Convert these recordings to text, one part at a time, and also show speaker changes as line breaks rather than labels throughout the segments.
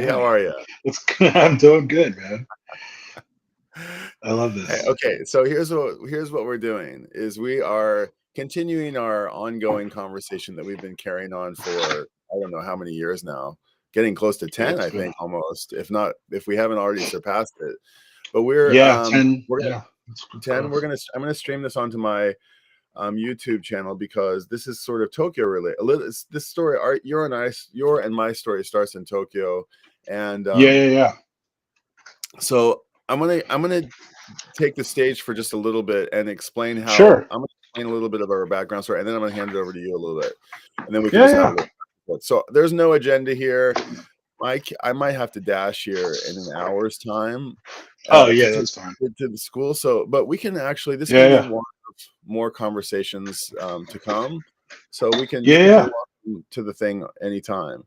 How
Yeah,
are you?
it's I'm doing good, man. I love
Hey,
this.
okay, so here's what we're doing is we are continuing our ongoing conversation that we've been carrying on for I don't know how many years now, getting close to 10, I
It's
think almost, if not if we haven't already surpassed it. But we're
yeah, 10.
we're gonna
Yeah, it's
10,
close.
I'm gonna stream this onto my YouTube channel because this is sort of Tokyo related. This story, your and my story starts in Tokyo, and
Yeah, yeah, yeah.
so I'm gonna take the stage for just a little bit and explain how
Sure.
I'm going to explain a little bit of our background story, and then I'm going to hand it over to you a little bit, and then we can
Yeah,
just have a
yeah.
little. So there's no agenda here. Mike, I might have to dash here in an hour's time
Oh,
to
yeah,
take
that's fine.
to the school. So, but we can actually this
Yeah,
can be
yeah,
one of more conversations to come. So we can
yeah,
you're
yeah.
welcome to the thing anytime.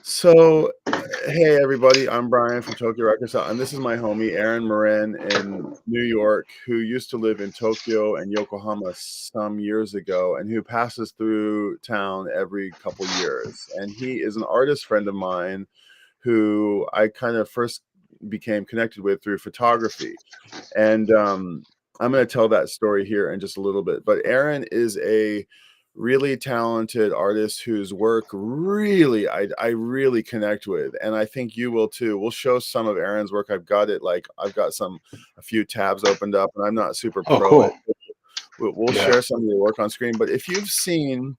So, hey everybody, I'm Brian from Tokyo Records, and this is my homie Aaron Marin in New York, who used to live in Tokyo and Yokohama some years ago, and who passes through town every couple years. And he is an artist friend of mine who I kind of first became connected with through photography. And I'm going to tell that story here in just a little bit. But Aaron is a really talented artist whose work really I really connect with, and I think you will too. We'll show some of Aaron's work. I've got a few tabs opened up, and I'm not super
Oh,
pro at
cool.
it. We'll
Yeah.
share some of your work on screen. But if you've seen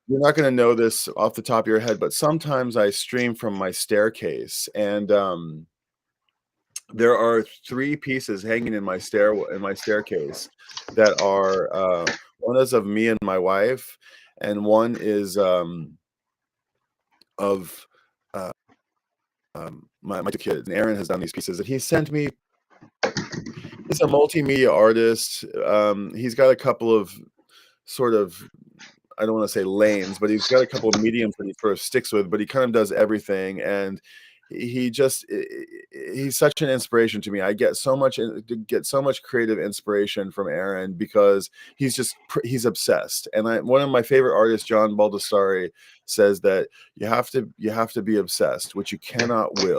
you're not going to know this off the top of your head, but sometimes I stream from my staircase, and there are three pieces hanging in my staircase that are one is of me and my wife, and one is of uh, my two kids. And Aaron has done these pieces, and he sent me. He's a multimedia artist. He's got a couple of sort of, I don't want to say lanes, but he's got a couple of mediums that he sort of sticks with, but he kind of does everything. And he's such an inspiration to me. I get so much creative inspiration from Aaron because he's obsessed. And one of my favorite artists, John Baldessari, says that you have to be obsessed, which you cannot will.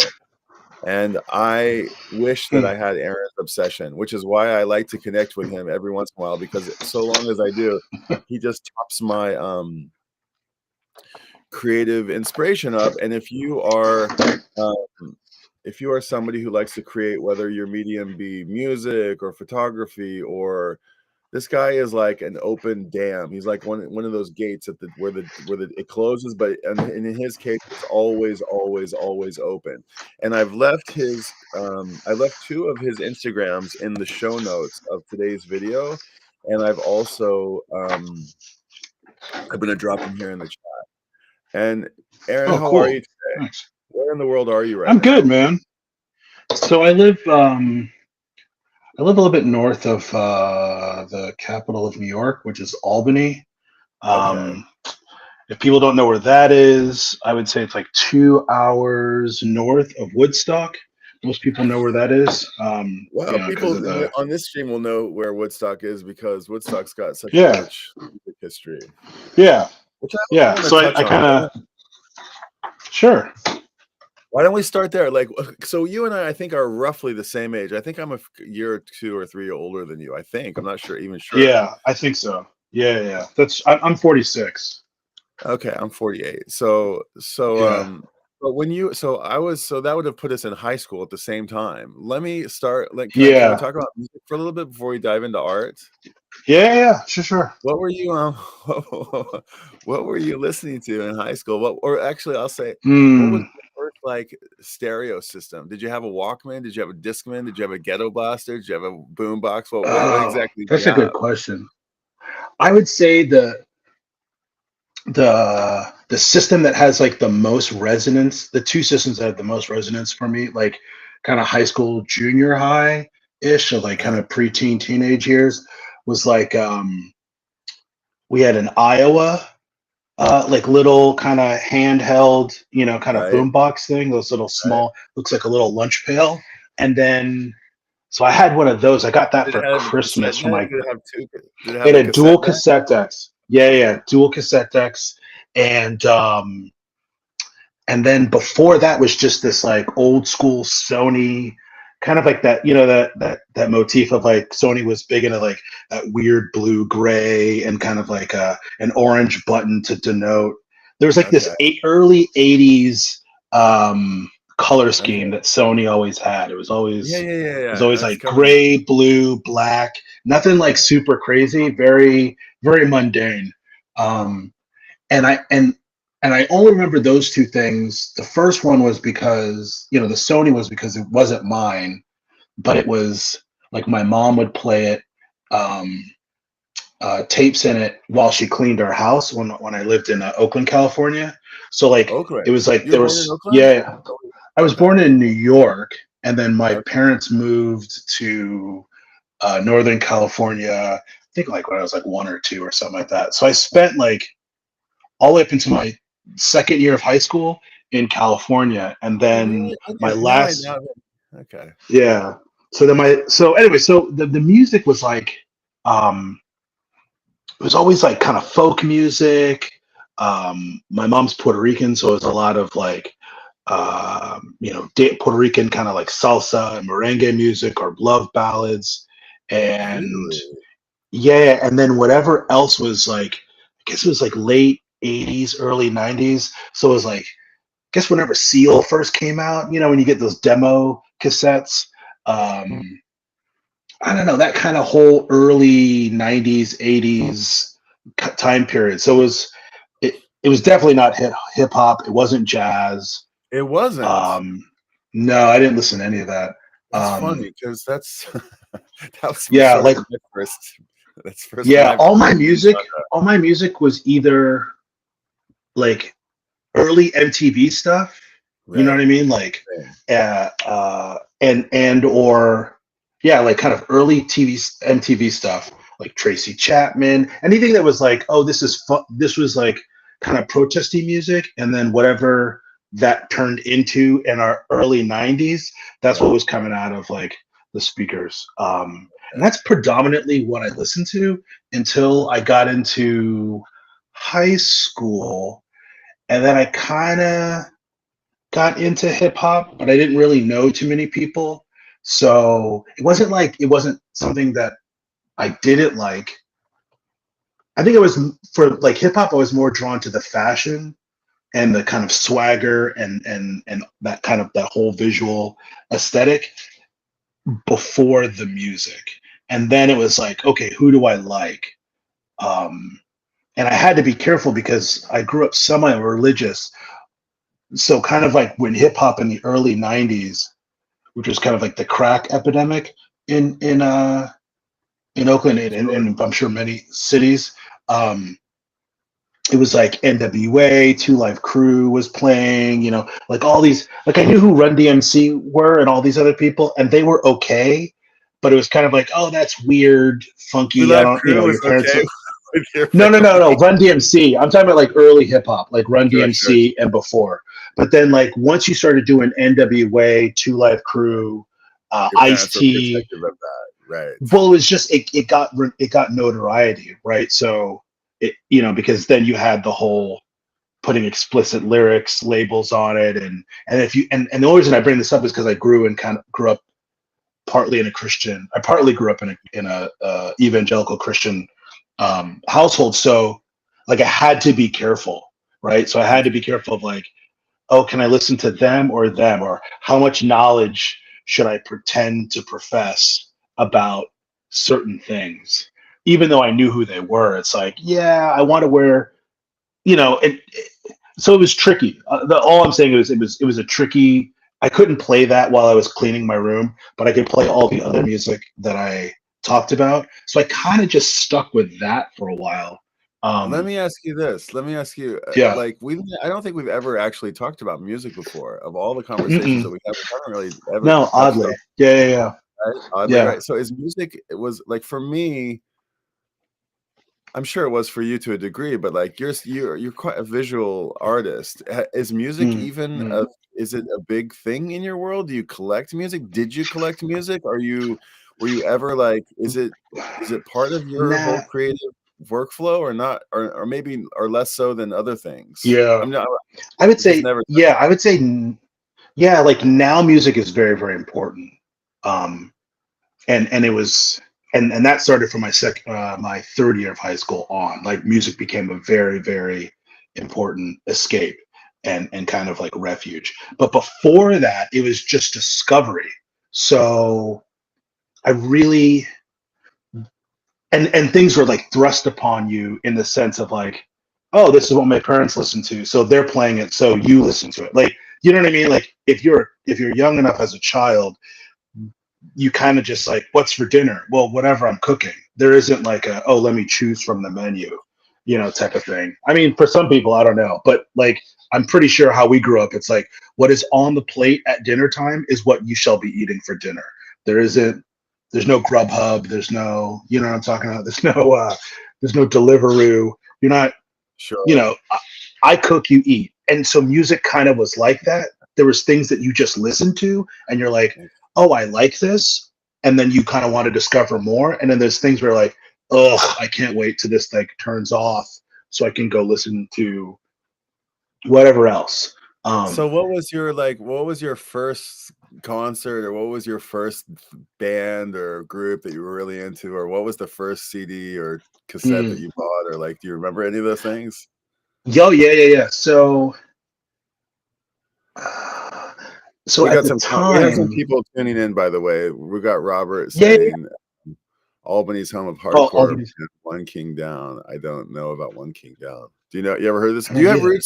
And I wish that
Hmm.
I had Aaron's obsession, which is why I like to connect with him every once in a while, because so long as I do, he just tops my creative inspiration up. And if you are somebody who likes to create, whether your medium be music or photography, or this guy is like an open dam. He's like one of those gates at the where it closes, but in his case, it's always open. And I left two of his Instagrams in the show notes of today's video, and I'm gonna drop them here in the chat. And Aaron,
Oh,
how are you
cool.
today?
Nice.
Where in the world are you right
I'm good,
now?
man. So I live a little bit north of the capital of New York, which is Albany.
Okay.
Um, if people don't know where that is, I would say it's like 2 hours north of Woodstock. Most people know where that is.
Well,
Because
people
of the
on this stream will know where Woodstock is because Woodstock's got such a
yeah,
rich music history,
yeah,
which I also
yeah.
want to
So I
touch on.
kind of sure.
Why don't we start there? Like, so you and I think, are roughly the same age. I think I'm a year or two or three older than you. I think. I'm not even sure.
Yeah, I think so. Yeah, yeah. I'm 46.
Okay, I'm 48. So
Yeah,
but so that would have put us in high school at the same time. Let me start. Like, can we
yeah,
talk about music for a little bit before we dive into art?
yeah, yeah. Sure, sure.
What were you what were you listening to in high school? Or actually, I'll say, what was
Hmm.
the first like stereo system? Did you have a Walkman? Did you have a Discman? Did you have a ghetto blaster? Did you have a boombox? What
Oh,
exactly did
that's
you
a good
have?
question. I would say the system that has like the most resonance, the two systems that have the most resonance for me, like kind of high school, junior high ish, so like kind
Uh,
of preteen, teenage years, was like we had an Iowa like little kind of handheld, kind of
right,
boombox thing, those little
right.
small, looks like a little lunch pail. And then, so I had one of those. I got that
Did it
for
have a
Christmas
cassette
from
deck?
my,
Did it have
it
a
had dual
cassette deck?
cassette decks. Yeah, yeah, dual cassette decks. And and then before that was just this like old school Sony, kind of like that, that motif of like Sony was big into like that weird blue gray and kind of like an orange button to denote. There was like
Okay.
this early 80s color
Okay.
scheme that Sony always had.
Yeah, yeah, yeah,
It was
yeah.
always
That's
like
coming.
gray, blue, black, nothing like super crazy, very, very mundane. Um, and I only remember those two things. The first one was because the Sony was because it wasn't mine, but it was like my mom would play it, um, tapes in it while she cleaned our house when I lived in Oakland, California. So like it
Oakland.
was like
You were
there
born in
was
Oakland?
yeah. I was
Okay.
born in New York, and then my
Okay.
parents moved to Northern California. I think like when I was like 1 or 2 or something like that. So I spent like all the way up into my second year of high school in California, and
Oh,
then
really? I
my
didn't. Now I
last
know. Okay.
yeah. So anyway, so the music was like um it was always like kind of folk music. My mom's Puerto Rican, so it was a lot of like Puerto Rican kind of like salsa and merengue music or love ballads, and
Really?
yeah, and then whatever else was like, I guess it was like late '80s, early '90s. So it was like, I guess whenever Seal first came out, when you get those demo cassettes, um, I don't know, that kind of whole early '90s, '80s time period. So it was definitely not hip hop. It wasn't jazz.
It wasn't.
Um, no, I didn't listen to any of that.
That's
Um,
funny because that's that was
yeah,
sort of
like
my first. That's first
yeah,
my
all my music was either like early MTV stuff. You know
right.
what I mean? Like,
Same.
and or yeah, like kind of early MTV stuff, like Tracy Chapman, anything that was like, oh, this is fun. This was like kind of protesty music, and then whatever that turned into in our early '90s, that's what
Right.
was coming out of like the speakers. And that's predominantly what I listened to until I got into high school, and then I kind of got into hip hop, but I didn't really know too many people. So it wasn't something that I didn't like. I think it was for like hip hop, I was more drawn to the fashion and the kind of swagger and that kind of that whole visual aesthetic before the music. And then it was like, okay, who do I like? Um, and I had to be careful because I grew up semi-religious. So kind of like when hip hop in the early '90s, which was kind of like the crack epidemic in Oakland
Sure.
and I'm sure many cities. It was like NWA, Two Live Crew was playing, like all these. Like I knew who Run DMC were and all these other people, and they were okay, but it was kind of like, oh, that's weird,
Two
funky. I
Live
don't,
Crew was
your parents.
okay with your
No, no, no, no.
family.
Run DMC. I'm talking about like early hip hop, like Run
Sure, sure.
DMC and before. But then, like once you started doing NWA, Two Live Crew,
Your
Ice
parents were
T,
protective of that, right?
well, it was just it got notoriety, right? So because then you had the whole putting explicit lyrics labels on it, and if you and the only reason I bring this up is because I grew up partly in a Christian. I partly grew up in a evangelical Christian household, so like I had to be careful, right? So I had to be careful of like, oh, can I listen to them, or how much knowledge should I pretend to profess about certain things, even though I knew who they were. It's like, yeah, I want to wear, so it was tricky. All I'm saying is it was a tricky. I couldn't play that while I was cleaning my room, but I could play all the other music that I talked about. So I kind of just stuck with that for a while.
Let
Um,
me ask you this. Let me ask you,
yeah,
like I don't think we've ever actually talked about music before. Of all the conversations
Mm-mm.
that we have, we haven't really ever
No,
touched
oddly,
on,
yeah.
right? Oddly,
Yeah.
right? So is music? It was like for me. I'm sure it was for you to a degree, but like you're quite a visual artist. Is music
Mm,
even
mm.
a is it a big thing in your world? Do you collect music? Did you collect music? Were you ever like is it part of your whole
Nah,
creative workflow or not, or maybe or less so than other things?
Yeah,
I'm not.
I would
It just
say,
never.
yeah, I would say, yeah, like now music is very, very important. Um, and it was, and that started from my third year of high school on. Like music became a very, very important escape and kind of like refuge. But before that, it was just discovery. So I really, and things were like thrust upon you in the sense of like, oh, this is what my parents listen to, so they're playing it, so you listen to it. Like, you know what I mean? Like if you're young enough as a child, you kind of just like, what's for dinner? Well, whatever I'm cooking. There isn't like a, oh, let me choose from the menu, type of thing. I mean, for some people, I don't know, but like, I'm pretty sure how we grew up, it's like what is on the plate at dinner time is what you shall be eating for dinner. There isn't, there's no Grubhub, there's no, you know what I'm talking about? There's no Deliveroo. You're not, you
Sure.
know, I cook, you eat. And so music kind of was like that. There was things that you just listened to and you're like, oh, I like this. And then you kind of want to discover more. And then there's things where like, oh, I can't wait till this like turns off so I can go listen to whatever else.
So
Um,
what was your like? What was your first concert, or what was your first band or group that you were really into, or what was the first CD or cassette that
mm,
you bought, or like, do you remember any of those things?
yo, yeah, yeah, yeah. Uh, so
We
at
got
the
we have some
time,
people tuning in, by the way. We got Robert
yeah, yeah, yeah.
saying Albany's home of
Oh,
hardcore,
Albany's.
One King Down. I don't know about One King Down. Do you know? You ever heard this?
I don't either.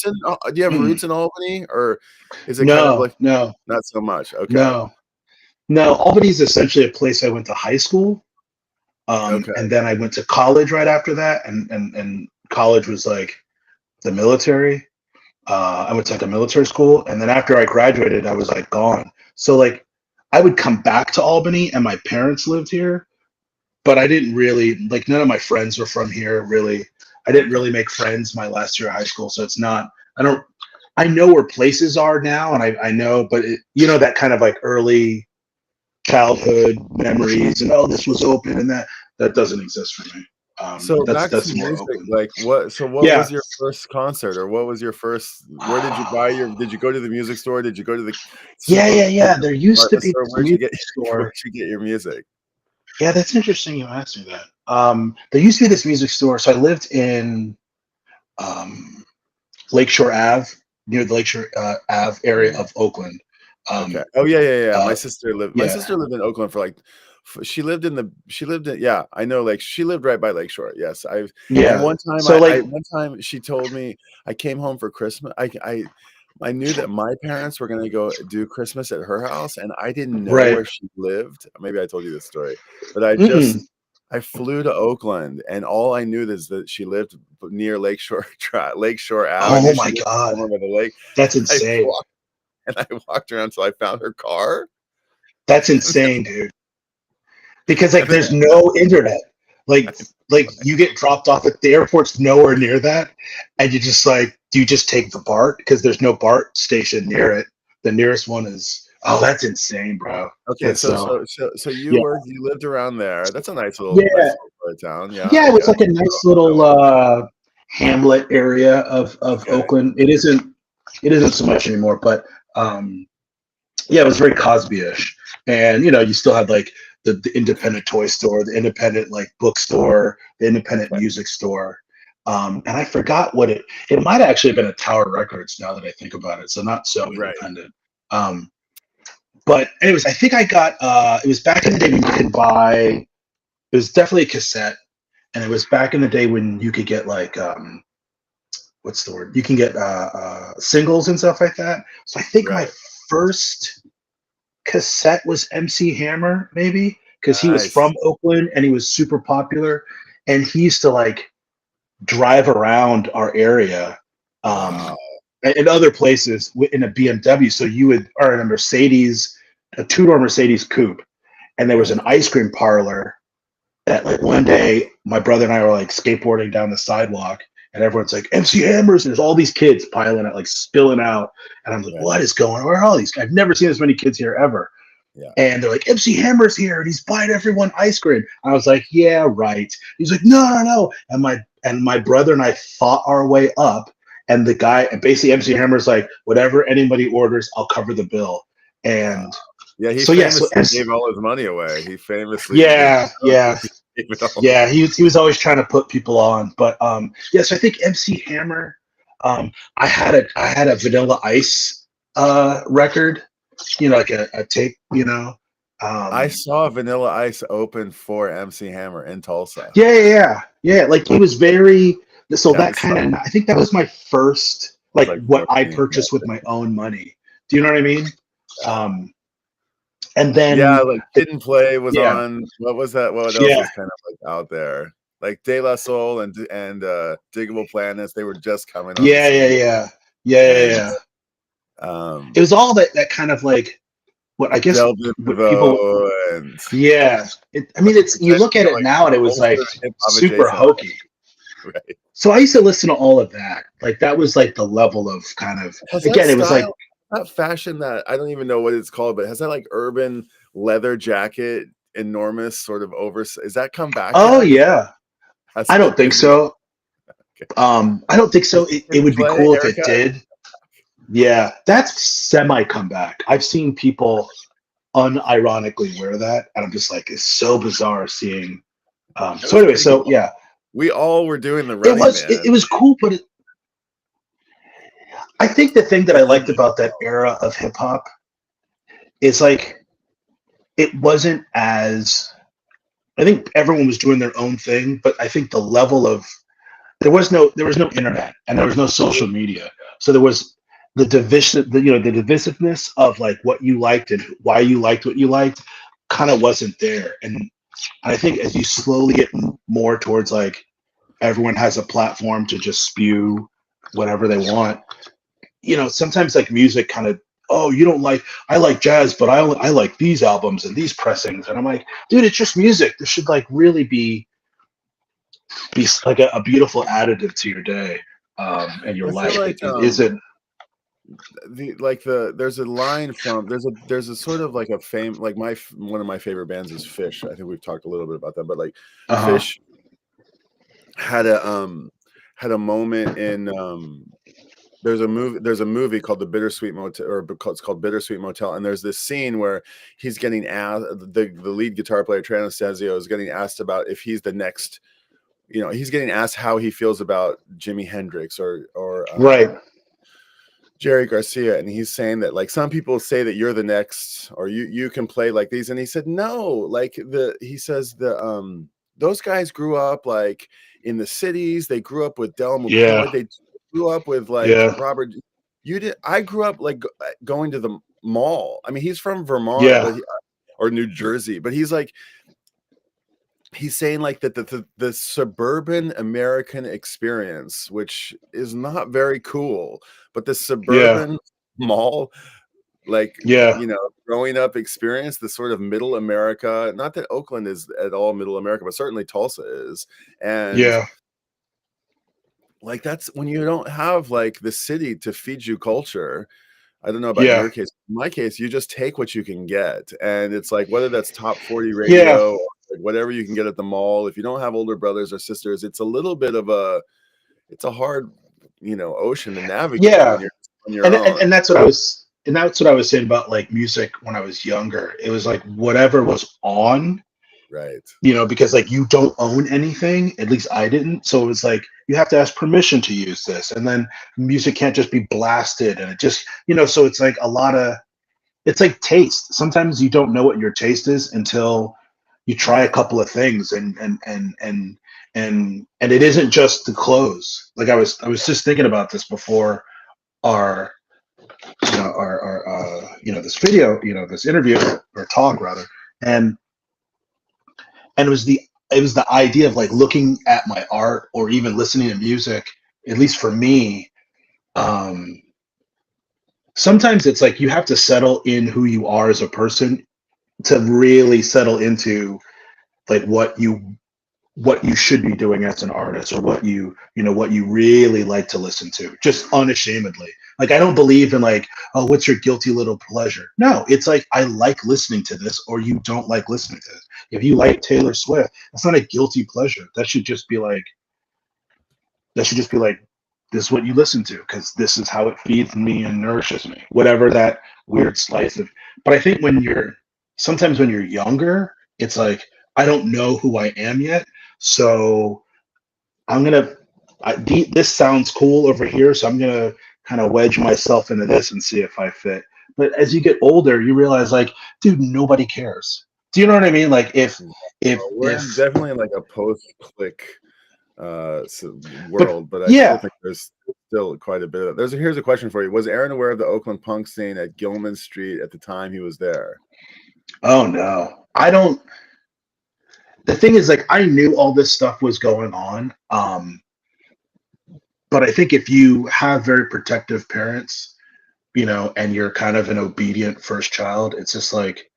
Do you have
Mm-mm.
roots in Albany, or is it kind of
No,
like
no,
not so much? Okay,
no, no. Albany's essentially a place I went to high school.
okay,
And then I went to college right after that, and college was like the military. I went to like a military school, and then after I graduated, I was like gone. So like, I would come back to Albany, and my parents lived here, but I didn't really like. None of my friends were from here, really. I didn't really make friends my last year of high school, so it's not. I don't. I know where places are now, and I know, but that kind of like early childhood memories, and oh, this was open, and that doesn't exist for me.
so
That's
back to
that's more
music.
open.
Like, what? So what
Yeah.
was your first concert, or what was your first? Where did you buy your? Did you go to the music store? Did you go to the
Yeah,
super
yeah, yeah. There used to
department
be
store?
this music
Where'd
store.
you get your music?
Yeah, that's interesting you asked me that. There used to be this music store. So I lived in um, Lakeshore Ave, near the Lakeshore Ave area of Oakland.
Okay.
Um,
Oh, yeah, yeah, yeah.
uh,
My
yeah,
sister lived in Oakland for like she lived in, yeah, I know, like, she lived right by Lakeshore. Yes. I've and
yeah.
one time
So like,
one time she told me I came home for Christmas. I knew that my parents were gonna go do Christmas at her house, and I didn't know
right.
where she lived. Maybe I told you this story, but
Mm-mm.
I flew to Oakland, and all I knew is that she lived near Lakeshore Ave. I
Oh
knew she
my
lived
God,
somewhere by the lake.
that's
I
insane.
walked and I walked around till I found her car,
That's
and then
insane, dude. Because like
and then
there's no internet. Like you get dropped off at the airport's nowhere near that, and you just like, do you just take the BART because there's no BART station near it? The nearest one is, oh, that's insane, bro.
okay,
That's so,
so
yeah,
you lived around there. That's a
yeah,
nice little part of town. Yeah,
yeah.
I
It was
guess.
like a nice little hamlet area of
Okay,
Oakland. It isn't so much anymore, but um, yeah, it was very Cosby-ish, and you still had like the independent toy store, the independent like bookstore, the independent
okay,
music store, and I forgot what it might have actually been a Tower Records now that I think about it, so not so
right,
independent. Um, but anyways, I think I got it was back in the day when you could buy. It was definitely a cassette, and it was back in the day when you could get like what's the word? You can get singles and stuff like that. So I think my
right.
first cassette was MC Hammer, maybe because he was
Nice.
from Oakland and he was super popular, and he used to like drive around our area,
Wow.
and other places in a BMW. So you would, or in a Mercedes, a two-door Mercedes coupe, and there was an
Right,
ice cream parlor that like one day my brother and I were like skateboarding down the sidewalk. And everyone's like MC Hammers, and there's all these kids piling out, like spilling out, and I'm like,
right.
"What is going on? Where are all these? I've never seen this many kids here ever."
Yeah.
And they're like, MC Hammer's here and he's buying everyone ice cream. I was like, yeah, right. He's like, no, no, no. And my brother and I fought our way up. And the guy, and basically MC Hammer's like, whatever anybody orders, I'll cover the bill. And
Yeah, he
so yeah, so
famously gave all his money away. He famously was
yeah, yeah,
gave it all
yeah.
away.
He was always trying to put people on. But yeah, so I think MC Hammer, I had a Vanilla Ice record, like a tape,
I saw Vanilla Ice open for MC Hammer in Tulsa.
Yeah. Like he was very. So
Yeah,
that kind of. I think that was my first, like
like
what I
14.
purchased with my own money. Do you know what I mean? And
Yeah,
then
like Kid and Play was
yeah,
on. What was that? What else
yeah,
was kind of like out there? Like De La Soul and Diggable Planets. They were just coming on the
yeah, yeah,
scene,
yeah, yeah, yeah,
and
yeah.
um,
It was all that kind of like what I guess
Del
what people.
DeVoe and
Yeah, I mean, it's you look at
you know,
it
like
now and it was like
older hip hop
super
adjacent,
hokey.
right?
So I used to listen to all of that. Like that was like the level of kind of
Has that
again, it was like
style, that fashion, that I don't even know what it's called, but has that like urban leather jacket, enormous sort of over? Is that come back
oh
yet?
yeah.
Has
I don't
it?
think so.
Okay.
I don't think so.
Has the
It
Kid and
would be
Play
cool if it
haircut?
did. Yeah, that's semi comeback. I've seen people unironically wear that, and I'm just like, it's so bizarre seeing.
It
So
was
anyway,
pretty
so
cool.
yeah,
We all were doing the
it
Running
was it,
Man.
it was cool, but I think the thing that I liked about that era of hip hop is like it wasn't as I think everyone was doing their own thing, but I think the level of there was no internet and there was no social media, so there was the divisiveness of like what you liked and why you liked what you liked kind of wasn't there, and I think as you slowly get more towards like everyone has a platform to just spew whatever they want, sometimes like music kind of, oh, you don't like, I like jazz, but I like these albums and these pressings, and I'm like, dude, it's just music. This should like really be like a beautiful additive to your day, and your
I feel
life.
like
It isn't.
there's a line from there's a sort of like a fame, like one of my favorite bands is Fish. I think we've talked a little bit about that, but like
Uh-huh.
Fish had a moment in there's a movie called The Bittersweet Motel, or it's called Bittersweet Motel, and there's this scene where he's getting asked, the lead guitar player Trey Anastasio is getting asked about if he's the next, he's getting asked how he feels about Jimi Hendrix or
Right.
Jerry Garcia, and he's saying that like some people say that you're the next, or you can play like these, and he said no, like he says those guys grew up like in the cities, they grew up with Del
Yeah.
McCoy, they grew up with like
Yeah.
Robert. I grew up like going to the mall. I mean, he's from Vermont,
Yeah.
or New Jersey, but he's saying like that the suburban American experience, which is not very cool, but the
Yeah.
suburban mall, like,
Yeah.
growing up experience, the sort of middle America, not that Oakland is at all middle America, but certainly Tulsa is. And
Yeah.
like, that's when you don't have like the city to feed you culture. I don't know about
Yeah.
your case. In my case, you just take what you can get. And it's like, whether that's top 40
Yeah.
radio, or like whatever you can get at the mall, if you don't have older brothers or sisters, it's a little bit of it's a hard, ocean to navigate
Yeah.
when you're on your
And
own.
and that's what I was saying about like music when I was younger. It was like whatever was on,
Right.
because like you don't own anything, at least I didn't, so it was like you have to ask permission to use this, and then music can't just be blasted, and it just so it's like it's like taste. Sometimes you don't know what your taste is until you try a
Yeah.
couple of things, and it isn't just the clothes. Like I was just thinking about this before our this video, this interview or talk rather, and it was the idea of like looking at my art or even listening to music, at least for me. Um sometimes it's like you have to settle in who you are as a person to really settle into like what you should be doing as an artist, or what you really like to listen to, just unashamedly. Like, I don't believe in like, oh, what's your guilty little pleasure? No, it's like I like listening to this, or you don't like listening to this. If you like Taylor Swift, that's not a guilty pleasure. That should just be like, this is what you listen to because this is how it feeds me and nourishes me. Whatever that weird slice of. But I think sometimes when you're younger, it's like I don't know who I am yet, so I'm gonna. This sounds cool over here, so I'm gonna kind of wedge myself into this and see if I fit. But as you get older, you realize, like, dude, nobody cares. Do you know what I mean? Like,
We're
if
definitely in like a post-click
but
world, but I still
yeah.
think there's still quite a bit of that. Here's a question for you. Was Aaron aware of the Oakland punk scene at Gilman Street at the time he was there?
Oh no, I don't. The thing is, like, I knew all this stuff was going on, but I think if you have very protective parents, and you're kind of an obedient first child, it's just like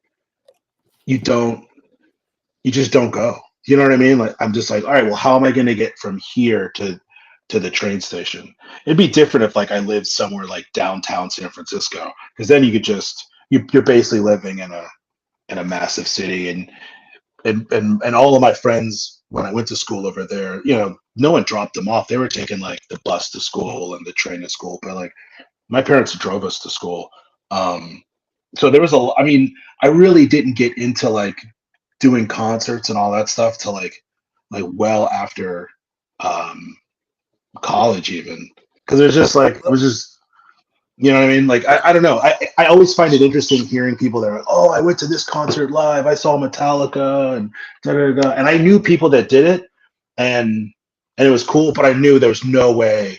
you don't, you just don't go. You know what I mean? Like, I'm just like, all right, well, how am I going to get from here to the train station? It'd be different if like I lived somewhere like downtown San Francisco, because then you could just you're basically living in a massive city, and all of my friends when I went to school over there, no one dropped them off. They were taking like the bus to school and the train to school, but like my parents drove us to school. Um, so there was I mean, I really didn't get into like doing concerts and all that stuff till like well after um, college even, because it was just like it was just. You know what I mean? Like, I don't know. I always find it interesting hearing people that are like, oh, I went to this concert live. I saw Metallica and da da da. And I knew people that did it, and it was cool. But I knew there was no way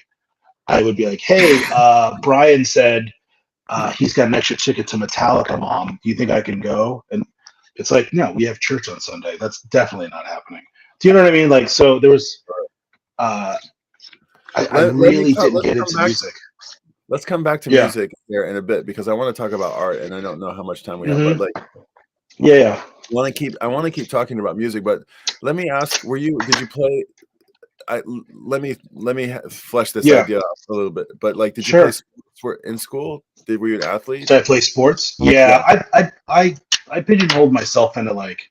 I would be like, hey, Brian said he's got an extra ticket to Metallica, Mom. Do you think I can go? And it's like, no, we have church on Sunday. That's definitely not happening. Do you know what I mean? Like, so there was. Uh, I really didn't get into music.
Let's come back to
Yeah.
music here in a bit because I want to talk about art, and I don't know how much time we have, but
Mm-hmm.
like,
Yeah.
I want to keep talking about music, but let me ask: did you play? Let me flesh this
Yeah.
idea out a little bit. But like, did you play
Sure.
sports in school? Were you an athlete?
Did I play sports?
Yeah.
Yeah, I pigeonholed myself into like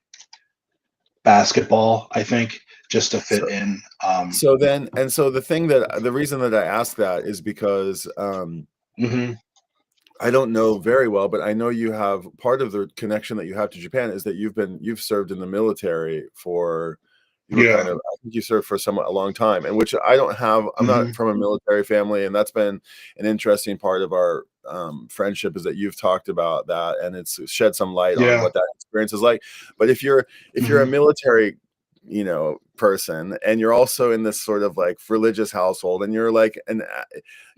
basketball, I think, just to fit
So
in.
so the reason that I ask that is because
Mhm.
I don't know very well, but I know you have part of the connection that you have to Japan is that you've served in the military for you were kind
Yeah.
of I think you served for a long time, and which I don't have. I'm not
Mhm.
from a military family, and that's been an interesting part of our friendship is that you've talked about that, and it's shed some light on
Yeah.
what that experience is like. But if you're a
Mhm.
military person and you're also in this sort of like religious household and you're like an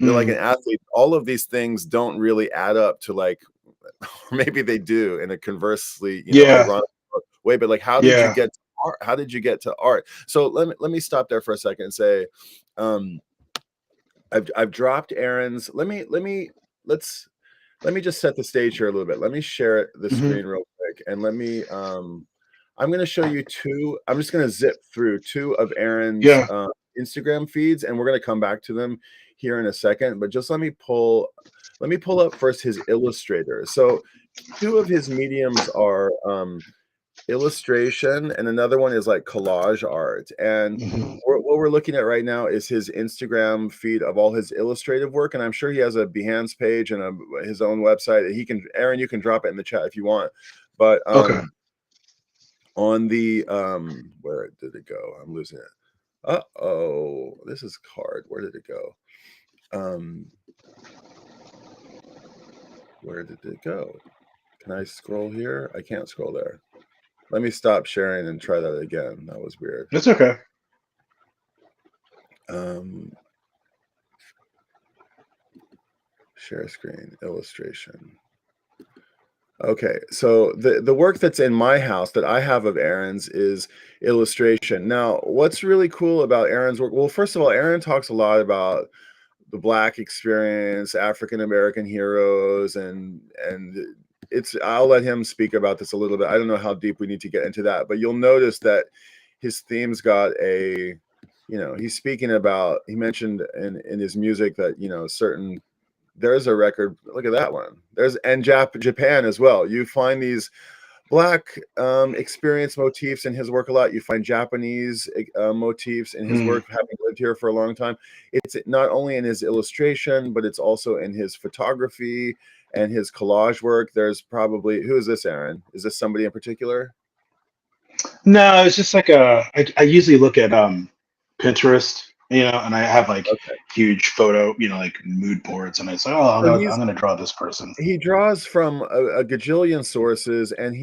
Mm.
athlete, all of these things don't really add up to like or maybe they do in a conversely
Yeah.
ironic way, but like
Yeah.
how did you get to art? So let me stop there for a second and say um I've dropped Aaron's. Let's let me just set the stage here a little bit. Let me share the
Mhm.
screen real quick and let me I'm going to show you two. I'm just going to zip through two of Aaron's
Yeah.
Instagram feeds, and we're going to come back to them here in a second. But just let me pull up first his Illustrator. So two of his mediums are illustration, and another one is like collage art. And
Mhm.
what we're looking at right now is his Instagram feed of all his illustrative work, and I'm sure he has a Behance page and his own website that he can. Aaron, you can drop it in the chat if you want. But
Okay.
on the where did it go? I'm losing it. Uh-oh, this is card. Where did it go? Where did it go? Can I scroll here? I can't scroll there. Let me stop sharing and try that again. That was weird.
That's okay.
Share screen, illustration. Okay, so the work that's in my house that I have of Aaron's is illustration. Now, what's really cool about Aaron's work? Well, first of all, Aaron talks a lot about the Black experience, African American heroes, and I'll let him speak about this a little bit. I don't know how deep we need to get into that, but you'll notice that his themes got he's speaking about, he mentioned in his music that, certain there's a record. Look at that one. There's and Japan as well. You find these Black experience motifs in his work a lot. You find Japanese motifs in his work, having lived here for a long time. It's not only in his illustration, but it's also in his photography and his collage work. There's probably, who is this, Aaron? Is this somebody in particular?
No, it's just like I usually look at Pinterest, and I have like
Okay.
huge photo, like mood boards, and I say, oh,
So
I'm gonna draw this person.
he draws from a gajillion sources, and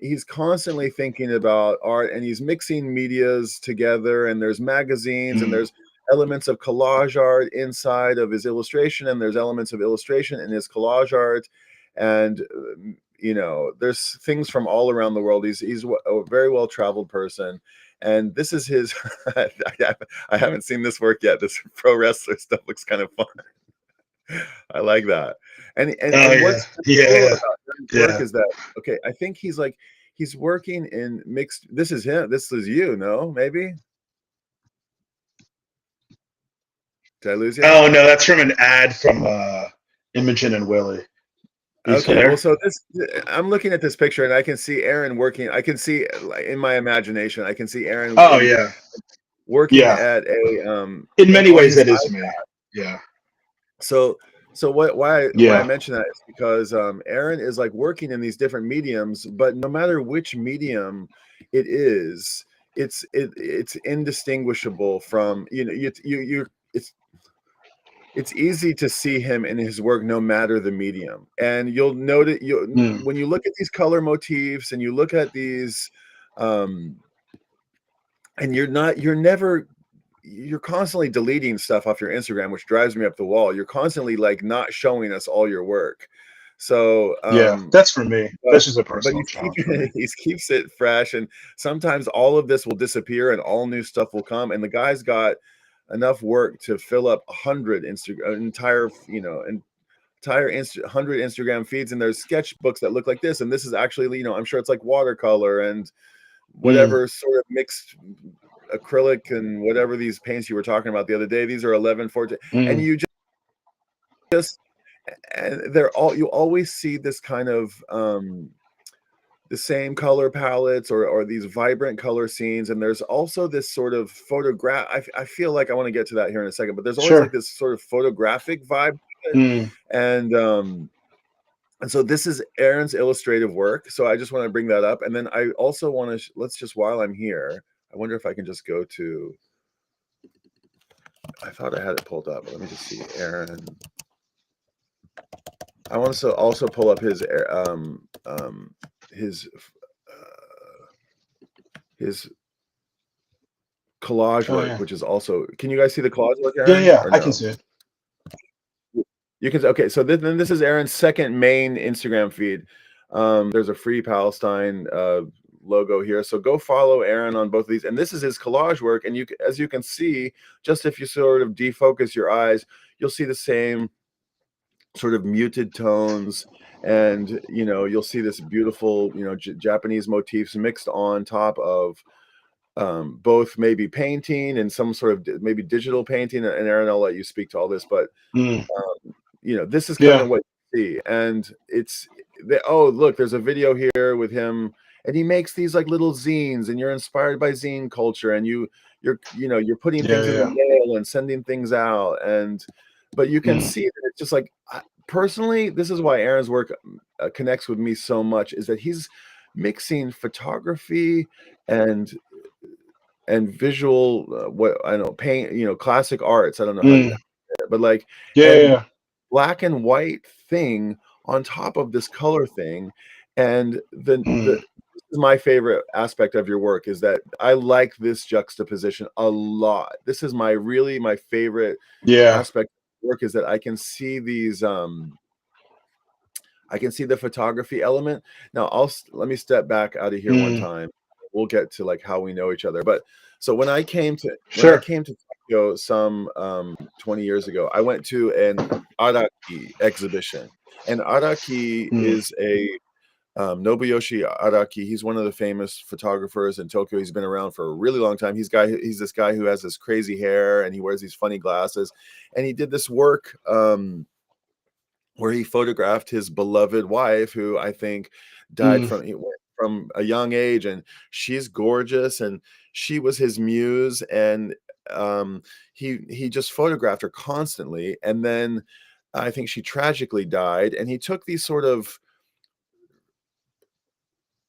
he's constantly thinking about art, and he's mixing medias together, and there's magazines and
Mm,
there's elements of collage art inside of his illustration, and there's elements of illustration in his collage art, and there's things from all around the world. He's a very well traveled person, and this is his I haven't seen this work yet. This pro wrestler stuff looks kind of fun. I like that.
oh
And
yeah,
what's cool
yeah,
about Aaron's work
yeah.
is that, okay, I think he's working in mixed. This is him. This is you. No, maybe. Did I lose you?
Oh no, that's from an ad from Imogen and Willie. Are you still
Okay. Well,
there?
so I'm looking at this picture, and I can see Aaron working. I can see, like, in my imagination, I can see Aaron
Oh yeah,
working
yeah.
at a
In
and
many
on
ways,
his.
that is me. Yeah,
So why I
yeah,
mention that is because Aaron is like working in these different mediums, but no matter which medium it is, it's indistinguishable from, it's easy to see him in his work no matter the medium. And you'll notice,
mm,
when you look at these color motifs and you look at these, um and you're constantly deleting stuff off your Instagram, which drives me up the wall. You're constantly like not showing us all your work. So,
yeah. That's for me.
but
That's just a
but
personal
he's
challenge for me.
keeping he keeps it fresh, and sometimes all of this will disappear and all new stuff will come. And the guy's got enough work to fill up 100 Instagram entire, 100 Instagram feeds, and there's sketchbooks that look like this, and this is actually, I'm sure it's like watercolor and
Mm,
whatever sort of mixed acrylic and whatever these paints you were talking about the other day. These are 11, 14, and
mm,
you just and they're all, you always see this kind of the same color palettes, or these vibrant color scenes. And there's also this sort of photograph. I feel like I want to get to that here in a second, but there's always like
sure.
this sort of photographic vibe to it.
Mm,
And so this is Aaron's illustrative work. So I just want to bring that up. And then I also want to, let's just, while I'm here, I wonder if I can just go to, I thought I had it pulled up, but let me just see. Aaron. I want to also pull up his his collage
oh
work,
yeah,
which is also. Can you guys see the collage work,
yeah,
Aaron,
yeah.
or
I can
no?
see it.
You can. Okay, so then this is Aaron's second main Instagram feed. There's a Free Palestine logo here, so go follow Aaron on both of these. And this is his collage work, and as you can see, just if you sort of defocus your eyes, you'll see the same sort of muted tones, and you'll see this beautiful, Japanese motifs mixed on top of both maybe painting and some sort of maybe digital painting. And Aaron, I'll let you speak to all this, but
Mm,
this is kind
yeah,
of what you see. And oh, look, there's a video here with him, and he makes these like little zines, and you're inspired by zine culture, and you're putting
yeah,
things in the
yeah.
mail and sending things out. But you can
Mm,
see that it's just like, personally, this is why Aaron's work connects with me so much, is that he's mixing photography and visual, what I don't know, paint, classic arts. I don't know how
mm,
but like,
yeah,
and
yeah.
black and white thing on top of this color thing. And
Mm,
this is my favorite aspect of your work, is that I like this juxtaposition a lot. This is my favorite
yeah.
aspect of work, is that I can see these I can see the photography element. Now let me step back out of here one
Mm,
time. We'll get to like how we know each other. But so when I
sure.
came to Tokyo some 20 years ago, I went to an Araki exhibition. And Araki
Mm,
is a Nobuyoshi Araki. He's one of the famous photographers in Tokyo. He's been around for a really long time. He's this guy who has this crazy hair, and he wears these funny glasses. And he did this work. where he photographed his beloved wife, who I think died
Mm,
from a young age, and she's gorgeous, and she was his muse, and um, he just photographed her constantly, and then I think she tragically died, and he took these sort of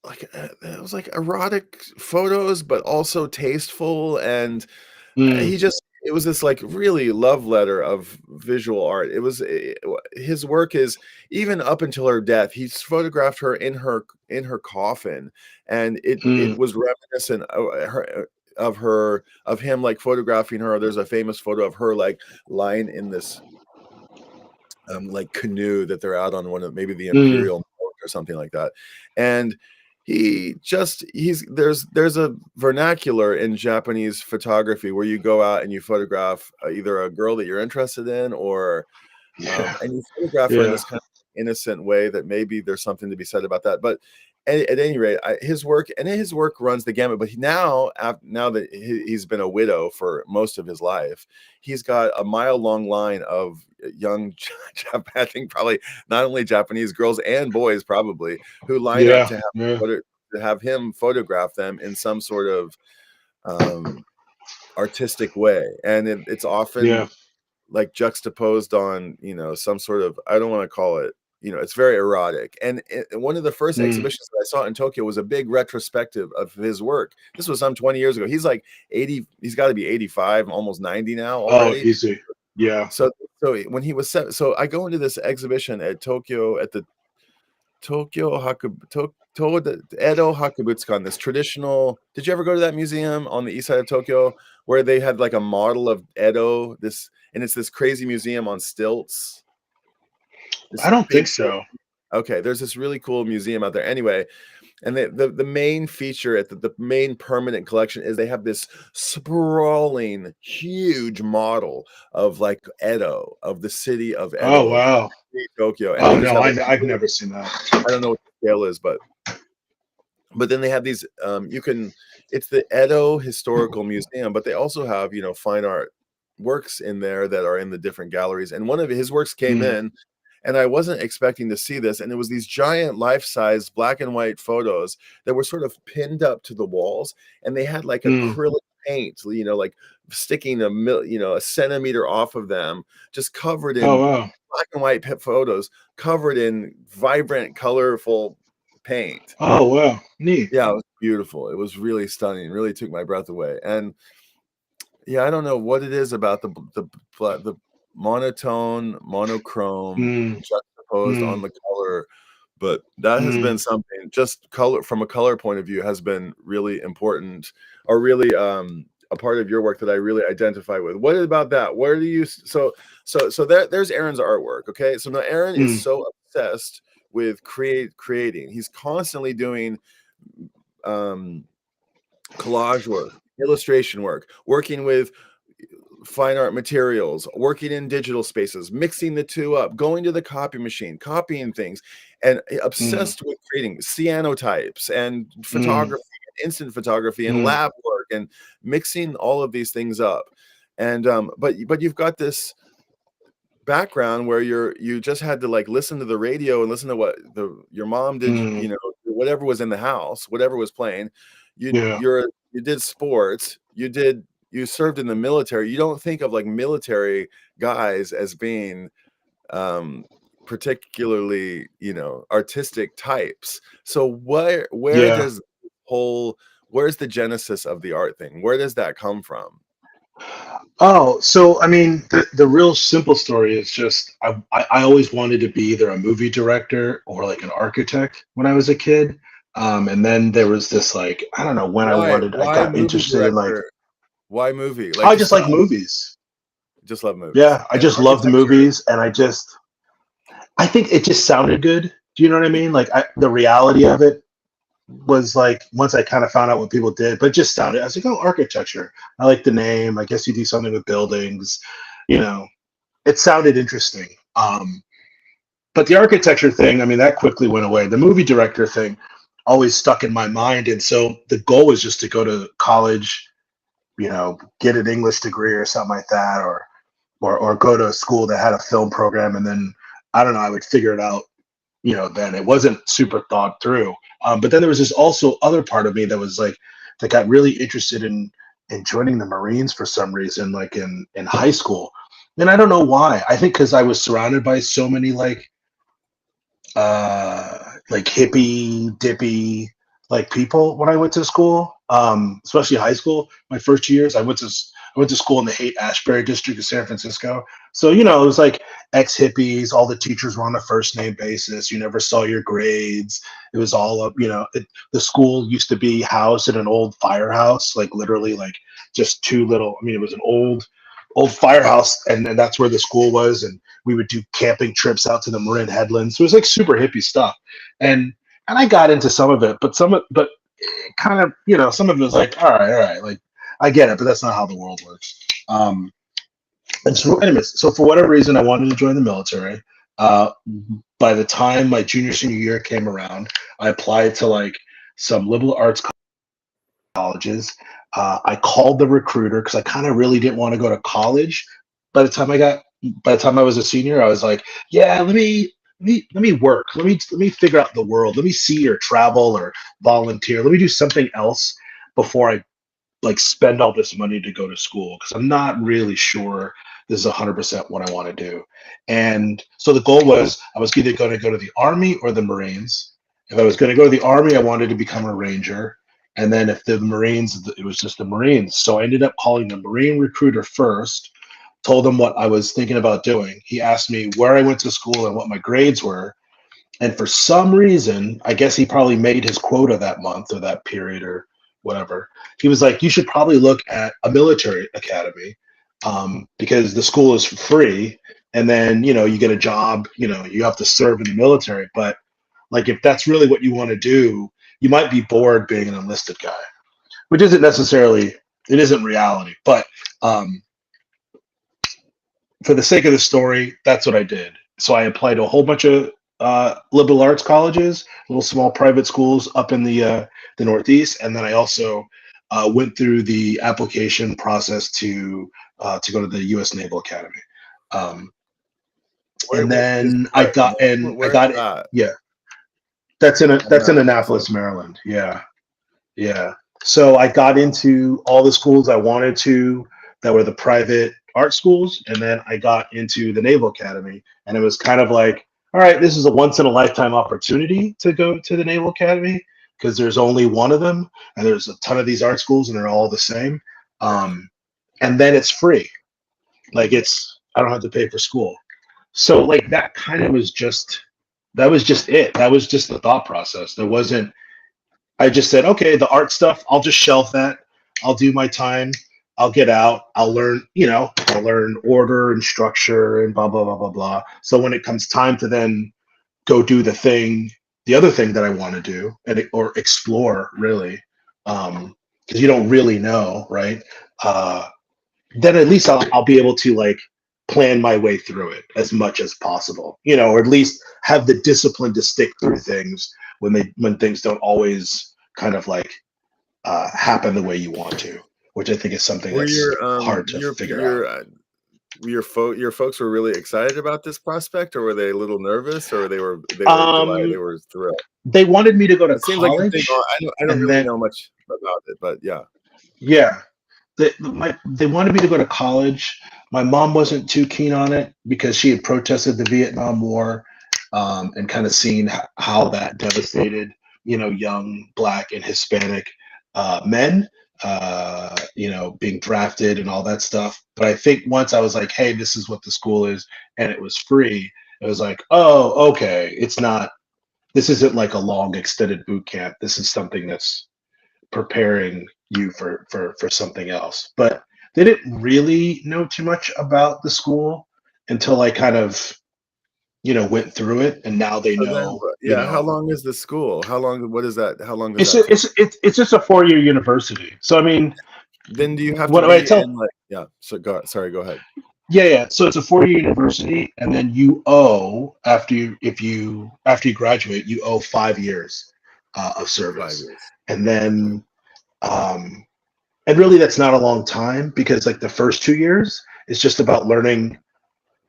like it was like erotic photos, but also tasteful, and
mm,
he just it was this like really love letter of visual art. His work is even up until her death. He's photographed her in her coffin, and it
mm,
was reminiscent of him like photographing her. There's a famous photo of her like lying in this like canoe that they're out on, one of maybe the
mm,
Imperial Boat or something like that. And he's there's a vernacular in Japanese photography where you go out and you photograph either a girl that you're interested in, or
yeah,
and you photograph her in
yeah,
this kind of innocent way that maybe there's something to be said about that. But at any rate, his work runs the gamut. But now that he's been a widow for most of his life, he's got a mile-long line of young, I think probably not only Japanese girls and boys probably, who line up
yeah, yeah,
to have him photograph them in some sort of um, artistic way, and it's
yeah,
often like juxtaposed on, some sort of, I don't want to call it, it's very erotic. And one of the first
mm.
exhibitions that I saw in Tokyo was a big retrospective of his work. This was some 20 years ago. He's like 80, he's got to be 85, almost 90 now
Oh,
already.
easy. Yeah.
So when he was so I go into this exhibition at Tokyo at the Tokyo Edo Hakabutsukan, this traditional. Did you ever go to that museum on the east side of Tokyo where they had like a model of Edo? And it's this crazy museum on stilts.
I
This
don't
big.
think so.
Okay, there's this really cool museum out there. Anyway, and the main feature at the main permanent collection is they have this sprawling, huge model of like Edo, of the city of
Oh,
Edo, of
wow.
Tokyo, and
Oh,
they just
no,
have like
I've never seen that.
I don't know what the scale is, but then they have these it's the Edo Historical Museum, but they also have, fine art works in there that are in the different galleries. And one of his works came
Mm,
in, and I wasn't expecting to see this, and it was these giant life-size black and white photos that were sort of pinned up to the walls, and they had like
mm.
acrylic paint, like sticking a centimeter off of them, just covered
Oh,
in
wow.
black and white photos, covered in vibrant, colorful paint.
Oh, wow. Neat.
Yeah, it was beautiful. It was really stunning, really took my breath away. And yeah, I don't know what it is about the monochrome
Mm,
juxtaposed on
mm,
the color, but that has
mm,
been something, just color from a color point of view, has been really important, or really a part of your work that I really identify with. What about that? Where do you there's Aaron's artwork, okay? So now Aaron is
mm,
so obsessed with creating. He's constantly doing um collage work, illustration work, working with fine art materials, working in digital spaces, mixing the two up, going to the copy machine, copying things, and
mm,
obsessed with creating cyanotypes and
mm,
photography, instant photography, and
mm.
lab work, and mixing all of these things up. And but you've got this background where you just had to like listen to the radio and listen to what your mom did,
Mm,
whatever was in the house, whatever was playing.
yeah.
You did sports, you served in the military. You don't think of like military guys as being um particularly, artistic types. So where
Yeah.
does whole where's the genesis of the art thing? Where does that come from?
Oh, so I mean, the real simple story is just I always wanted to be either a movie director or like an architect when I was a kid. And then there was this like I don't know when I
Why
got
movie
interested in like
director? Why movie? Like
I
just
just like movies.
just love movies
Yeah, I
and
just loved
architecture.
movies, and I think it just sounded good. Do you know what I mean? Like the reality of it was like once I kind of found out what people did, but it just sounded. I was like, oh, architecture. I like the name. I guess you do something with buildings. You know, it sounded interesting. But the architecture thing, I mean, that quickly went away. The movie director thing always stuck in my mind, and so the goal was just to go to college, get an English degree or something like that, or go to a school that had a film program and then I don't know, I would figure it out, then it wasn't super thought through. But then there was this also other part of me that was like, that got really interested in joining the Marines for some reason, like in high school. And I don't know why. I think because I was surrounded by so many like hippie dippy like people when I went to school, especially high school. My first years, I went to school in the Haight-Ashbury district of San Francisco. So it was like ex hippies. All the teachers were on a first name basis. You never saw your grades. It was all up. The school used to be housed in an old firehouse, like literally like just two little. I mean, it was an old firehouse, and that's where the school was. And we would do camping trips out to the Marin headlands. So it was like super hippie stuff, and I got into some of it, but kind of some of it was like, all right, like I get it, but that's not how the world works. And so, anyways, so for whatever reason, I wanted to join the military. Uh, by the time my junior senior year came around, I applied to like some liberal arts colleges. I called the recruiter because I kind of really didn't want to go to college. By the time I was a senior, I was like, yeah, let me work. Let me figure out the world. Let me see or travel or volunteer. Let me do something else before I like spend all this money to go to school because I'm not really sure this is 100% what I want to do. And so the goal was I was either going to go to the Army or the Marines. If I was going to go to the Army, I wanted to become a Ranger. And then if the Marines, it was just the Marines. So I ended up calling the Marine recruiter first, told him what I was thinking about doing. He asked me where I went to school and what my grades were. And for some reason, I guess he probably made his quota that month or that period or whatever. He was like, you should probably look at a military academy because the school is free. And then, you get a job, you have to serve in the military. But like, if that's really what you want to do, you might be bored being an enlisted guy, which isn't necessarily, it isn't reality. But for the sake of the story, that's what I did. So I applied to a whole bunch of liberal arts colleges, little small private schools up in the Northeast, and then I also went through the application process to go to the U.S. Naval Academy. And then I got
Where's
it.
that?
Yeah, that's in Annapolis, Maryland. Yeah, yeah. So I got into all the schools I wanted to that were the private art schools, and then I got into the Naval Academy, and it was kind of like, all right, this is a once in a lifetime opportunity to go to the Naval Academy because there's only one of them, and there's a ton of these art schools, and they're all the same. And then it's free, like I don't have to pay for school. So like that kind of was just that was just it. That was just the thought process. There wasn't I just said, okay, the art stuff, I'll just shelf that. I'll do my time. I'll get out. I'll learn order and structure and blah, blah, blah, blah, blah. So when it comes time to then go do the other thing that I want to do or explore really, because you don't really know, right? Then at least I'll be able to like plan my way through it as much as possible, or at least have the discipline to stick through things when things don't always kind of like happen the way you want to, which I think is something
Were
that's
your
hard to figure out.
your folks were really excited about this prospect, or were they a little nervous, or they were delighted, they
Um,
were thrilled?
they wanted me to go to
It seems like the thing.
college,
I don't
and
really
then
know much about it, but yeah.
yeah, they wanted me to go to college. My mom wasn't too keen on it because she had protested the Vietnam War, and kind of seen how that devastated, young Black and Hispanic men, being drafted and all that stuff. But I think once I was like, hey, this is what the school is, and it was free, it was like, oh, okay, it's not. This isn't like a long extended boot camp. This is something that's preparing you for something else. But they didn't really know too much about the school until I kind of went through it, and now they
So then,
know.
yeah. How long is the school? How long? What is that? How long does
It's
that take?
it's just a 4-year university. So I mean,
Then do you have to
what do I
be
tell?
in like? Yeah. So sorry. Go ahead.
Yeah. So it's a 4-year university, and then you owe after you graduate, you owe 5 years of
5
service,
years.
and
Okay.
then um, and really that's not a long time because like the first 2 years is just about learning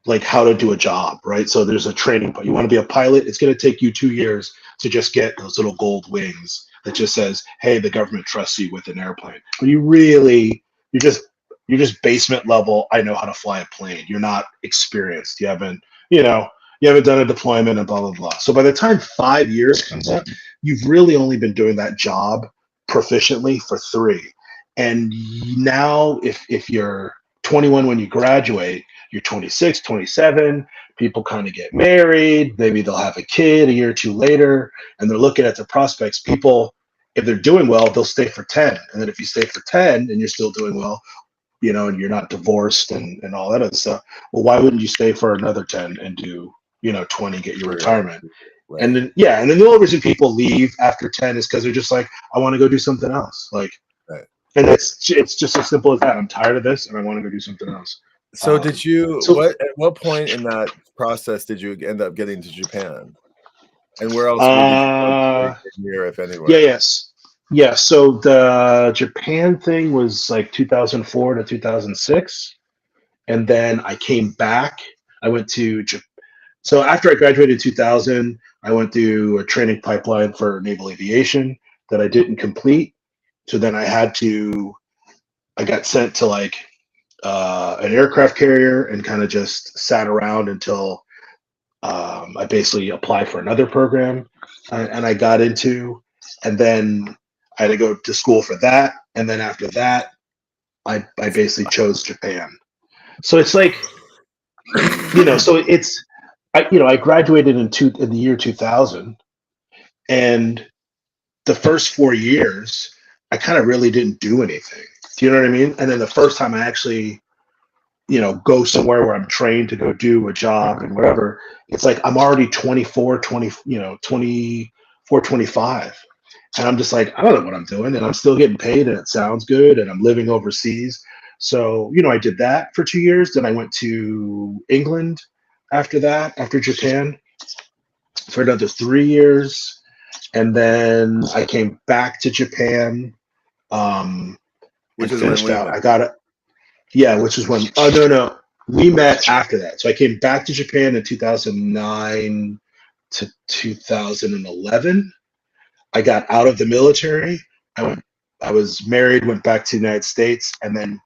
like how to do a job, right? So there's a training, but you want to be a pilot, it's going to take you 2 years to just get those little gold wings that just says, hey, the government trusts you with an airplane. But you're just basement level. I know how to fly a plane. You're not experienced. You know, you haven't done a deployment and blah blah blah. So by the time 5 years comes up, you've really only been doing that job proficiently for 3. And now if you're 21 when you graduate, you're 26, 27, people kind of get married, maybe they'll have a kid a year or two later, and they're looking at their prospects. People, if they're doing well, they'll stay for 10. And then if you stay for 10 and you're still doing well, and you're not divorced and all that other stuff, well, why wouldn't you stay for another 10 and do, 20, get your retirement?
Right.
And then, and then the only reason people leave after 10 is because they're just like, I want to go do something else. Like,
right.
And it's just as simple as that. I'm tired of this and I want to go do something else.
So did you, at what point in that process did you end up getting to Japan? And where else did you here, if anywhere?
Yeah. So the Japan thing was like 2004 to 2006. And then I came back. I went to So after I graduated in 2000, I went through a training pipeline for naval aviation that I didn't complete. So then I got sent to like an aircraft carrier and kind of just sat around until I basically applied for another program and I got into, and then I had to go to school for that. And then after that, I basically chose Japan. So it's like, so it's, I graduated in the year 2000, and the first 4 years, I kind of really didn't do anything. Do you know what I mean? And then the first time I actually, go somewhere where I'm trained to go do a job and whatever, it's like I'm already 24, 25. And I'm just like, I don't know what I'm doing. And I'm still getting paid and it sounds good. And I'm living overseas. So, I did that for 2 years. Then I went to England after that, after Japan, for another 3 years. And then I came back to Japan.
Which is
finished
when
out. I got it. Yeah, which is when. Oh no, we met after that. So I came back to Japan in 2009 to 2011. I got out of the military. I was married, went back to the United States, and then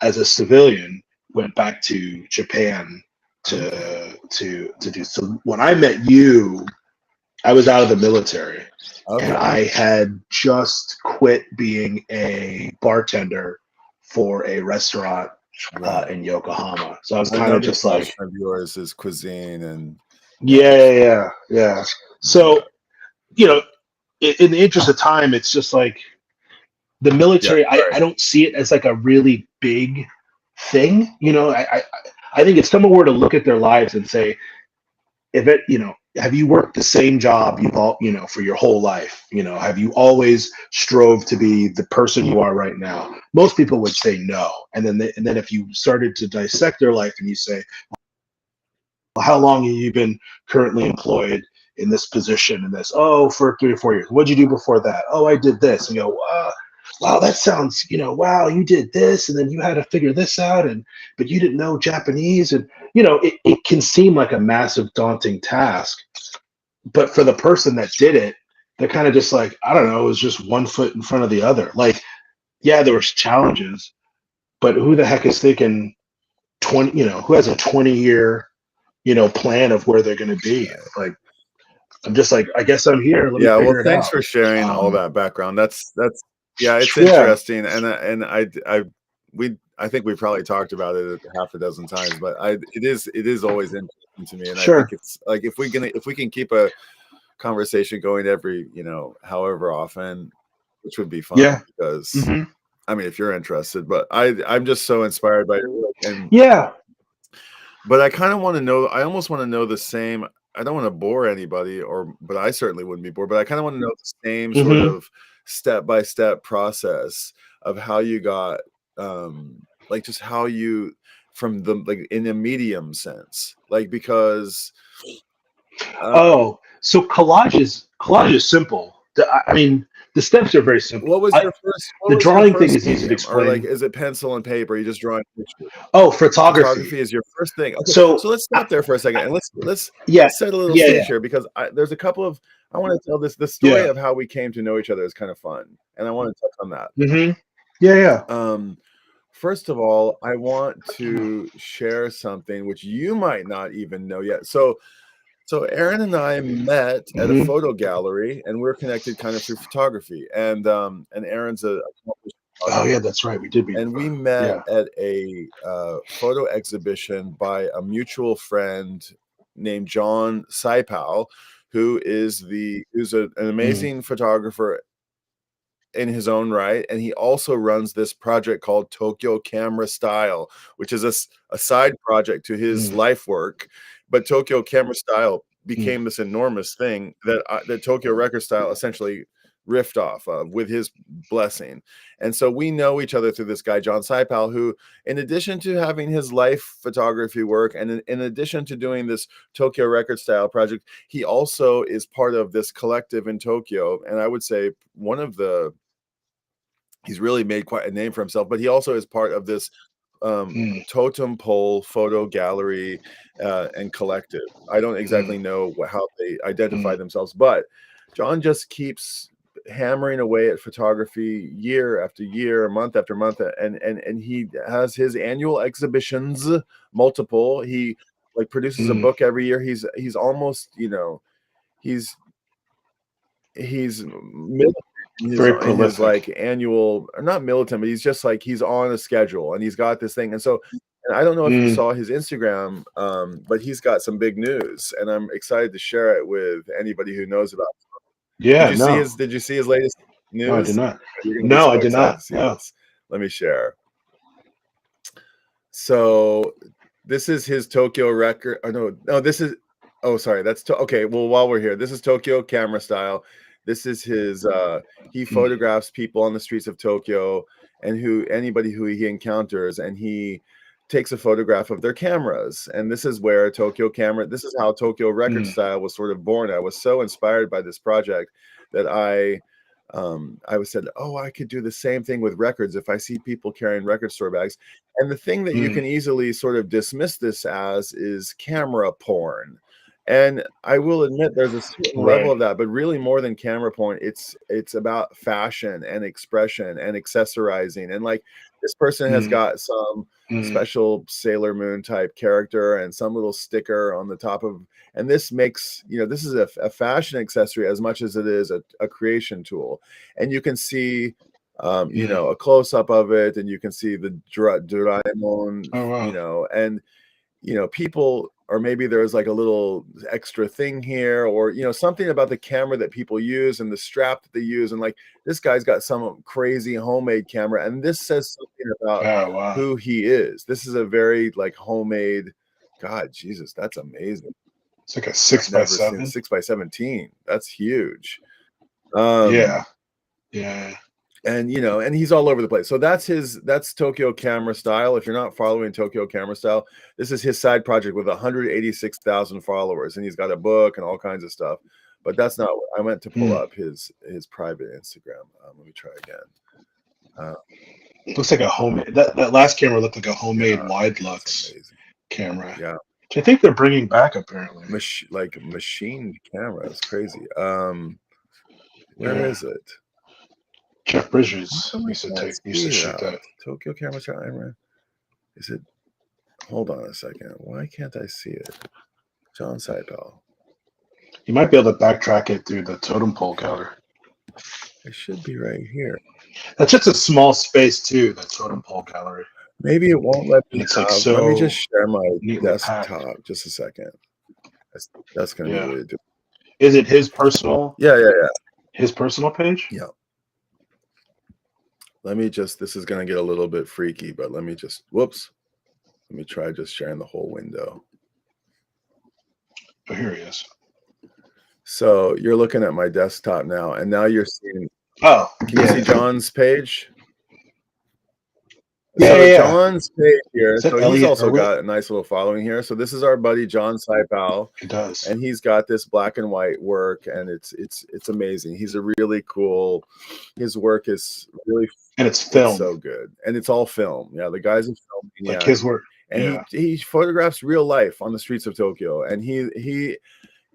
as a civilian went back to Japan to do. So when I met you, I was out of the military. Okay. And I had just quit being a bartender for a restaurant in Yokohama. So I was kind of just like,
of yours is cuisine and
yeah. So, in the interest of time, it's just like the military. I don't see it as like a really big thing. I think if someone were to look at their lives and say, have you worked the same job for your whole life? Have you always strove to be the person you are right now? Most people would say no. And then if you started to dissect their life and you say, well, how long have you been currently employed in this position and this? Oh, for 3 or 4 years. What'd you do before that? Oh, I did this. And you go, wow, that sounds, wow, you did this and then you had to figure this out, but you didn't know Japanese. And, it can seem like a massive daunting task, but for the person that did it, they're kind of just like, I don't know, it was just one foot in front of the other. Like, yeah, there was challenges, but who the heck is thinking 20, who has a 20-year, plan of where they're going to be? Like, I'm just like, I guess I'm here. Let me figure it
thanks
out.
for sharing all that background. That's it's interesting. And I think we probably talked about it half a dozen times, but it is always interesting to me. And I think it's like, if we can keep a conversation going every, however often, which would be fun.
Yeah.
Because I mean, if you're interested, but I'm just so inspired by your work. And but I kind of want to know, I almost want to know the same. I don't want to bore anybody, but I certainly wouldn't be bored, but I kind of want to know the same sort of step-by-step process of how you got, like, just how you, from the, like, in a medium sense, like, because so
collage is simple. I mean, The steps are very simple.
What was your first? What
The
was your
drawing thing
first
is easy to
medium? Or like,
explain.
is it pencil and paper? You just drawing pictures?
Oh, photography.
Photography is your first thing. Okay,
So,
so let's stop there for a second and let's
yeah,
set a little
yeah,
stage
yeah,
here because there's a couple of I want to tell this the story
yeah.
of how we came to know each other is kind of fun, and I want to touch on that.
Mm-hmm. Yeah, yeah.
First of all, I want to share something which you might not even know yet. So Aaron and I met at a
Mm-hmm.
photo gallery, and we're connected kind of through photography. And Aaron's a accomplished
Oh,
photographer.
yeah, that's right. We did meet.
And we met
Yeah.
at a photo exhibition by a mutual friend named John Saipal, who's an amazing photographer in his own right, and he also runs this project called Tokyo Camera Style, which is a side project to his
Mm,
life work. But Tokyo Camera Style
mm,
became this enormous thing that Tokyo Record Style essentially riffed off of with his blessing. And so we know each other through this guy John Saipal, who, in addition to having his life photography work, and in addition to doing this Tokyo Record Style project, he also is part of this collective in Tokyo. And I would say he's really made quite a name for himself, but he also is part of this
mm,
totem pole photo gallery and collective. I don't exactly
mm,
know how they identify
mm,
themselves, but John just keeps hammering away at photography year after year, month after month, and he has his annual exhibitions, multiple. He like produces a
mm.
book every year. He's almost, he's militant
Very
in his
prolific.
like annual, not militant, but he's just like he's on a schedule and he's got this thing. And I don't know if you
Mm,
saw his Instagram, but he's got some big news, and I'm excited to share it with anybody who knows about it.
yeah, no,
Did you see his latest
no, I did
news?
not.
You're gonna be
No, I
so
did
excited
not.
to see
No.
this. Let me share. So this is his Tokyo record. Oh, no, this is. Oh, sorry. Okay. Well, while we're here, this is Tokyo Camera Style. This is his. He
Mm,
photographs people on the streets of Tokyo and anybody who he encounters, and he takes a photograph of their cameras. And this is where This is how Tokyo Record
mm,
Style was sort of born. I was so inspired by this project that I said, oh, I could do the same thing with records if I see people carrying record store bags. And the thing that you
mm.
can easily sort of dismiss this as is camera porn. And I will admit there's a certain level
Right.
of that, but really more than camera porn, it's about fashion and expression and accessorizing. And like this person has
Mm,
got some
mm,
special Sailor Moon type character and some little sticker on the top of, and this makes, this is a fashion accessory as much as it is a creation tool. And you can see
mm.
a close up of it, and you can see the Doraemon,
Oh, wow.
and people, or maybe there's like a little extra thing here, or something about the camera that people use and the strap that they use, and like this guy's got some crazy homemade camera, and this says something about
Oh, wow.
who he is. This is a very like homemade. God, Jesus, that's amazing.
It's like a
I've
6 by
never seen
7.
6 by 17. That's huge. Um,
Yeah. Yeah.
and he's all over the place. So that's Tokyo Camera Style. If you're not following Tokyo Camera Style, this is his side project with 186,000 followers, and he's got a book and all kinds of stuff. But that's not what I meant to pull
Mm.
up his private Instagram. Let me try again.
Looks like a homemade. That last camera looked like a homemade
Yeah,
wide
that's
lux
amazing.
camera,
Yeah,
which I think they're bringing back apparently.
like machined camera. It's crazy. Where
Yeah.
is it?
Jeff
How
Bridges
come I can't
used to
see
shoot
that?
that.
Tokyo Camera Style. Is it? Hold on a second. Why can't I see it? John Seibel.
You might be able to backtrack it through the totem pole counter.
It should be right here.
That's just a small space too. That totem pole gallery,
Maybe it won't let
and
me
it's like
have. Let me
so
just share my
neatly packed.
desktop. Just a second. That's going to be the
Yeah.
way to do it.
Is it his personal?
Yeah.
His personal page?
Yeah. Let me just. This is going to get a little bit freaky, but let me just. Whoops. Let me try just sharing the whole window.
Oh, here he is.
So you're looking at my desktop now, and now you're seeing.
Oh,
Can you see John's page?
Yeah,
So
yeah, yeah.
John's page here,
Is that
so he's
Elliot
also
Erwitt?
got a nice little following here. So this is our buddy John Saipow,
It does.
and he's got this black and white work, and it's amazing. He's a really cool. His work is really
And it's
it's
film.
so good, and it's all film. Yeah, the guy's a film
Like
maniac,
his work.
and
Yeah.
he photographs real life on the streets of Tokyo, and he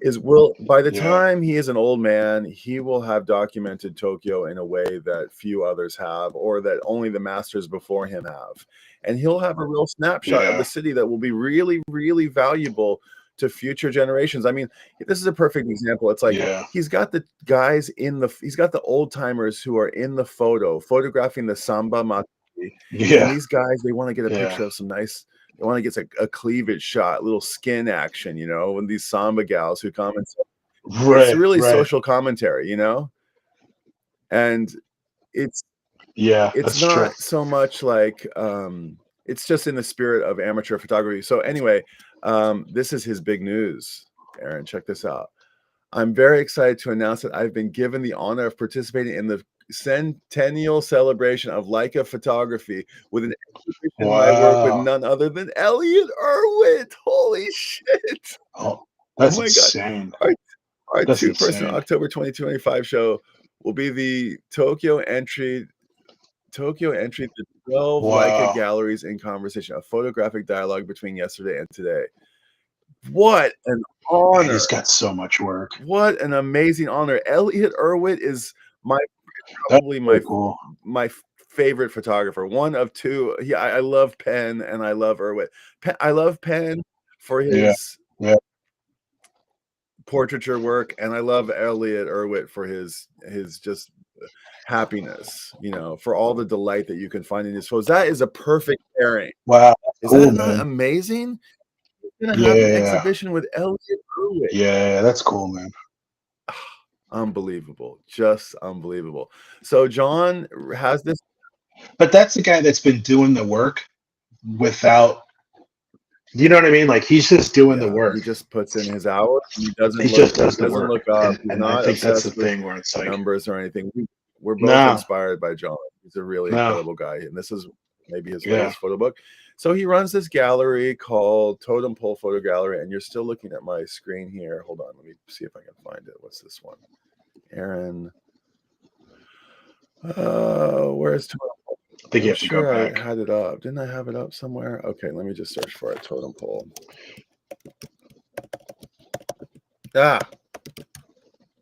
is will by the
Yeah.
time he is an old man, he will have documented Tokyo in a way that few others have, or that only the masters before him have. And he'll have a real snapshot of
Yeah.
the city that will be really, really valuable to future generations. I mean, this is a perfect example. It's like
Yeah.
he's got the he's got the old timers who are in the photographing the Samba Matsuri. And
Yeah.
these guys, they want to get a
Yeah.
picture of some nice, they want to get a cleavage shot, little skin action, you know, when these Samba gals who come and it's
Right.
really
Right.
social commentary, you know? And it's
Yeah.
it's
That's true.
not so much like it's just in the spirit of amateur photography. So anyway, this is his big news. Aaron, check this out. I'm very excited to announce that I've been given the honor of participating in the centennial celebration of Leica photography with an exhibition of my work with
Wow.
none other than Elliot Erwitt. Holy shit.
Oh, that's
Oh my
insane.
God. Our
That's
two-person
insane.
October 2025 show will be the Tokyo entry to 12 Leica
Wow.
galleries in conversation, a photographic dialogue between yesterday and today. What an honor.
He's got so much work.
What an amazing honor. Elliot Erwitt is
That's
probably
really cool.
my favorite photographer. One of two. I love Penn and I love Erwitt. I love Penn for his portraiture work, and I love Elliot Erwitt for his just happiness, you know, for all the delight that you can find in his photos. That is a perfect pairing.
Wow.
Is
Cool,
that not
man.
amazing? You're gonna have an exhibition with Elliot Erwitt.
Yeah, that's cool, man.
Unbelievable, just unbelievable. So John has this,
but that's the guy that's been doing the work without, you know what I mean? Like he's just doing the work.
He just puts in his hours. He doesn't
He
look,
just does the
doesn't
work.
look up. He's
And
not
I think that's the
obsessed with
thing where it's like
numbers or anything. We're both
No.
inspired by John. He's a really
No.
incredible guy, and this is maybe his
Yeah.
latest photo book. So he runs this gallery called Totem Pole Photo Gallery, and you're still looking at my screen here. Hold on, let me see if I can find it. What's this one? Aaron. Where's Totem Pole?
I think you
I'm
have to
sure
go
I
back.
had it up. Didn't I have it up somewhere? Okay, let me just search for it. Totem Pole.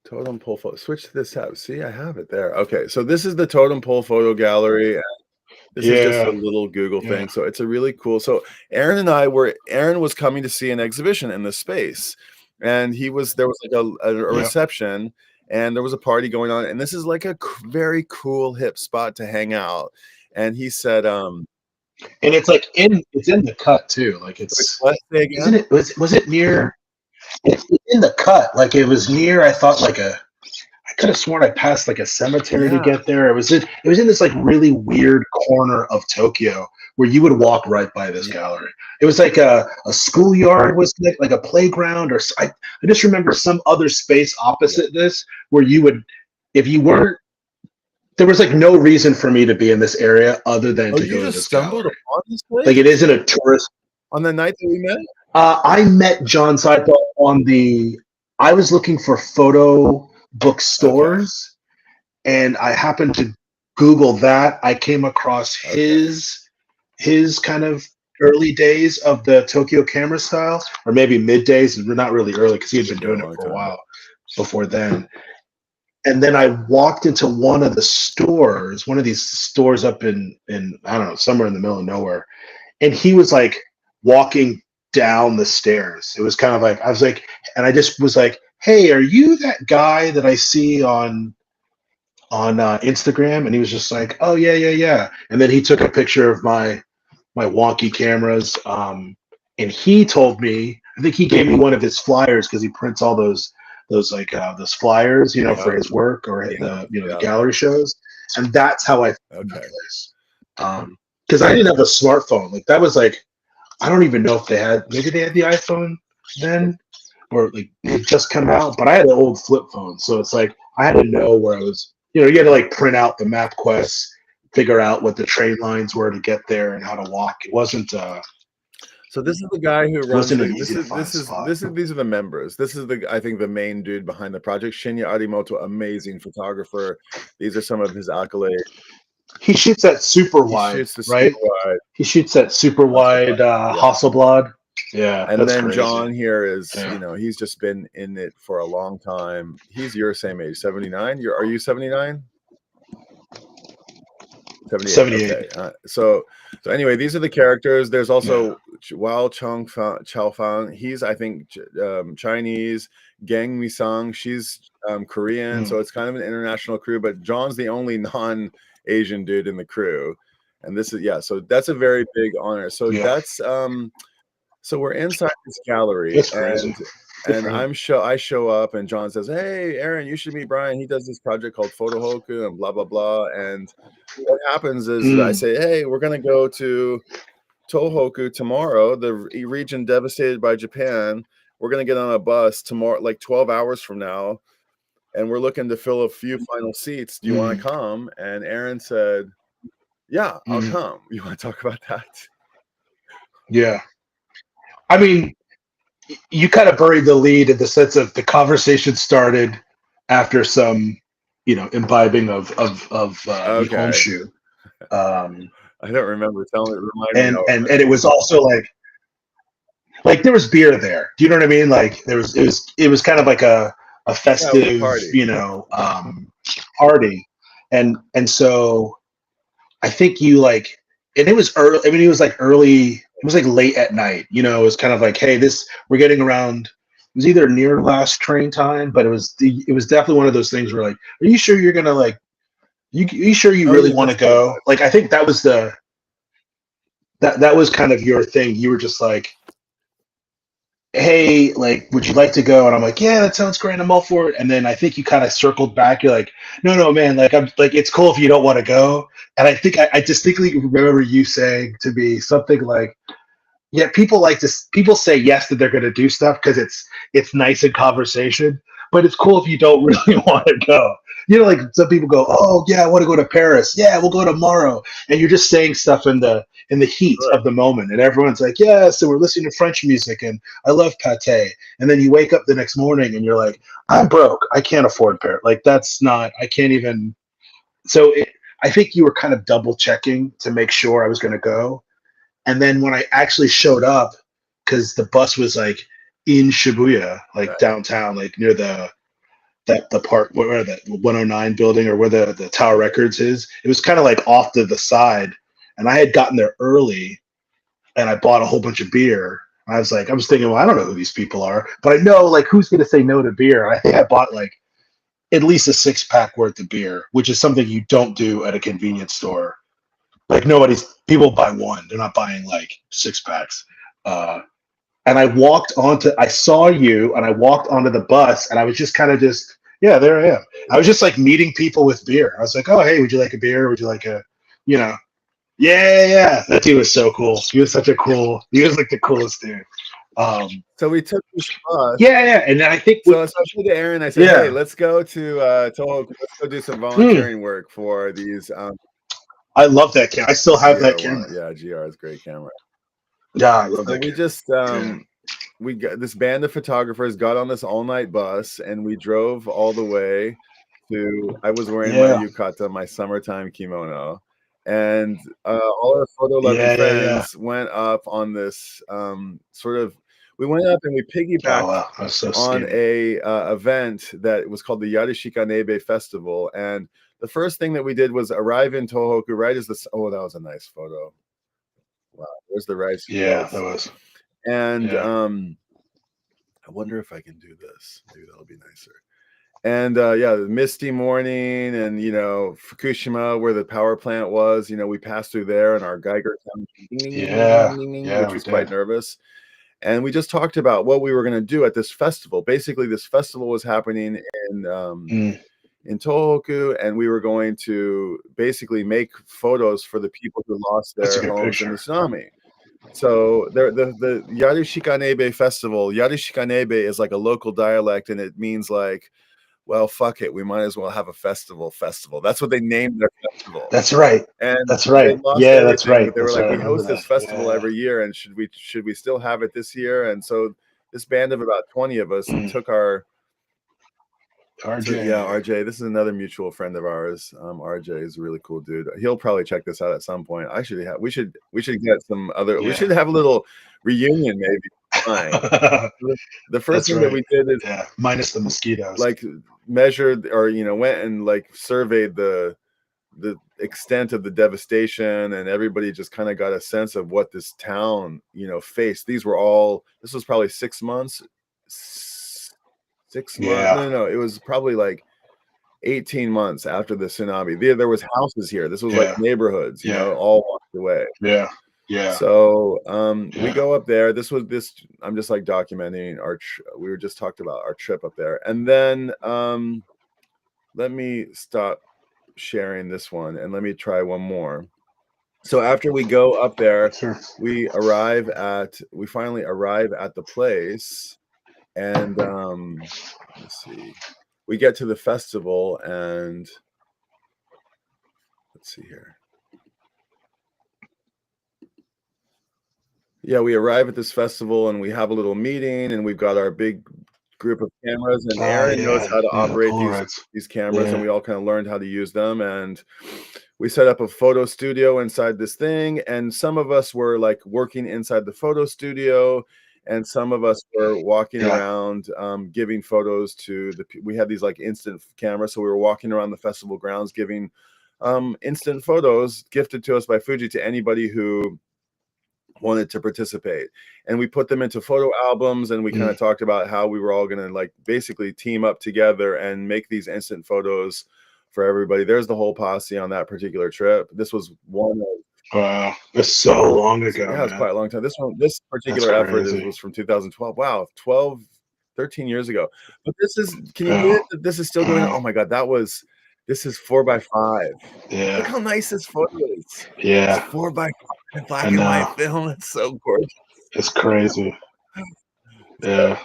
Totem Pole Photo. Switch to this tab. See, I have it there. Okay, so this is the Totem Pole Photo Gallery. This is just a little Google thing. So it's a really cool. So Aaron was coming to see an exhibition in this space, and there was like a reception, and there was a party going on, and this is like a very cool hip spot to hang out. And he said,
and it's like it's in the cut too. Like it's, isn't it, was it near, it's in the cut. Like it was near, I thought like I could have sworn I passed like a cemetery to get there. It was in this like really weird corner of Tokyo where you would walk right by this gallery. It was like a schoolyard was like a playground, or I just remember some other space opposite this where you would, if you weren't, there was like no reason for me to be in this area other than to go to this
stumbled
gallery.
upon this place?
Like it isn't a tourist.
On the night that we met?
I met John Seidel I was looking for photo bookstores, and I happened to Google that. I came across his kind of early days of the Tokyo camera style, or maybe mid days. We're not really early because he had been doing it for a while before then. And then I walked into one of these stores up in I don't know, somewhere in the middle of nowhere, and he was like walking down the stairs. It was kind of like, I was like, and I just was like, hey, are you that guy that I see on Instagram? And he was just like, oh yeah. And then he took a picture of my wonky cameras. And he told me, I think he gave me one of his flyers because he prints all those flyers, you know, for his work or the gallery shows. And that's how I found that place. Because I didn't have a smartphone. Like that was like, I don't even know if maybe they had the iPhone then, or like it just come out, but I had an old flip phone. So it's like, I had to know where I was, you had to like print out the MapQuest figure out what the train lines were to get there and how to walk. It wasn't.
So this is the guy who runs
Wasn't
the.
an
This
easy to
is
find
this is
spot.
this is these are the members. This is the I think the main dude behind the project. Shinya Arimoto, amazing photographer. These are some of his accolades.
He shoots that super
He
wide,
shoots the super
right?
wide.
He shoots that super wide
Yeah.
Hasselblad. Yeah,
And
that's
then
crazy.
John here is,
Yeah.
you know, he's just been in it for a long time. He's your same age, 79. Are you 79? 78.
78.
Okay. So anyway, these are the characters. There's also Wao Chaofang. He's, I think, Chinese. Gang Misang, she's Korean. So it's kind of an international crew, but John's the only non-Asian dude in the crew. And this is, so that's a very big honor. So that's so we're inside this gallery.
That's crazy.
And I show up and John says, "Hey, Aaron, you should meet Brian. He does this project called Photo Hoku and blah, blah, blah." And what happens is I say, "Hey, we're going to go to Tohoku tomorrow, the region devastated by Japan. We're going to get on a bus tomorrow, like 12 hours from now. And we're looking to fill a few final seats. Do you want to come?" And Aaron said, "Yeah, I'll come." You want to talk about that?
Yeah. I mean, you kind of buried the lead in the sense of the conversation started after some, imbibing of Nihonshu.
I don't remember.
And it was also like there was beer there. Do you know what I mean? Like it was kind of like a festive, party. And so I think and it was early. I mean, it was like early. It was like late at night. It was kind of like, hey, we're getting around. It was either near last train time, but it was definitely one of those things where like, are you sure you're gonna you sure you really want to go? Like, I think that was that was kind of your thing. You were just like, hey, like, would you like to go? And I'm like, yeah, that sounds great. I'm all for it. And then I think you kind of circled back. You're like, no, man, like, I'm like, it's cool if you don't want to go. And I think I distinctly remember you saying to me something like, yeah, people say yes that they're going to do stuff because it's nice in conversation, but it's cool if you don't really want to go. Like some people go, oh yeah, I want to go to Paris. Yeah, we'll go tomorrow. And you're just saying stuff in the heat of the moment, and everyone's like, yes, and we're listening to French music, and I love pate. And then you wake up the next morning and you're like, I'm broke. I can't afford Paris. Like I can't even. So I think you were kind of double checking to make sure I was going to go. And then when I actually showed up, because the bus was like in Shibuya, like downtown, like near the part where that 109 building or where the Tower Records is, it was kind of like off to the side. And I had gotten there early and I bought a whole bunch of beer. I was thinking, well, I don't know who these people are, but I know like who's going to say no to beer. And I think I bought like at least a 6-pack worth of beer, which is something you don't do at a convenience store. Like people buy one. They're not buying like 6-packs. And I saw you and I walked onto the bus and I was just kind of yeah, there I am. I was just like meeting people with beer. I was like, oh, hey, would you like a beer? Would you like yeah. That dude was so cool. He was like the coolest dude.
So we took this bus.
Yeah. And then I think
so I said to Aaron, I said, hey, let's go to Tohoku. Let's go do some volunteering work for these.
I love that camera. I still have that camera.
Yeah, GR is a great camera.
Yeah, I love that.
We just we got this band of photographers got on this all-night bus and we drove all the way to. I was wearing my yukata, my summertime kimono, and all our photo-loving friends went up on this we went up and we piggybacked on a event that was called the Yarishikanebe Festival. And the first thing that we did was arrive in Tohoku right as that was a nice photo. Wow, there's the rice.
Yeah, that was.
And I wonder if I can do this. Maybe that'll be nicer. And the misty morning, and Fukushima, where the power plant was. We passed through there, and our Geiger sound, which was quite nervous. And we just talked about what we were going to do at this festival. Basically, this festival was happening in Tohoku, and we were going to basically make photos for the people who lost their homes in the tsunami. So the Yarishikanebe festival, Yarishikanebe is like a local dialect, and it means like well, fuck it, we might as well have a festival. That's what they named their festival.
That's right.
And
That's
they
right.
lost
Yeah, that's
everything, but
right.
they were
That's
like,
right. I
we
remember
host
that.
this festival
Yeah.
every year, and should we still have it this year? And so this band of about 20 of us took our RJ. This is another mutual friend of ours. RJ is a really cool dude. He'll probably check this out at some point. We should get some other. We should have a little reunion maybe. Fine. The first thing that we did is
minus the mosquitoes.
Like measured or went and like surveyed the extent of the devastation, and everybody just kind of got a sense of what this town faced. This was probably 6 months. 6 months? No, it was probably like 18 months after the tsunami. There was houses here. This was like neighborhoods, all walked away.
Yeah.
So we go up there. I'm just like documenting we were just talked about our trip up there. And then let me stop sharing this one and let me try one more. So after we go up there, we finally arrive at the place, and let's see. We get to the festival, and let's see here. Yeah, we arrive at this festival and we have a little meeting, and we've got our big group of cameras, and Aaron knows how to operate these cameras, and we all kind of learned how to use them. And we set up a photo studio inside this thing, and some of us were like working inside the photo studio, and some of us were walking around giving photos to we had these like instant cameras, so we were walking around the festival grounds giving instant photos gifted to us by Fuji to anybody who wanted to participate. And we put them into photo albums, and we kind of talked about how we were all going to like basically team up together and make these instant photos for everybody. There's the whole posse on that particular trip. This was one of
Wow, that's so long ago.
Yeah, it's quite a long time. This particular effort was from 2012. Wow, 13 years ago. But can you believe that this is still going on? Oh my God, this is 4x5.
Yeah.
Look how nice this photo is.
Yeah.
It's 4x5 black and white film. It's so gorgeous.
It's crazy. Yeah.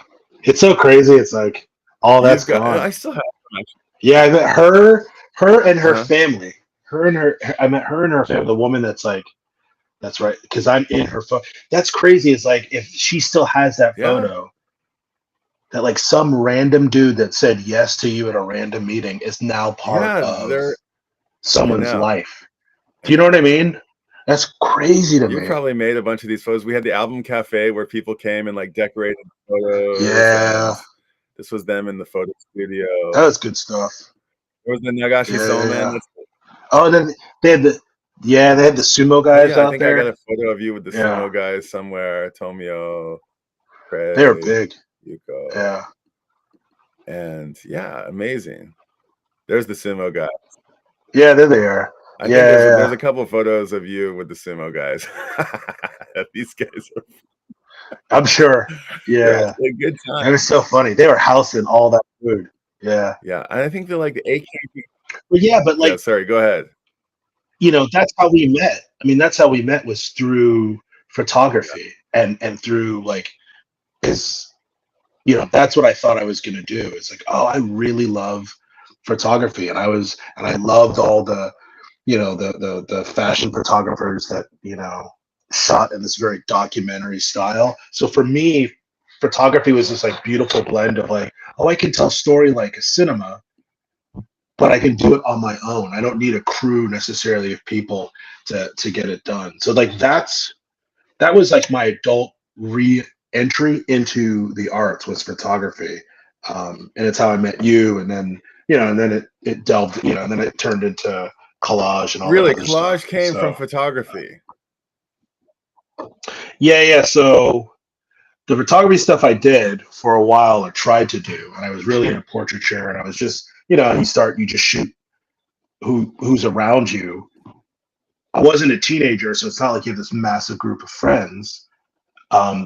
It's so crazy. It's like all that's gone.
I still have them, actually.
Yeah, I met her and her family. I met her and her family. The woman that's right, because I'm in her photo. That's crazy. It's like if she still has that photo, that like some random dude that said yes to you at a random meeting is now part of someone's life. Do you know what I mean? That's crazy to me.
You probably made a bunch of these photos. We had the album cafe where people came and like decorated photos.
Yeah.
This was them in the photo studio.
That was good stuff.
There was the Nagashi Soman.
Yeah. Oh, then they had the sumo guys out
I think
there.
I got a photo of you with the sumo guys somewhere. Tomio, Craig,
they were big.
Yuko.
Yeah.
And amazing. There's the sumo guys.
Yeah, there they are.
I think there's a couple of photos of you with the sumo guys. These guys are.
I'm sure. Yeah.
A good time.
It was so funny. They were housing all that food. Yeah.
Yeah. And I think they're like the AKP.
Well, yeah, but like.
Yeah, sorry, go ahead.
That's how we met. I mean, that's how we met was through photography and through like that's what I thought I was going to do. It's like, oh, I really love photography. And I loved all the, the fashion photographers that, shot in this very documentary style. So for me, photography was this like beautiful blend of like, oh, I can tell story like a cinema, but I can do it on my own. I don't need a crew necessarily of people to get it done. So like that was like my adult re-entry into the arts was photography. And it's how I met you. And then, and then it delved, and then it turned into collage and all that other
collage
stuff.
Came from photography.
Yeah. So the photography stuff I did for a while or tried to do, and I was really into portraiture, and I was just, you just shoot who's around you. I wasn't a teenager, so it's not like you have this massive group of friends.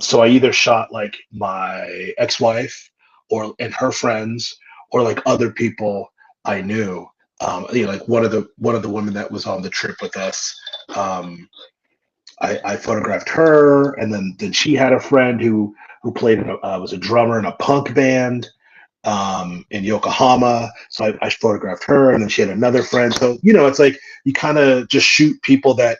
So I either shot like my ex-wife and her friends, or like other people I knew. Like one of the women that was on the trip with us. I photographed her, and then she had a friend who played was a drummer in a punk band, in Yokohama. So I photographed her, and then she had another friend. So it's like you kind of just shoot people that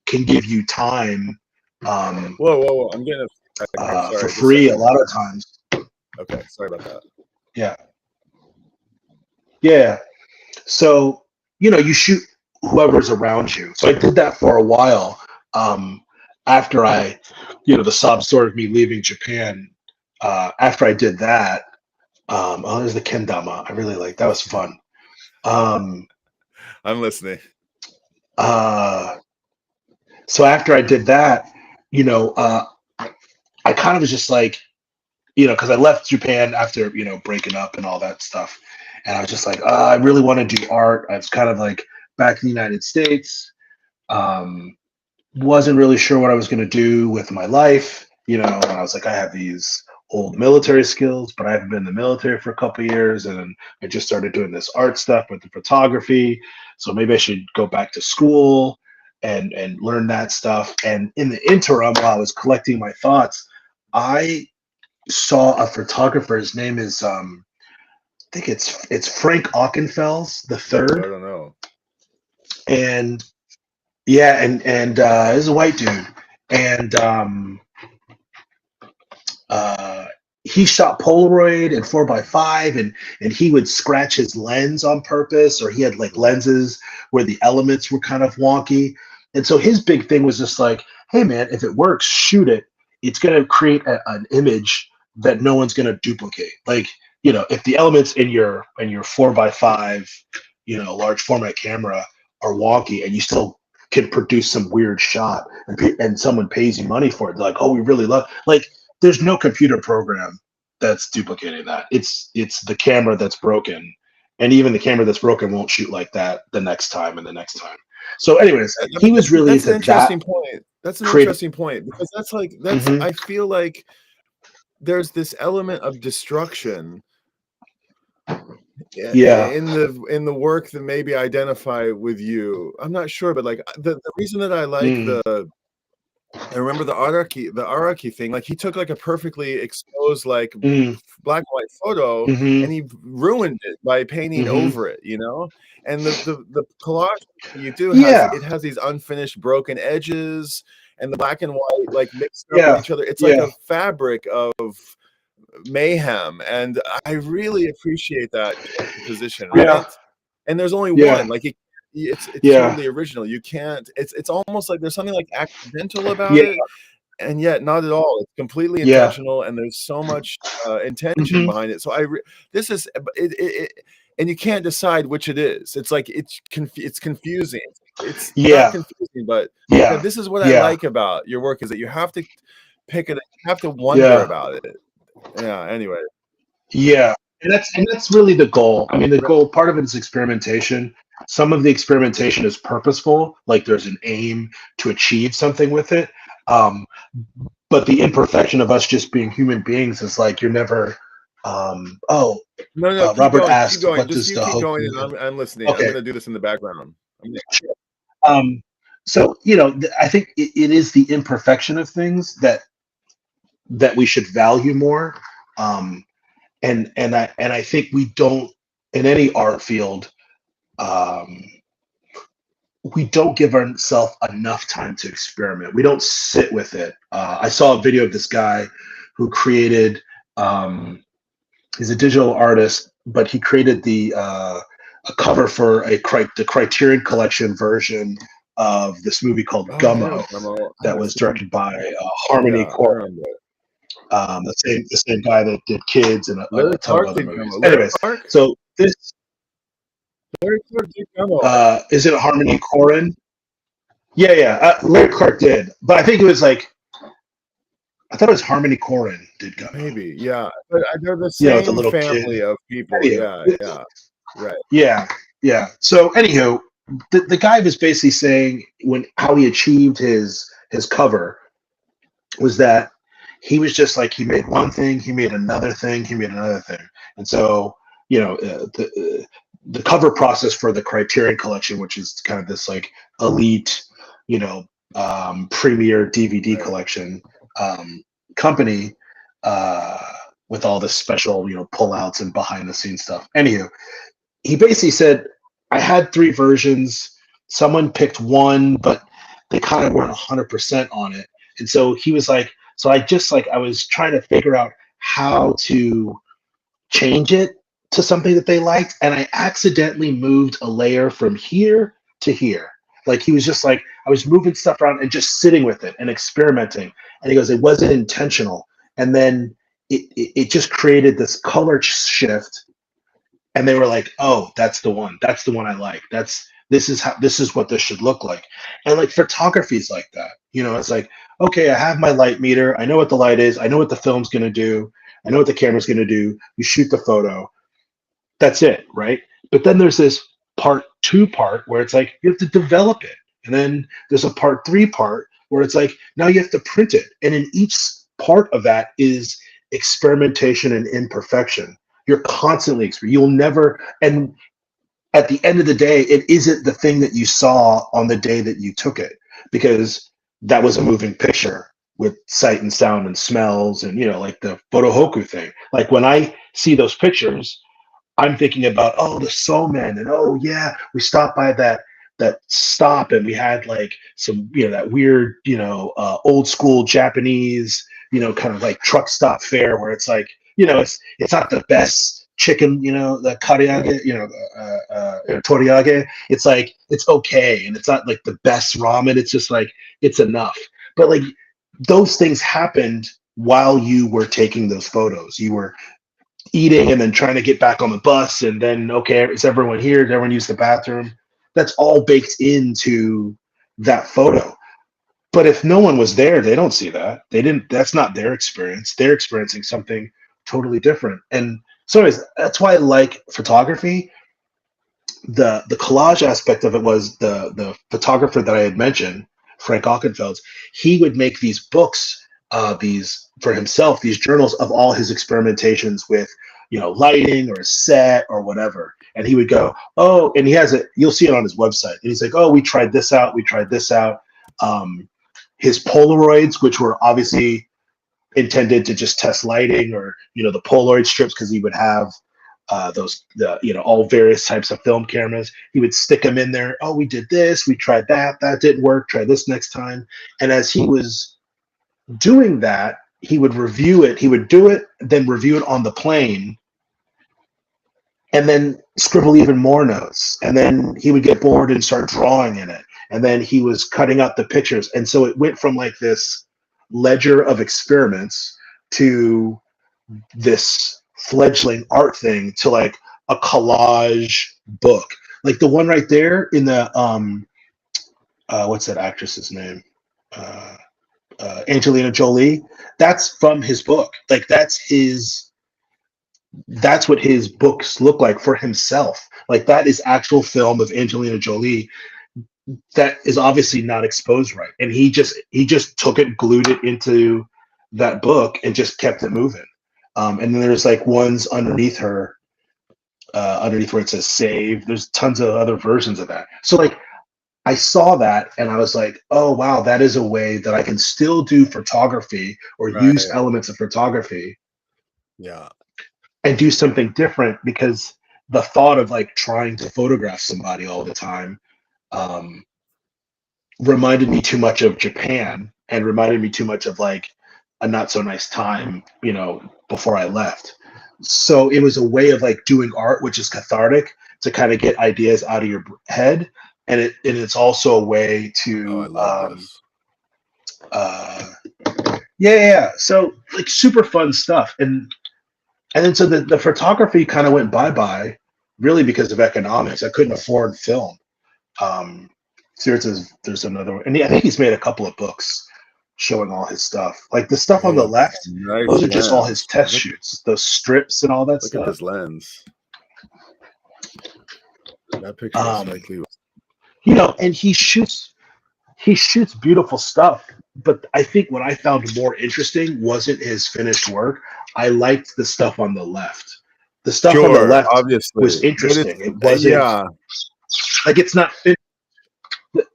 can give you time
Whoa! I'm getting a feedback here.
for
Sorry, just a
free a
second.
lot of times.
Okay, sorry about that.
Yeah, yeah. So you shoot whoever's around you. So I did that for a while. After I, the sob story of me leaving Japan. After I did that, oh, there's the kendama. I really like that. Was fun.
I'm listening.
So after I did that, I kind of was just like, because I left Japan after, breaking up and all that stuff. And I was just like, I really want to do art. I was kind of like back in the United States. Wasn't really sure what I was going to do with my life, and I was like, I have these old military skills, but I haven't been in the military for a couple of years. And I just started doing this art stuff with the photography. So maybe I should go back to school and learn that stuff. And in the interim, while I was collecting my thoughts, I saw a photographer. His name is I think it's Frank Aukenfels the
I
third.
don't know.
And yeah, and he's a white dude. And he shot Polaroid and 4x5, and he would scratch his lens on purpose, or he had like lenses where the elements were kind of wonky. And so his big thing was just like, hey man, if it works, shoot it. It's going to create an image that no one's going to duplicate. Like, if the elements in your 4x5, large format camera are wonky, and you still can produce some weird shot, and someone pays you money for it, they're like, oh, we really love, like, there's no computer program that's duplicating that. It's the camera that's broken, and even the camera that's broken won't shoot like that the next time and the next time. So, anyways,
I
he
mean,
was really
that's an
into that.
interesting point. That's an
Creative.
interesting point, because
Mhm.
I feel like there's this element of destruction
Yeah.
in the work that maybe identify with you. I'm not sure, but like the reason that I like
Mm.
I remember the Araki thing. Like he took like a perfectly exposed like
Mm.
black and white photo,
Mhm.
and he ruined it by painting
Mhm.
over it, And the collage you do
Yeah.
has these unfinished broken edges, and the black and white like mixed up with
Yeah.
each other. It's like
Yeah.
a fabric of mayhem, and I really appreciate that position,
Yeah.
right? And there's only
Yeah.
one. Like it's
Yeah.
totally original. You can't. It's almost like there's something like accidental about
Yeah.
it, and yet not at all. It's completely
Yeah.
intentional, and there's so much intention
Mhm.
behind it. So this is and you can't decide which it is. It's like it's confusing. It's not
Yeah.
confusing, but yeah,
Yeah.
this is what I
Yeah.
like about your work, is that you have to pick it. You have to wonder
Yeah.
about it. Yeah. Anyway,
Yeah, and that's really the goal. I mean, the goal, part of it is experimentation. Some of the experimentation is purposeful, like there's an aim to achieve something with it. Um, but the imperfection of us just being human beings is like you're never. Oh,
no, keep
Robert
going, keep
asked,
going.
"What
Just
does
you
the
keep
hope
going,
mean?"
and I'm listening. I'm
Okay,
gonna do this in the background.
sure. Um, so I think it is the imperfection of things that we should value more. Um, and I think we don't, in any art field, um, we don't give ourselves enough time to experiment. We don't sit with it. I saw a video of this guy who created. He's a digital artist, but he created a cover for the Criterion Collection version of this movie called
Oh, I know
Gummo
Demo.
that
I've
was
seen.
directed by Harmony
Yeah, I
Korine,
remember.
the same guy that did Kids and
Larry
a ton of
Clark
other
did
movies.
Demo. Larry
Anyways,
Clark.
so this
Larry Clark did Demo.
is it Harmony Korine? Yeah, yeah. Larry Clark did, but I think it was like I thought it was Harmony Korine did Gummo.
Maybe. Yeah, but they're the
With the
same
little kid.
family of people.
Anywho,
Yeah, yeah. Right.
yeah, yeah. So anywho, the guy was basically saying how he achieved his cover was that he was just like he made one thing, he made another thing, he made another thing, and so the cover process for the Criterion Collection, which is kind of this like elite, premier DVD
Right.
collection company, with all this special, pullouts and behind the scenes stuff. Anywho, he basically said, I had 3 versions. Someone picked one, but they kind of weren't 100% on it. And so he was like, so I was trying to figure out how to change it to something that they liked. And I accidentally moved a layer from here to here. Like he was just like, I was moving stuff around and just sitting with it and experimenting. And he goes, it wasn't intentional. And then it just created this color shift. And they were like, oh, that's the one. That's the one I like. This is what this should look like. And like photography is like that. It's like, okay, I have my light meter. I know what the light is. I know what the film's going to do. I know what the camera's going to do. You shoot the photo. That's it, right? But then there's this part 2 part where it's like you have to develop it. And then there's a part 3 part where it's like now you have to print it. And in each part of that is experimentation and imperfection. You're constantly you'll never, and at the end of the day, it isn't the thing that you saw on the day that you took it, because that was a moving picture with sight and sound and smells and like the photohoku thing. Like when I see those pictures, I'm thinking about, oh, the Somen, and oh yeah, we stopped by that stop and we had like some that weird old school Japanese kind of like truck stop fare where it's like it's not the best chicken the karaage toriage. It's like it's okay, and it's not like the best ramen. It's just like it's enough. But like those things happened while you were taking those photos. You were eating and then trying to get back on the bus, and then okay, is everyone here? Did everyone use the bathroom? That's all baked into that photo. But if no one was there, they don't see that. They didn't. That's not their experience. They're experiencing something totally different. And so, anyways, that's why I like photography. The collage aspect of it was the photographer that I had mentioned, Frank Ockenfeld. He would make these books, these for himself, these journals of all his experimentations with lighting or a set or whatever. And he would go, oh, and he has it. You'll see it on his website. And he's like, oh, we tried this out. We tried this out. His Polaroids, which were obviously intended to just test lighting, or the Polaroid strips, because he would have all various types of film cameras. He would stick them in there. Oh, we did this. We tried that. That didn't work. Try this next time. And as he was doing that, he would review it. He would do it, then review it on the plane, and then scribble even more notes. And then he would get bored and start drawing in it. And then he was cutting out the pictures. And so it went from like this ledger of experiments to this fledgling art thing to like a collage book. Like the one right there in the, what's that actress's name? Angelina Jolie. That's from his book. Like that's what his books look like for himself. Like that is actual film of Angelina Jolie that is obviously not exposed right. And he just took it, glued it into that book, and just kept it moving. And then there's like ones underneath her, underneath where it says save. There's tons of other versions of that. So like I saw that and I was like, oh wow, that is a way that I can still do photography or use elements of photography.
Yeah.
And do something different, because the thought of like trying to photograph somebody all the time reminded me too much of Japan, and reminded me too much of like a not so nice time, before I left. So it was a way of like doing art, which is cathartic, to kind of get ideas out of your head. And it's also a way to,
I love this.
yeah. So like super fun stuff. And then so the photography kind of went bye-bye, really because of economics. I couldn't afford film. There's another one. And I think he's made a couple of books showing all his stuff. Like the stuff on the left,
nice
those are just all his test shoots, those strips and all that stuff.
Look at this lens. That picture is likely.
And he shoots beautiful stuff. But I think what I found more interesting wasn't his finished work. I liked the stuff on the left. The stuff on the left
obviously
was interesting. It wasn't like it's not finished.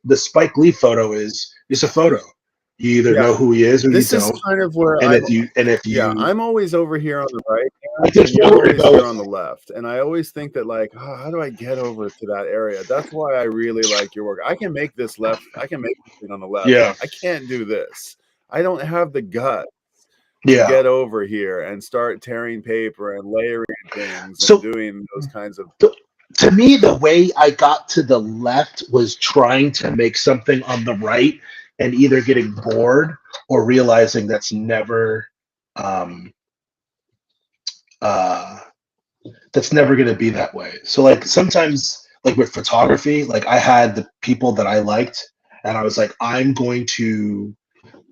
The Spike Lee photo is a photo. You either
Yeah.
know who he is or you
This is
don't.
kind of where
And if
yeah,
you
I'm always over here on the right,
like,
and
there's
you're
nowhere to
always
go
here
with
on the
that.
left. And I always think that like, oh, how do I get over to that area? That's why I really like your work. I can make this thing on the left.
Yeah.
I can't do this. I don't have the gut to
Yeah.
get over here and start tearing paper and layering things and
So
doing those kinds of.
to me, the way I got to the left was trying to make something on the right and either getting bored or realizing um, uh, that's never going to be that way. So like sometimes like with photography, like I had the people that I liked and I was like, I'm going to,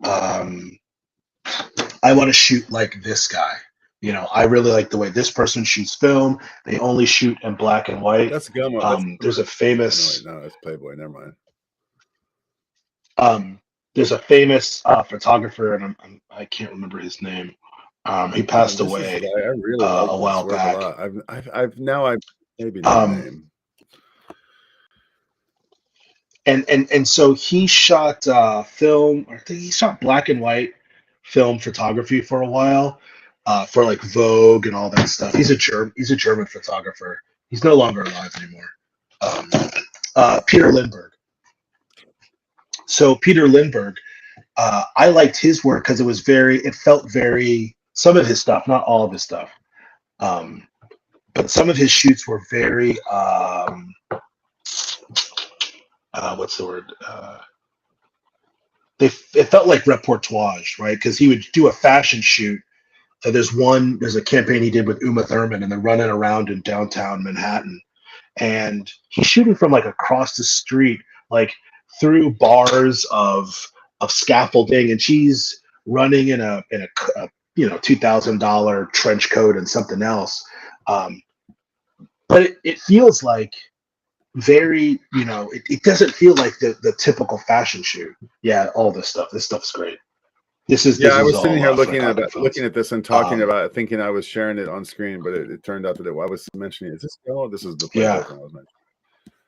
um, I want to shoot like this guy. You know, I really like the way this person shoots film. They only shoot in black and white.
That's Gummo. That's
There's a
oh, no, wait,
famous
no, that's Playboy. Never mind.
um, there's a famous photographer, and I can't remember his name. He
No,
passed
this is
away
I really like
a
this
while
work a
back.
lot. I maybe know the
Um,
name.
and so he shot film. I think he shot black and white film photography for a while, for like Vogue and all that stuff. He's a German photographer. He's no longer alive anymore. Um, Peter Lindbergh. So Peter Lindbergh, I liked his work because it felt very, some of his stuff, not all of his stuff, um, but some of his shoots were very, what's the word? It felt like reportage, right? Because he would do a fashion shoot. There's a campaign he did with Uma Thurman, and they're running around in downtown Manhattan, and he's shooting from like across the street, like through bars of scaffolding, and she's running in a $2,000 trench coat and something else. Um, but it feels like very, it doesn't feel like the typical fashion shoot. Yeah, all this stuff. This stuff's great.
Yeah,
This
I
is
was sitting
all
here
Frank Oakenfold's.
looking at this and talking
Um,
about it, thinking I was sharing it on screen, but it turned out that I was mentioning, is this oh, this is the Playboy
yeah,
thing I was mentioning.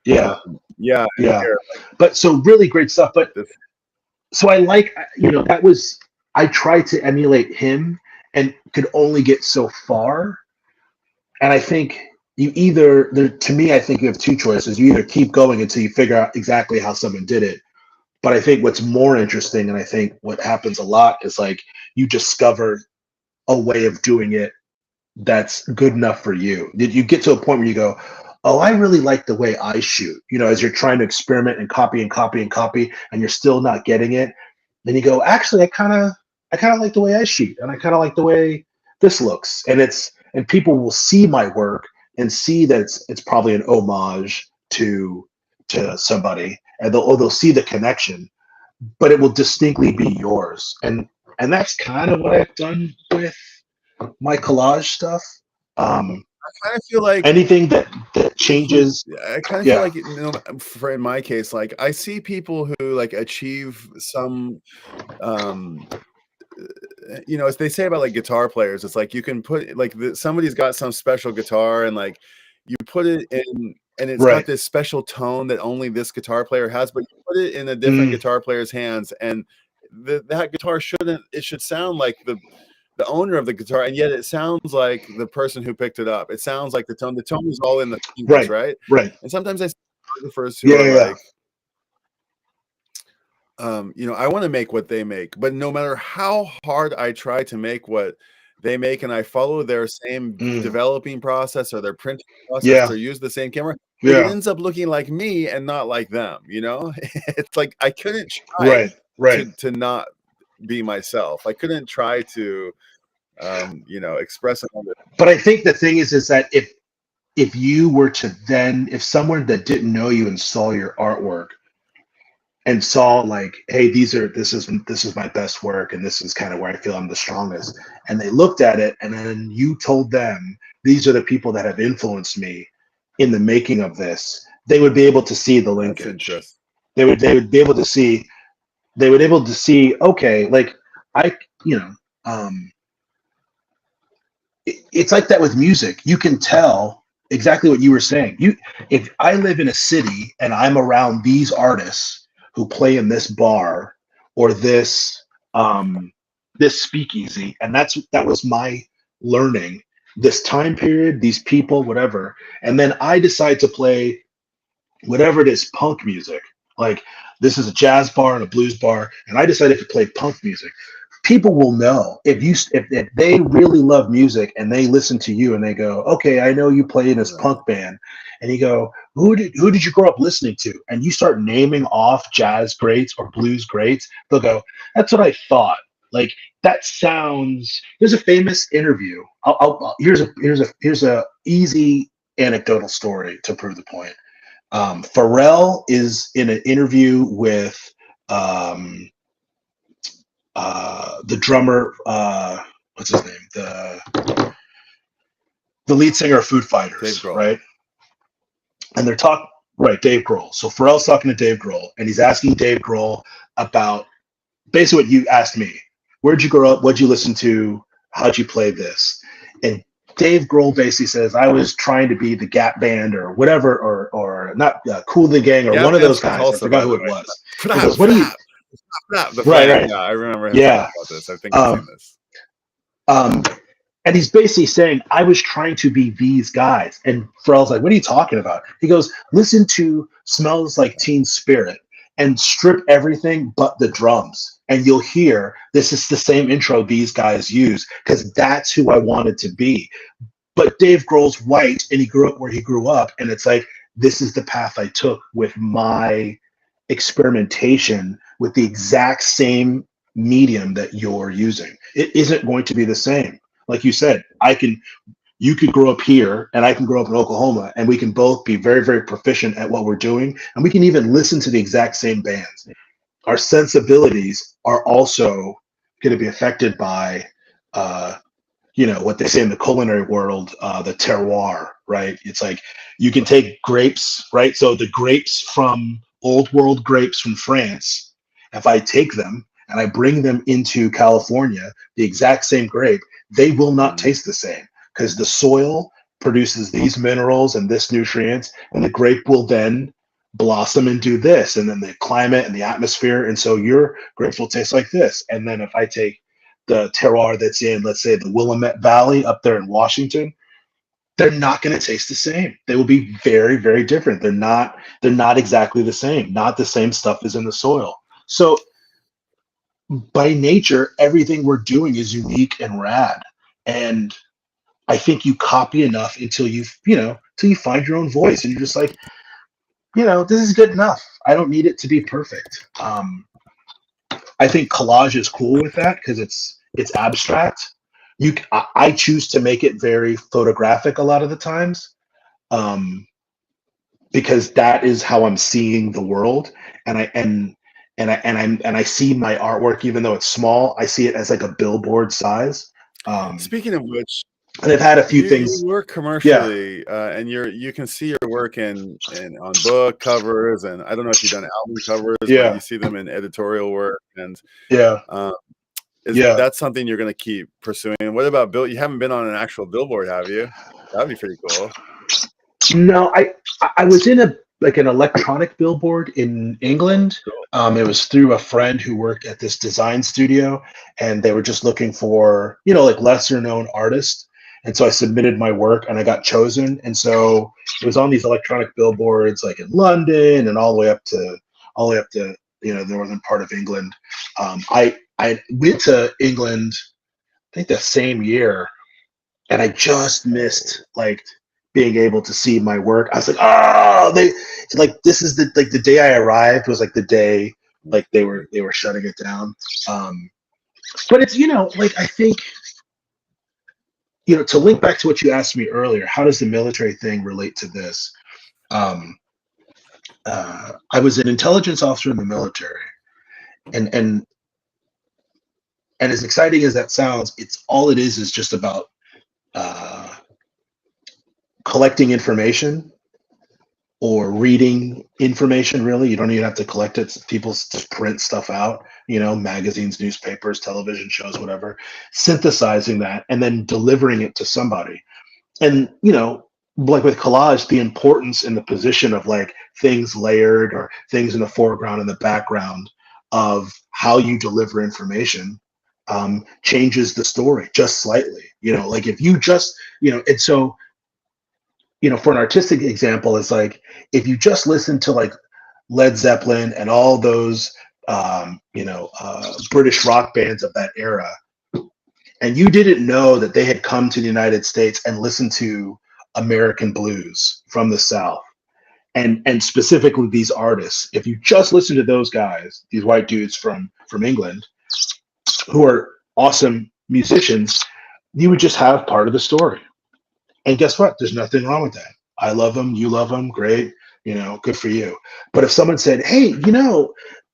yeah,
Yeah, and
yeah.
here,
But so really great stuff. But
this,
so I tried to emulate him and could only get so far. And I think to me, I think you have two choices. You either keep going until you figure out exactly how someone did it. But I think what's more interesting, and I think what happens a lot, is like you discover a way of doing it that's good enough for you. Did you get to a point where you go, oh, I really like the way I shoot, as you're trying to experiment and copy and copy and copy, and you're still not getting it. Then you go, actually, I kind of like the way I shoot, and I kind of like the way this looks. And people will see my work and see that it's probably an homage to somebody, and they'll see the connection, but it will distinctly be yours. And that's kind of what I've done with my collage stuff.
I kind of feel like
Anything that changes,
I kind of feel
yeah,
like for in my case, like I see people who like achieve some as they say about like guitar players, it's like you can put like somebody's got some special guitar and like you put it in and it's got
right,
this special tone that only this guitar player has, but you put it in a different
mm,
guitar player's hands and that guitar should sound like the owner of the guitar, and yet it sounds like the person who picked it up. It sounds like the tone is all in the fingers,
right,
right?
right,
And sometimes I see photographers who
yeah,
are
yeah, yeah.
like, I want to make what they make, but no matter how hard I try to make what they make and I follow their same
Mm,
developing process or their printing process
yeah,
or use the same camera, it
yeah,
ends up looking like me and not like them, you know? It's like I couldn't try
right, right.
to not be myself. I couldn't try to express it on the
But I think the thing is that if you were to then, if someone that didn't know you and saw your artwork and saw like, hey, this is my best work, and this is kind of where I feel I'm the strongest, and they looked at it, and then you told them these are the people that have influenced me in the making of this, they would be able to see the
that's
linkage.
interesting.
They would be able to see, okay, like I, you know, um, it's like that with music. You can tell exactly what you were saying. If I live in a city and I'm around these artists who play in this bar, or this speakeasy, and that was my learning. This time period, these people, whatever, and then I decide to play whatever it is, punk music. Like this is a jazz bar and a blues bar, and I decided to play punk music. People will know if they really love music and they listen to you and they go, okay, I know you play in this
Right.
punk band, and you go, who did you grow up listening to? And you start naming off jazz greats or blues greats, they'll go, that's what I thought. Like that sounds. There's a famous interview. Here's a easy anecdotal story to prove the point. Pharrell is in an interview with um, the drummer. What's his name? The lead singer of Foo
Dave
Fighters,
Grohl.
right? And they're talking, right? Dave Grohl. So Pharrell's talking to Dave Grohl, and he's asking Dave Grohl about basically what you asked me. Where'd you grow up? What'd you listen to? How'd you play this? And Dave Grohl basically says, I was trying to be the Gap Band or whatever, or not Cool in the Gang or
Gap
one of those
Band's from
guys. I
Tulsa,
forgot
by
who
the
it
way.
was. He
Flap,
goes, what do you?
flap, the
Right,
fan.
right.
Yeah, I remember him
Yeah.
talking about this. I think I've seen this.
And he's basically saying, I was trying to be these guys. And Pharrell's like, what are you talking about? He goes, listen to Smells Like Teen Spirit and strip everything but the drums. And you'll hear this is the same intro these guys use because that's who I wanted to be. But Dave Grohl's white and he grew up where he grew up. And it's like, this is the path I took with my experimentation with the exact same medium that you're using. It isn't going to be the same. Like you said, you could grow up here and I can grow up in Oklahoma and we can both be very, very proficient at what we're doing. And we can even listen to the exact same bands. Our sensibilities are also going to be affected by, what they say in the culinary world, the terroir, right? It's like you can take grapes, right? So the grapes from old world grapes from France, if I take them and I bring them into California, the exact same grape, they will not taste the same because the soil produces these minerals and this nutrients, and the grape will then blossom and do this, and then the climate and the atmosphere, and so your grapes will taste like this. And then if I take the terroir that's in, let's say, the Willamette Valley up there in Washington, they're not going to taste the same. They will be very, very different. They're not exactly the same. Not the same stuff is in the soil. So by nature, everything we're doing is unique and rad. And I think you copy enough until till you find your own voice, and you're just like, this is good enough. I don't need it to be perfect. I think collage is cool with that because it's abstract. I choose to make it very photographic a lot of the times, because that is how I'm seeing the world, and I see my artwork, even though it's small, I see it as like a billboard size.
Speaking of which,
and I've had a few
you
things.
work commercially, and you can see your work in on book covers, and I don't know if you've done album covers, but
Yeah,
you see them in editorial work, and
yeah,
is
yeah.
that something you're going to keep pursuing? What about Bill? You haven't been on an actual billboard, have you? That'd be pretty cool.
No, I was in an electronic billboard in England. It was through a friend who worked at this design studio, and they were just looking for like lesser known artists. And so I submitted my work, and I got chosen. And so it was on these electronic billboards, like in London, and all the way up to the northern part of England. I went to England, I think the same year, and I just missed like being able to see my work. I was like, oh, this is the day I arrived was like the day like they were shutting it down. But it's I think to link back to what you asked me earlier, how does the military thing relate to this? I was an intelligence officer in the military, and as exciting as that sounds, it's all it is just about collecting information or reading information. Really, you don't even have to collect it. People just print stuff out, magazines, newspapers, television shows, whatever, synthesizing that and then delivering it to somebody. And like with collage, the importance and the position of like things layered or things in the foreground and the background, of how you deliver information changes the story just slightly. Like if you just, and so, for an artistic example, it's like if you just listen to like Led Zeppelin and all those, British rock bands of that era, and you didn't know that they had come to the United States and listened to American blues from the South, and specifically these artists. If you just listen to those guys, these white dudes from England, who are awesome musicians, you would just have part of the story. And guess what? There's nothing wrong with that. I love them. You love them. Great. Good for you. But if someone said, hey,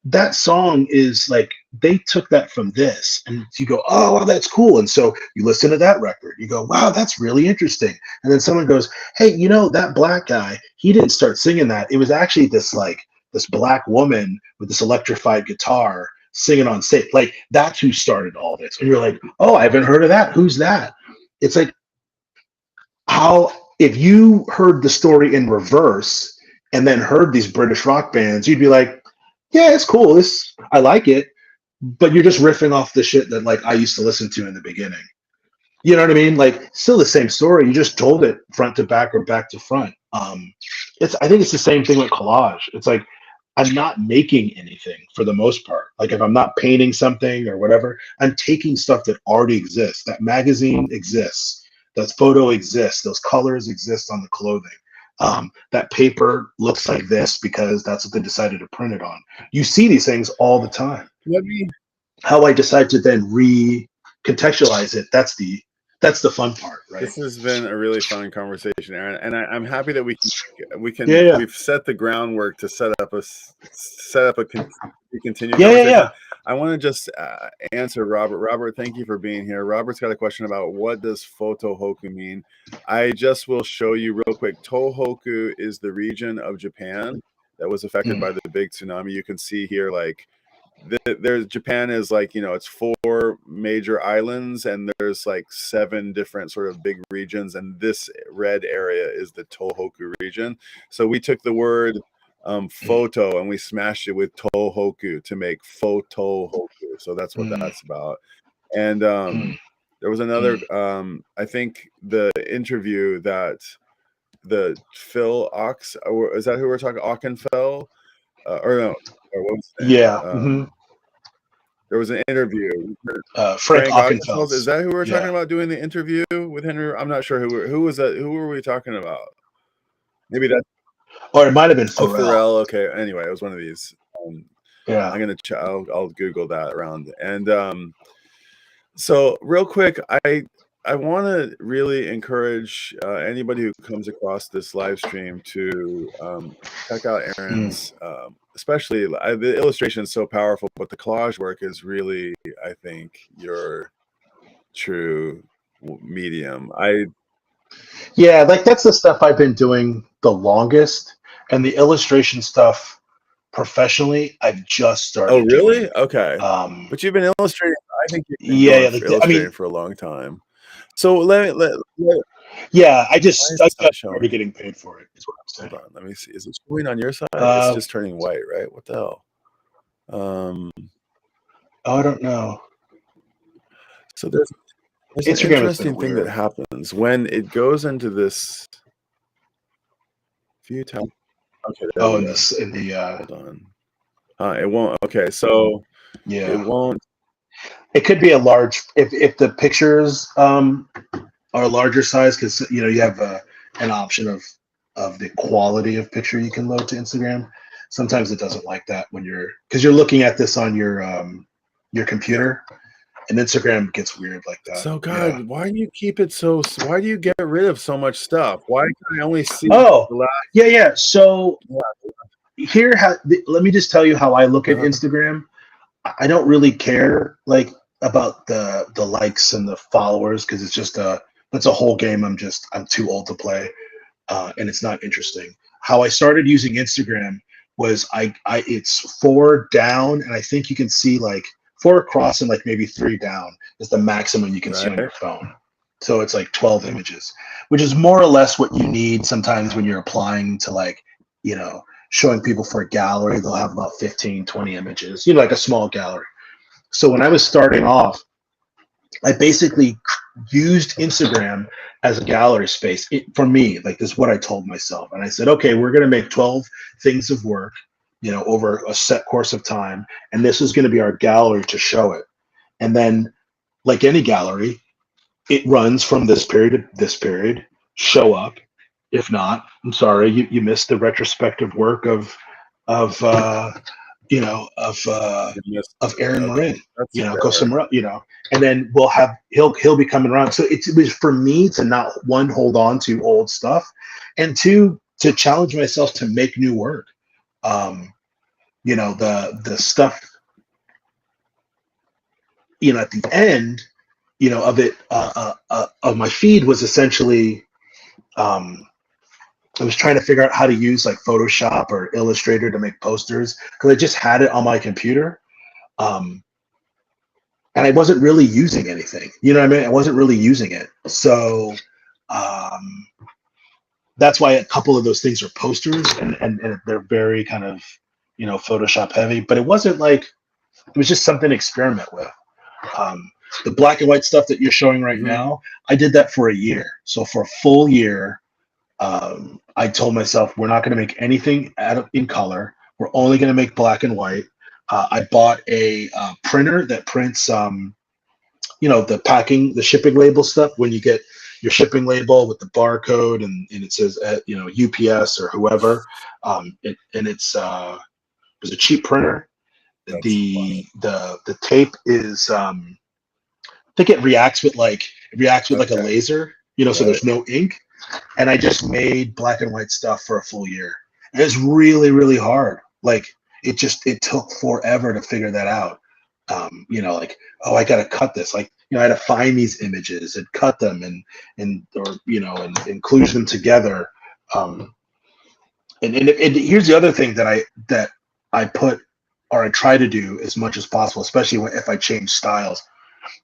that song is like, they took that from this, and you go, oh, wow, that's cool. And so you listen to that record. You go, wow, that's really interesting. And then someone goes, hey, that black guy, he didn't start singing that. It was actually this black woman with this electrified guitar singing on stage. Like, that's who started all this. And you're like, oh, I haven't heard of that. Who's that? It's like, how, if you heard the story in reverse and then heard these British rock bands, you'd be like, yeah, it's cool. I like it, but you're just riffing off the shit that like I used to listen to in the beginning. You know what I mean? Like, still the same story. You just told it front to back or back to front. I think it's the same thing with collage. It's like, I'm not making anything for the most part. Like, if I'm not painting something or whatever, I'm taking stuff that already exists. That magazine exists. That photo exists. Those colors exist on the clothing. That paper looks like this because that's what they decided to print it on. You see these things all the time. How I decide to then recontextualize it, that's the fun part, right?
This has been a really fun conversation, Aaron, and I'm happy that we can
Yeah.
We've set the groundwork to set up a continued
Yeah.
conversation.
Yeah.
I want to just answer Robert. Robert, thank you for being here. Robert's got a question about what does Photohoku mean. I just will show you real quick. Tohoku is the region of Japan that was affected by the big tsunami. You can see here, like, there's Japan is like, it's 4 major islands, and there's like 7 different sort of big regions, and this red area is the Tohoku region. So we took the word photo and we smashed it with Tohoku to make Photohoku. So that's what that's about. And there was another I think the interview that the Phil Ox, is that who we're talking, Aukenfell? Or no, or what was his name?
Yeah.
There was an interview.
Frank Aukenfeld.
Is that who we were talking about doing the interview with Henry? I'm not sure who was that. Who were we talking about? Maybe that.
Or it might have been Pharrell.
Oh, Pharrell. Okay. Anyway, it was one of these.
Yeah.
I'm gonna. I'll Google that around. And so real quick, I want to really encourage anybody who comes across this live stream to check out Aaron's, especially the illustration is so powerful, but the collage work is really, I think, your true medium.
Yeah, like that's the stuff I've been doing the longest, and the illustration stuff professionally, I've just started.
Oh, really?
Doing.
Okay. But you've been illustrating. I think you've been illustrating for a long time. So let
yeah, I started getting paid for it. Is what I'm saying.
Hold on, let me see. Is it showing on your side? It's just turning white, right? What the hell?
I don't know.
So there's an interesting thing that happens when it goes into this few times. Okay.
Hold
on. It won't. Okay, so
yeah,
it won't.
It could be a large if the pictures are a larger size, because you have an option of the quality of picture you can load to Instagram. Sometimes it doesn't like that when because you're looking at this on your computer, and Instagram gets weird like that.
So God, why do you keep it so? Why do you get rid of so much stuff? Why can I only see?
Yeah. So here, let me just tell you how I look at Instagram. I don't really care about the likes and the followers, because it's just that's a whole game I'm too old to play, and it's not interesting. How I started using Instagram was it's 4 down, and I think you can see 4 across and maybe 3 down is the maximum you can see on your phone. So it's 12 images, which is more or less what you need sometimes when you're applying to showing people for a gallery, they'll have about 15, 20 images, you know, like a small gallery. So when I was starting off, I basically used Instagram as a gallery space for me. Like, this is what I told myself. And I said, okay, we're going to make 12 things of work, you know, over a set course of time. And this is going to be our gallery to show it. And then, like any gallery, it runs from this period to this period, show up. If not, I'm sorry, you missed the retrospective work of you know, of Aaron
Okay,
Marin.
that's
You know, go
fair.
somewhere, you know, and then we'll have he'll be coming around. So it was for me to not, one, hold on to old stuff, and two, to challenge myself to make new work. Um, you know, the stuff, you know, at the end, you know, of it, of my feed was essentially, um, I was trying to figure out how to use like Photoshop or Illustrator to make posters because I just had it on my computer. Um, and I wasn't really using anything. You know what I mean? I wasn't really using it. So um, that's why a couple of those things are posters, and they're very kind of, you know, Photoshop heavy. But it wasn't like, it was just something to experiment with. Um, the black and white stuff that you're showing right
Hmm.
now, I did that for a year. So for a full year, I told myself we're not going to make anything in color. We're only going to make black and white. I bought a printer that prints, you know, the packing, the shipping label stuff. When you get your shipping label with the barcode and it says, you know, UPS or whoever, it was a cheap printer.
That's funny.
The tape is, I think it reacts with like a
Okay,
laser, you know, so
right.
there's no ink. And I just made black and white stuff for a full year. And it's really, really hard. Like, it took forever to figure that out. You know, like, oh, I got to cut this. Like, you know, I had to find these images and cut them and or, you know, and include them together. Um, and here's the other thing that I put, or I try to do as much as possible, especially if I change styles,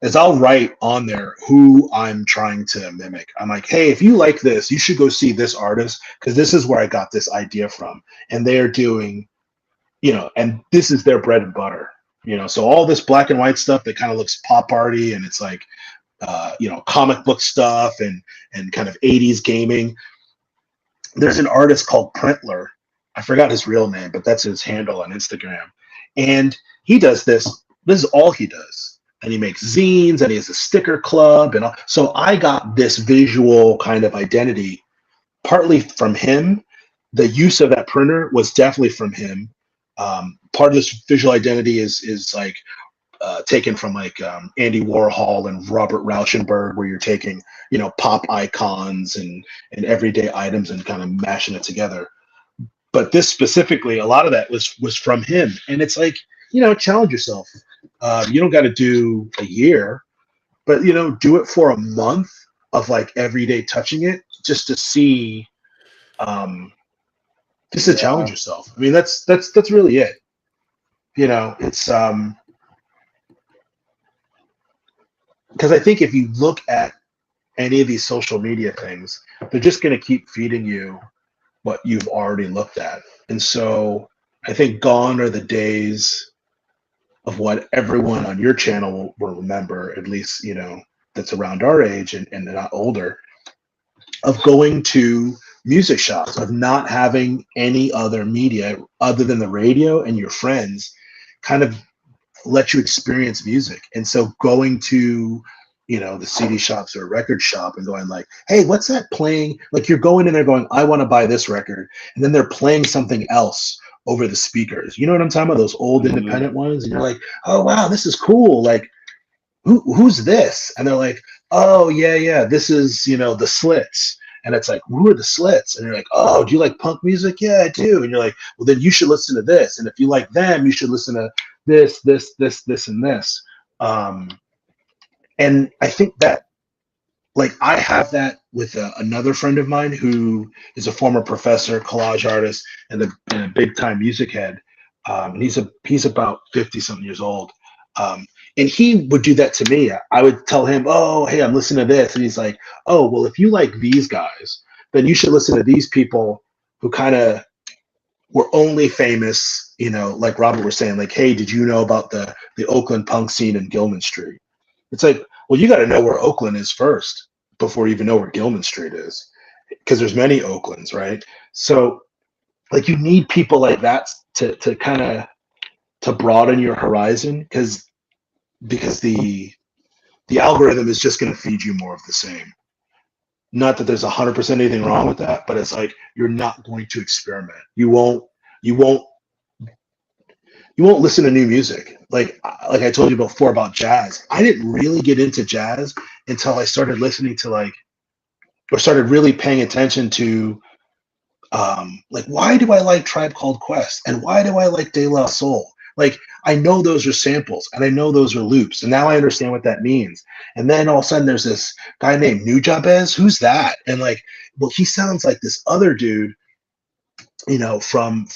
is I'll write on there who I'm trying to mimic. I'm like, hey, if you like this, you should go see this artist because this is where I got this idea from. And they are doing, you know, and this is their bread and butter. You know, so all this black and white stuff that kind of looks pop arty, and it's like, you know, comic book stuff and kind of 80s gaming. There's an artist called Printler. I forgot his real name, but that's his handle on Instagram. And he does this. This is all he does. And he makes zines and he has a sticker club. And all. So I got this visual kind of identity partly from him. The use of that printer was definitely from him. Part of this visual identity is like taken from like Andy Warhol and Robert Rauschenberg, where you're taking, you know, pop icons and everyday items and kind of mashing it together. But this specifically, a lot of that was from him, and it's like, you know, challenge yourself. You don't got to do a year, but, you know, do it for a month of like every day touching it, just to see, um, just to challenge
Yeah.
yourself. I mean, that's really it. You know, it's because I think if you look at any of these social media things, they're just going to keep feeding you what you've already looked at. And so I think gone are the days of what everyone on your channel will remember, at least, you know, that's around our age and not older, of going to music shops, of not having any other media other than the radio and your friends kind of let you experience music. And so going to, you know, the CD shops or a record shop and going like, hey, what's that playing? Like, you're going in there going, I want to buy this record. And then they're playing something else over the speakers. You know what I'm talking about? Those old
Hmm.
independent ones. And you're like, oh, wow, this is cool. Like, who's this? And they're like, oh, yeah, yeah, this is, you know, the Slits. And it's like, who are the Slits? And you're like, oh, do you like punk music? Yeah, I do. And you're like, well, then you should listen to this. And if you like them, you should listen to this, and this. Um, and I think that, like, I have that with another friend of mine who is a former professor, collage artist, and a big time music head. And he's about 50 something years old. Um, and he would do that to me. I would tell him, oh, hey, I'm listening to this. And he's like, oh, well, if you like these guys, then you should listen to these people who kind of we're only famous, like Robert was saying, like, hey, did you know about the Oakland punk scene in Gilman Street? It's like, well, you got to know where Oakland is first before you even know where Gilman Street is, because there's many Oaklands, right? So, like, you need people like that to kind of to broaden your horizon, because the algorithm is just going to feed you more of the same. Not that there's 100% anything wrong with that, but it's like you're not going to experiment. You won't you won't listen to new music. Like I told you before about jazz. I didn't really get into jazz until I started listening to or started really paying attention to like, why do I like Tribe Called Quest and why do I like De La Soul? Like, I know those are samples and I know those are loops, and now I understand what that means. And then all of a sudden there's this guy named Nujabes. Who's that? And like, well, he sounds like this other dude, from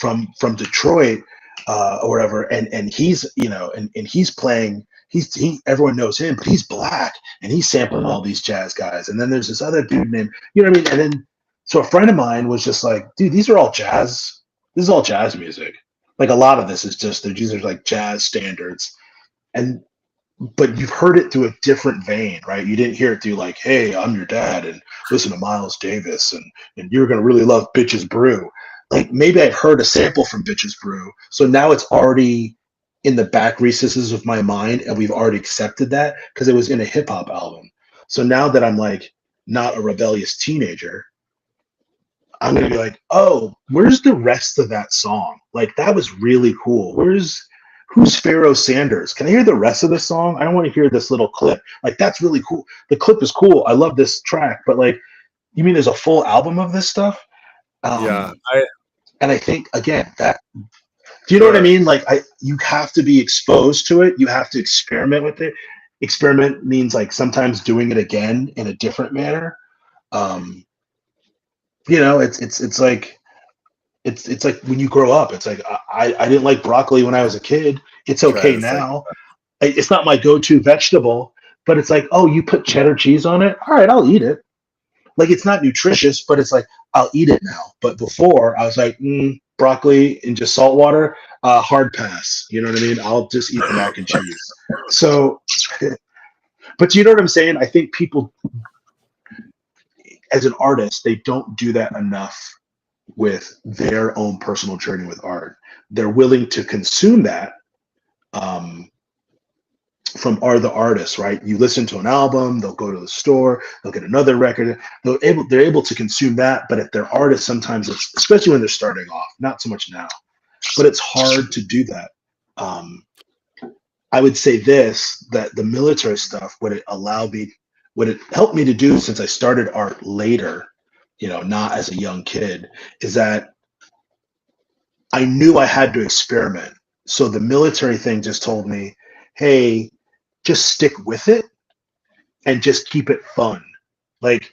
Detroit, or whatever, and he's, and he's playing. He everyone knows him, but he's black and he's sampling all these jazz guys. And then there's this other dude named, you know what I mean? And then so a friend of mine was just like, dude, these are all jazz. This is all jazz music. Like, a lot of this is just, these are like jazz standards. And but you've heard it through a different vein, right? You didn't hear it through like, hey, I'm your dad and listen to Miles Davis and you're gonna really love Bitches Brew. Like, maybe I've heard a sample from Bitches Brew, so now it's already in the back recesses of my mind, and we've already accepted that because it was in a hip hop album. So now that I'm like not a rebellious teenager, I'm gonna be like, oh, where's the rest of that song? Like, that was really cool. Who's Pharaoh Sanders? Can I hear the rest of the song? I don't want to hear this little clip. Like, that's really cool. The clip is cool. I love this track, but like, you mean there's a full album of this stuff?
Yeah,
Um, and I think, again, that, do you know what I
sure.
mean? Like, you have to be exposed to it. You have to experiment with it. Experiment means like sometimes doing it again in a different manner. Um, it's like, it's like when you grow up, it's like, I didn't like broccoli when I was a kid. It's
Trying
okay
to think.
now. It's not my go-to vegetable, but it's like, oh, you put cheddar cheese on it. All right, I'll eat it. Like, it's not nutritious, but it's like, I'll eat it now. But before, I was like, broccoli and just salt water, hard pass. You know what I mean? I'll just eat the mac and cheese. So, but you know what I'm saying? I think people, as an artist, they don't do that enough with their own personal journey with art. They're willing to consume that, um, from the artists, right? You listen to an album, they'll go to the store, they'll get another record, they're able to consume that. But if they're artists, sometimes especially when they're starting off, not so much now, but it's hard to do that. Um, I would say that the military stuff, what it helped me to do, since I started art later, not as a young kid, is that I knew I had to experiment. So the military thing just told me, hey, just stick with it and just keep it fun. Like,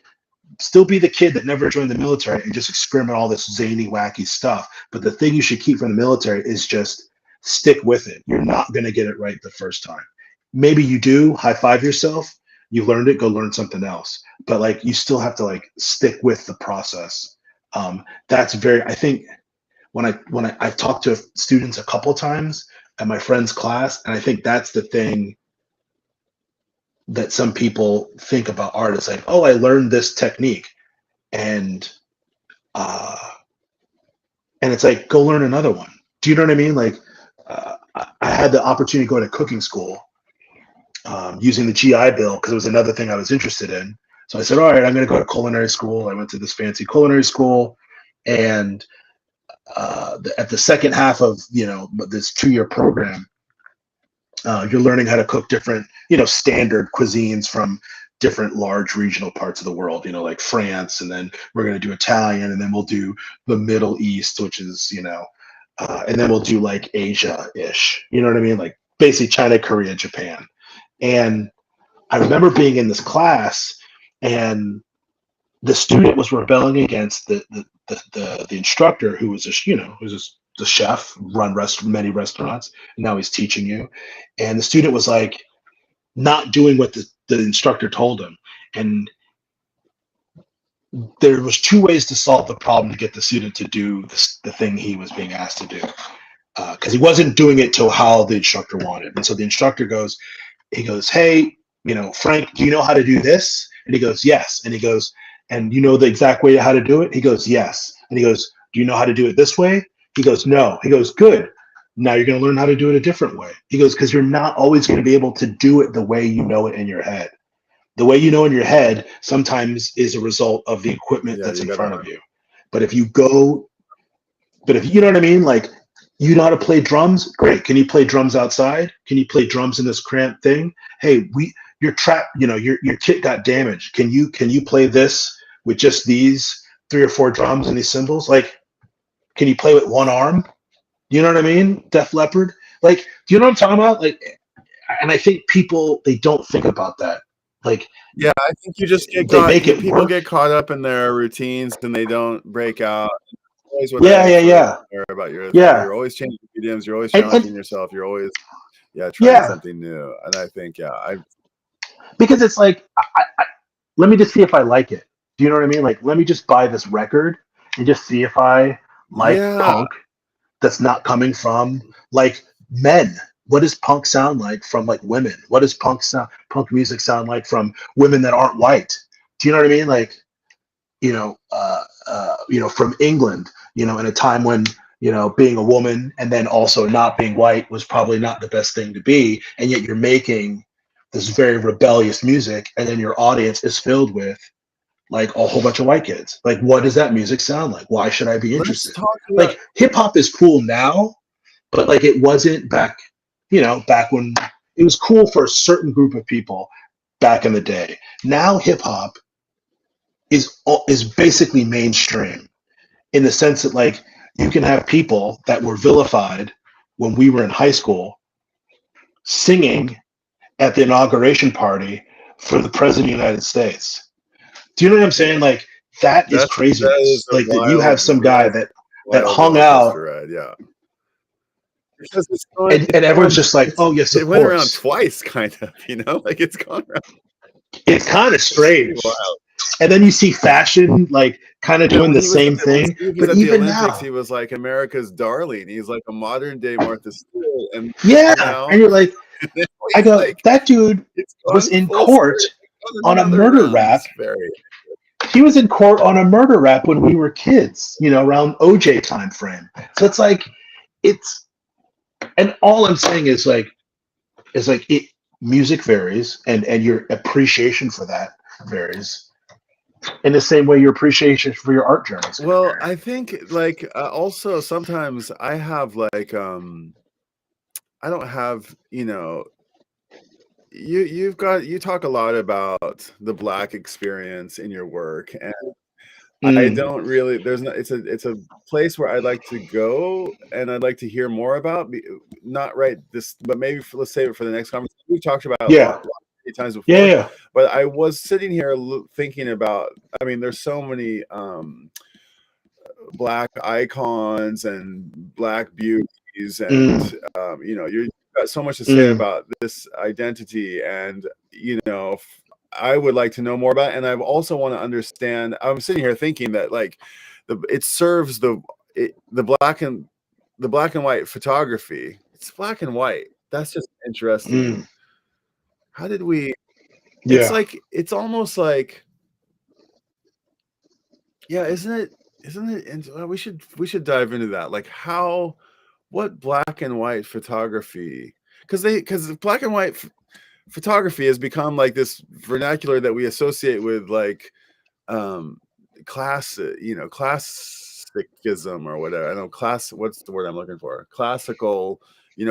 still be the kid that never joined the military and just experiment all this zany, wacky stuff. But the thing you should keep from the military is just stick with it. You're not going to get it right the first time. Maybe you do, high five yourself. You learned it, go learn something else. But like, you still have to like stick with the process. That's very, I think I've talked to students a couple times at my friend's class, and I think that's the thing that some people think about art. It's like, oh, I learned this technique, and uh, and it's like, go learn another one. Do you know what I mean? Like, I had the opportunity to go to cooking school, using the GI Bill, because it was another thing I was interested in. So I said, all right, I'm going to go to culinary school. I went to this fancy culinary school, and at the second half of this 2-year program, you're learning how to cook different, standard cuisines from different large regional parts of the world, like France, and then we're going to do Italian, and then we'll do the Middle East, which is, and then we'll do like Asia-ish, you know what I mean? Like, basically China, Korea, Japan. And I remember being in this class, and the student was rebelling against the instructor, who was the chef, run many restaurants, and now he's teaching you. And the student was like not doing what the instructor told him. And there was two ways to solve the problem to get the student to do the thing he was being asked to do, because he wasn't doing it to how the instructor wanted. And so the instructor goes, he goes, hey, Frank, do you know how to do this? And he goes, yes. And he goes, and you know the exact way how to do it? He goes, yes. And he goes, do you know how to do it this way? He goes, no. He goes, good. Now you're going to learn how to do it a different way. He goes, because you're not always going to be able to do it the way you know it in your head. The way you know in your head sometimes is a result of the equipment that's in front of you. But if you go, but if you know what I mean, like, you know how to play drums? Great. Can you play drums outside? Can you play drums in this cramped thing? Hey, your trap, your kit got damaged. Can you play this with just these 3 or 4 drums and these cymbals? Like, can you play with one arm? You know what I mean? Def Leppard. Like, do you know what I'm talking about? Like, and I think people, they don't think about that. Like,
yeah, I think you just get people get caught up in their routines and they don't break out.
Yeah.
About you're always changing mediums, you're always challenging yourself, you're always trying something new. And I think
because it's like, let me just see if I like it. Do you know what I mean? Like, let me just buy this record and just see if I like punk that's not coming from like men. What does punk sound like from like women? What does punk music sound like from women that aren't white? Do you know what I mean? Like, from England, in a time when, being a woman and then also not being white was probably not the best thing to be. And yet you're making this very rebellious music, and then your audience is filled with like a whole bunch of white kids. Like, what does that music sound like? Why should I be interested? Like, hip hop is cool now, but like it wasn't back when it was cool for a certain group of people back in the day. Now hip hop is basically mainstream in the sense that, like, you can have people that were vilified when we were in high school singing at the inauguration party for the president of the United States. Do you know what I'm saying? Like, that is craziness. Like, that you have some guy that hung out.
Yeah.
And everyone's just like, oh, yes, of course.
It went around twice, kind of, like it's gone around.
It's kind of strange. And then you see fashion, like, kind of doing the same thing. But even now,
he was like America's darling. He's like a modern day Martha Stewart. And
and you're like, I go, like, that dude was in court on a murder rap. He was in court on a murder rap when we were kids, around OJ time frame. So it's like, and all I'm saying is like music varies, and your appreciation for that varies in the same way your appreciation for your art journey.
Well, I think like also sometimes I have like I don't have you talk a lot about the Black experience in your work, and I don't really, it's a place where I'd like to go and I'd like to hear more about, not right this, but maybe let's save it for the next conversation. We've talked about Black many times before, but I was sitting here thinking about, I mean, there's so many Black icons and Black beauties, and you've got so much to say about this identity, and I would like to know more about it. And I also want to understand, I'm sitting here thinking that like it serves the black and white photography. It's black and white. That's just interesting. How did we it's like, it's almost like, isn't it we should dive into that, like what black and white photography, because black and white photography has become like this vernacular that we associate with like classicism or whatever. I don't know, what's the word I'm looking for? Classical,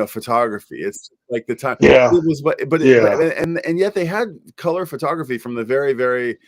photography. It's like the time. It was, and yet they had color photography from the very, very,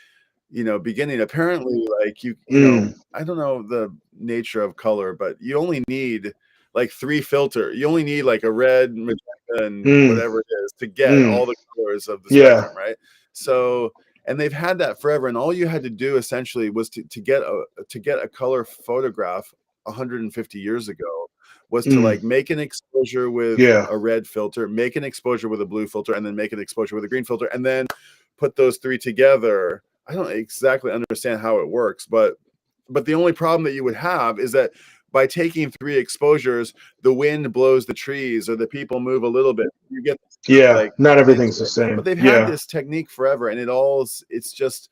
beginning. Apparently, like you know, I don't know the nature of color, but you only need like 3 filters. You only need like a red, magenta, and whatever it is to get all the colors of the spectrum, right? So, and they've had that forever, and all you had to do essentially was to get a color photograph 150 years ago was to like make an exposure with a red filter, make an exposure with a blue filter, and then make an exposure with a green filter, and then put those 3 together I don't exactly understand how it works, but the only problem that you would have is that by taking 3 exposures, the wind blows the trees or the people move a little bit. You get
Yeah,
like
not
things
everything's the
where, but
same.
they've had
Yeah.
this technique forever, and it's just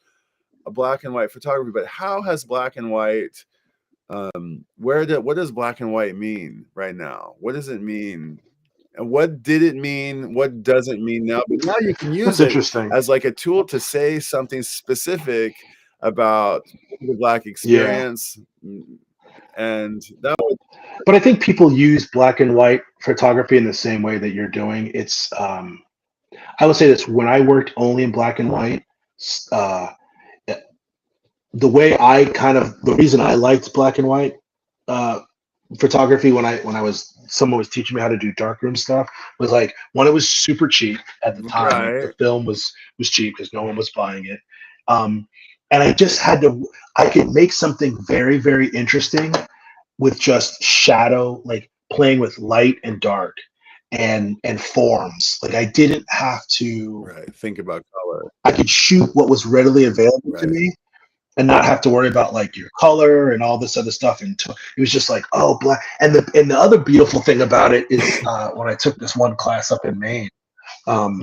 a black and white photography. But how has black and white? What does black and white mean right now? What does it mean? And what did it mean? What does it mean now? But now you can
That's
use it
interesting.
as like a tool to say something specific about the Black
Yeah.
experience. And that was
But I think people use black and white photography in the same way that you're doing. It's I would say this: when I worked only in black and white, uh, the reason I liked black and white uh, photography when I was someone was teaching me how to do darkroom stuff was like when it was super cheap at the time. Like the
right.
film was cheap because no one was buying it, um, and I just had to. I could make something very interesting with just shadow, like playing with light and dark and forms. Like I didn't have to.
Right. Think about color.
I could shoot what was readily available to
Right.
me and not have to worry about like your color and all this other stuff. And it was just like, oh, black. And the other beautiful thing about it is when I took this one class up in Maine, um,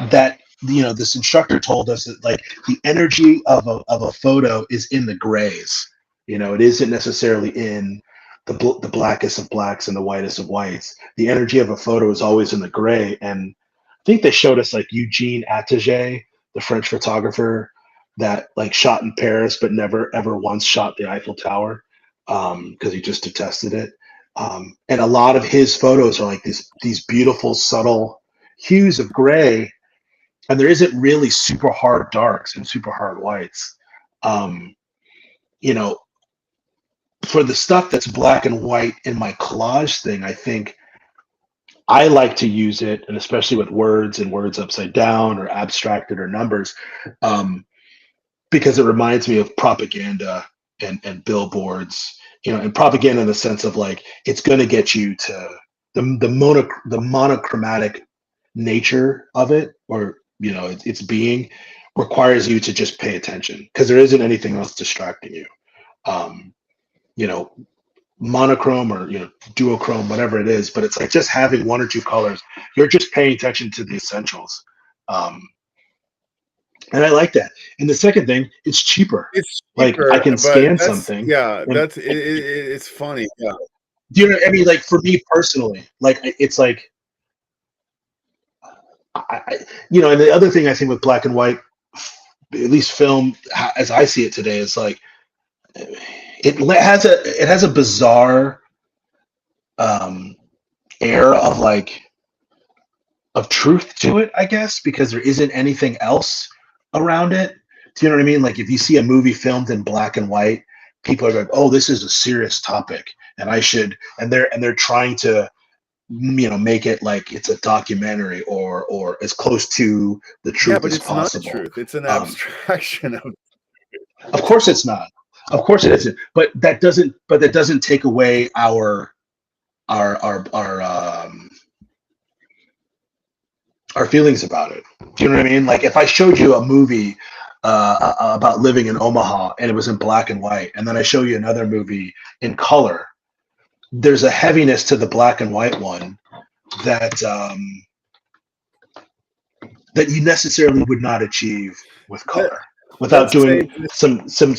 that this instructor told us that like the energy of a photo is in the grays. It isn't necessarily in the blackest of blacks and the whitest of whites. The energy of a photo is always in the gray. And I think they showed us like Eugene Attiget, the French photographer that like shot in Paris but never ever once shot the Eiffel Tower because he just detested it. And a lot of his photos are like these beautiful subtle hues of gray, and there isn't really super hard darks and super hard whites. Um, you know, for the stuff that's black and white in my collage thing, I think I like to use it, and especially with words and words upside down or abstracted or numbers, um, because it reminds me of propaganda and billboards, and propaganda in the sense of like it's going to get you to the monochromatic nature of it, or its being requires you to just pay attention because there isn't anything else distracting you. Um, you know, Monochrome or duochrome, whatever it is, but it's like just having one or two colors. You're just paying attention to the essentials. Um, and I like that. And the second thing, it's cheaper.
It's
Like I
cheaper,
can
but
scan
that's
something,
yeah,
and
it's funny. Yeah.
do you know? I mean, like for me personally, like it's like and the other thing I think with black and white, at least film, as I see it today, is like it has a bizarre um, air of like of truth to it, I guess, because there isn't anything else around it. Do you know what I mean? Like if you see a movie filmed in black and white, people are like, "Oh, this is a serious topic, and I should," and they're trying to make it like it's a documentary or as close to the
Yeah,
truth
but
as
it's not the
possible.
truth. It's an
Um,
abstraction of
of course, it's not. Of course, it isn't. But that doesn't take away our our feelings about it. Do you know what I mean? Like if I showed you a movie about living in Omaha and it was in black and white, and then I show you another movie in color, there's a heaviness to the black and white one that that you necessarily would not achieve with
Let,
color without
let's
doing
save this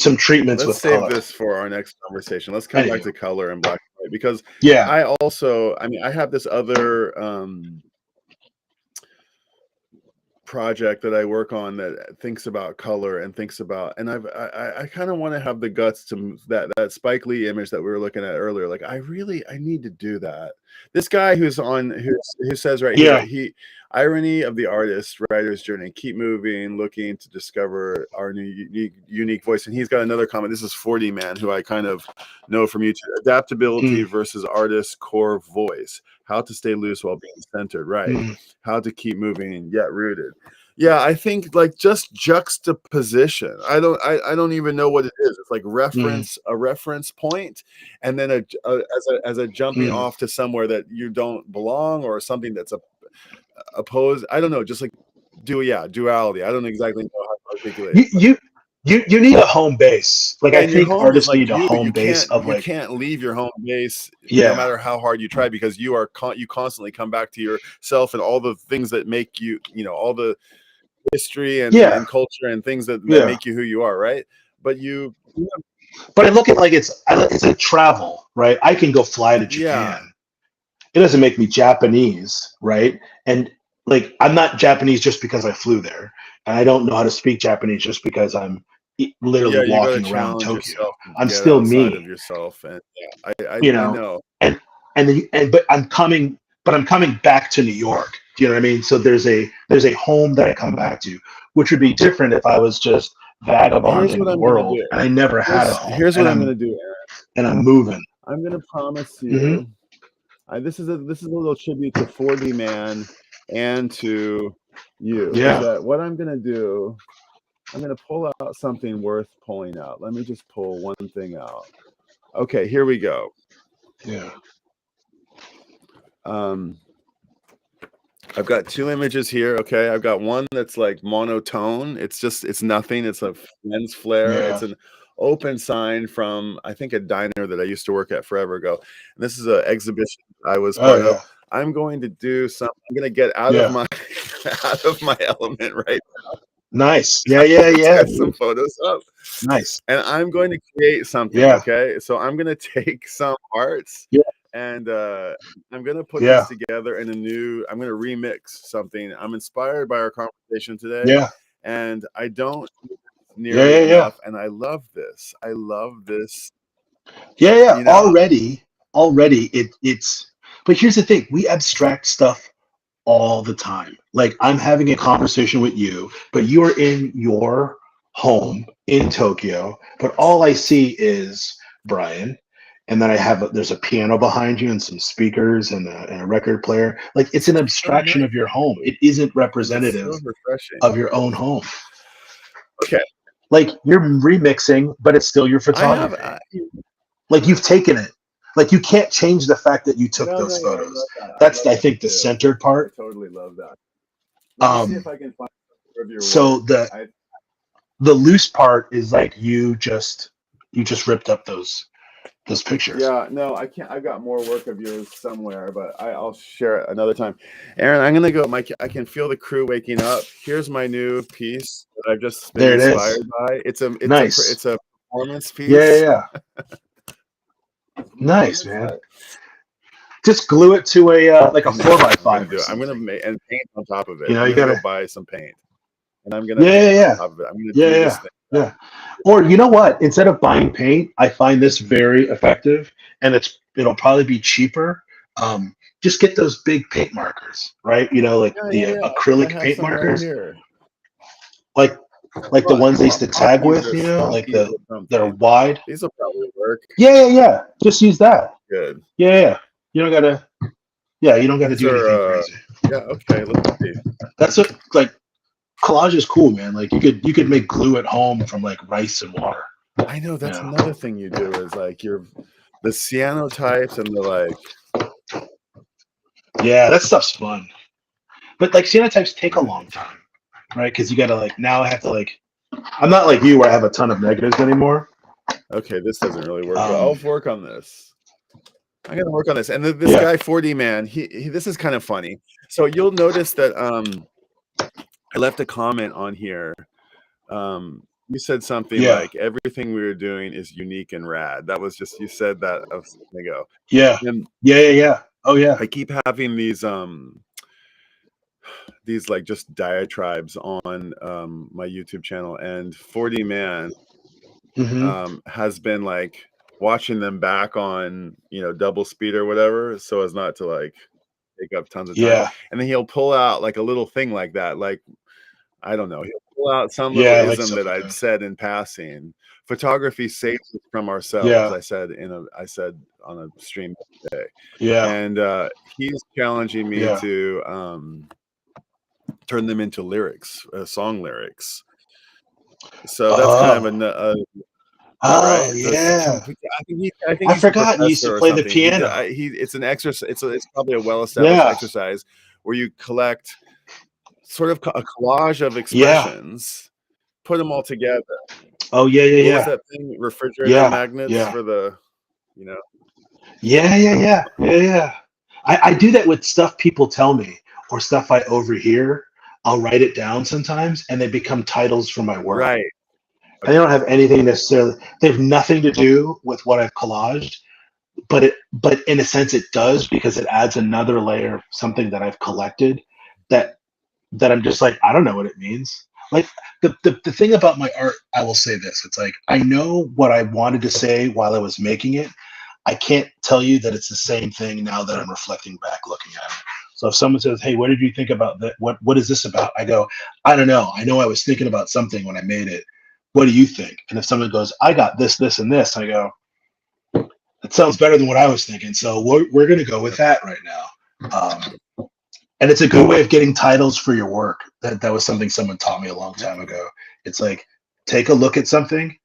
some treatments
let's
with
save
color.
this for our next conversation. Let's come back
Anywho,
to color and black and white because
yeah,
I mean I have this other project that I work on that thinks about color and thinks about, and I kind of want to have the guts to that Spike Lee image that we were looking at earlier. Like I need to do that. This guy who says right here,
yeah,
he irony of the artist writer's journey, keep moving, looking to discover our new unique voice. And he's got another comment. This is 40 Man, who I kind of know from YouTube. Adaptability
mm,
versus artist core voice. How to stay loose while being centered. Right.
mm,
How to keep moving yet rooted. Yeah, I think like just juxtaposition. I don't even know what it is. It's like
mm,
a reference point, and then as a jumping
mm.
off to somewhere that you don't belong or something that's opposed. I don't know, just like duality. I don't exactly know articulate
You
it. But
you need a home base. Like I
and your
think
home is
artists
like
need a
you.
home base of
You
like
can't leave your home base no
yeah
matter how hard you try, because you are you constantly come back to yourself and all the things that make you, all the history
yeah
and culture and things that
yeah.
make you who you are, right? But
But I look at like it's a travel, right? I can go fly to
yeah,
Japan. It doesn't make me Japanese, right? And like I'm not Japanese just because I flew there, and I don't know how to speak Japanese just because I'm literally
yeah, you got to
walking around
challenge
Tokyo.
yourself to
I'm
get
still
outside of
me,
yourself, and yeah,
you
I
know.
know.
And but I'm coming back to New York. Do you know what I mean? So there's a home that I come back to, which would be different if I was just
Here's what
vagabonding the
I'm gonna
world
do.
and I never had a home,
Here's what I'm gonna do, Aaron.
and I'm moving.
I'm gonna promise
Hmm.
you. This is a little tribute to 4D Man and to you. Is
Yeah,
that what I'm gonna do? I'm gonna pull out something worth pulling out. Let me just pull one thing out. Okay, here we go.
yeah,
Um, I've got two images here. Okay, I've got one that's like monotone. It's nothing. It's a lens flare.
yeah.
It's an open sign from, I think, a diner that I used to work at forever ago. And this is an exhibition I was
Oh
part of.
yeah,
I'm going to do something. I'm going to get out of
yeah.
my out of my element, right?
Nice. Yeah, yeah,
Let's
yeah.
get some photos up.
Nice.
And I'm going to create something,
Yeah,
okay? So I'm going to take some arts
yeah,
and I'm going to put these
yeah,
together in I'm going to remix something. I'm inspired by our conversation today,
yeah,
and I don't do this
yeah,
nearly
yeah, yeah,
enough, and I love this. I love this,
yeah, yeah.
you know.
Already, it's. But here's the thing: we abstract stuff all the time. Like I'm having a conversation with you, but you are in your home in Tokyo, but all I see is Brian. And then there's a piano behind you and some speakers and a record player. Like it's an
It's so
abstraction
nice,
of your home. It isn't
and it's
representative
so refreshing.
of your own home.
Okay,
Like you're remixing, but it's still your
I have.
photography. Like you've taken it. Like you can't change the fact that you took
No,
those
no, yeah, I
photos.
love that. I
That's
love
I
that
think the
too.
centered
I
part.
totally love that. Let me see if
Um,
I can find more of your
so
work.
the loose part is like you just ripped up those pictures.
Yeah, no, I can't. I've got more work of yours somewhere, but I'll share it another time. Aaron, I'm gonna go. I can feel the crew waking up. Here's my new piece that I've just been
There it is.
inspired by.
Nice.
It's a performance
Yeah, yeah,
piece.
yeah. Nice,
Performance.
man. Just glue it to a like a
I know.
four by
I'm gonna
five or
do it. I'm gonna
something.
make and paint on top of
You
it.
know,
I'm
you
gonna go
gotta.
buy some paint and I'm gonna
Yeah,
paint
yeah,
on
yeah,
top of it. I'm gonna
yeah,
do
yeah,
this thing.
yeah. Or you know what? Instead of buying paint, I find this very effective, and it'll probably be cheaper. Just get those big paint markers, right? You know, like
Yeah,
the
yeah, yeah. I think I
acrylic
have
paint
some right
markers,
here.
like the
Look,
ones they used to tag
poppies
with.
or
You know, like
skunkies or
that are
something.
wide.
These will probably work.
Yeah, yeah, yeah. Just use that.
Good.
Yeah, yeah, yeah. You don't gotta. Yeah, you don't gotta
These
do anything
are
crazy.
yeah, okay, let's see.
That's what like collage is cool, man. Like you could make glue at home from like rice and water.
I know
You
that's
know.
another thing you do is like the cyanotypes and the like.
Yeah, that stuff's fun. But like cyanotypes take a long time, right? Because you gotta like now I have to like I'm not like you where I have a ton of negatives anymore.
Okay, this doesn't really work, but I'll
Um,
work on this. I'm gonna work on this. And this
yeah,
guy 4D Man, he this is kind of funny. So you'll notice that I left a comment on here. You said something
yeah,
like everything we were doing is unique and rad. That was just, you said that a second ago.
yeah,
And
yeah, yeah, yeah. Oh yeah,
I keep having these like just diatribes on my YouTube channel, and 4D Man
hmm,
has been like watching them back on double speed or whatever, so as not to like take up tons of time.
yeah,
And then he'll pull out like a little thing like that, like I don't know, he'll pull out some little
yeah. I like
ism
stuff
that
like
I'd
that.
said in passing. Photography saves us from ourselves,
Yeah,
I said on a stream today.
yeah,
And he's challenging me
yeah.
to turn them into lyrics, song lyrics. So that's kind of
Oh,
that
oh
right?
yeah.
I think
I
he's a
forgot you used to
professor or
play the
something.
piano.
It's an exercise. It's probably a well-established
Yeah,
exercise where you collect sort of a collage of
yeah,
expressions put them all together.
Oh yeah, yeah,
What was
yeah,
that thing? Refrigerator
yeah,
magnets
yeah,
for the, you know.
yeah, yeah, yeah, yeah, yeah. I do that with stuff people tell me or stuff I overhear. I'll write it down sometimes, and they become titles for my work.
Right.
And they don't
Okay.
have anything necessarily. They have nothing to do with what I've collaged, but in a sense it does because it adds another layer of something that I've collected that I'm just like, I don't know what it means. Like the thing about my art, I will say this. It's like I know what I wanted to say while I was making it. I can't tell you that it's the same thing now that I'm reflecting back looking at it. So if someone says, "Hey, what did you think about that? What is this about?" I go, "I don't know. I know I was thinking about something when I made it. What do you think?" And if someone goes, "I got this, this, and this," I go, "That sounds better than what I was thinking." So we're going to go with that right now. And it's a good way of getting titles for your work. That was something someone taught me a long time ago. It's like, take a look at something,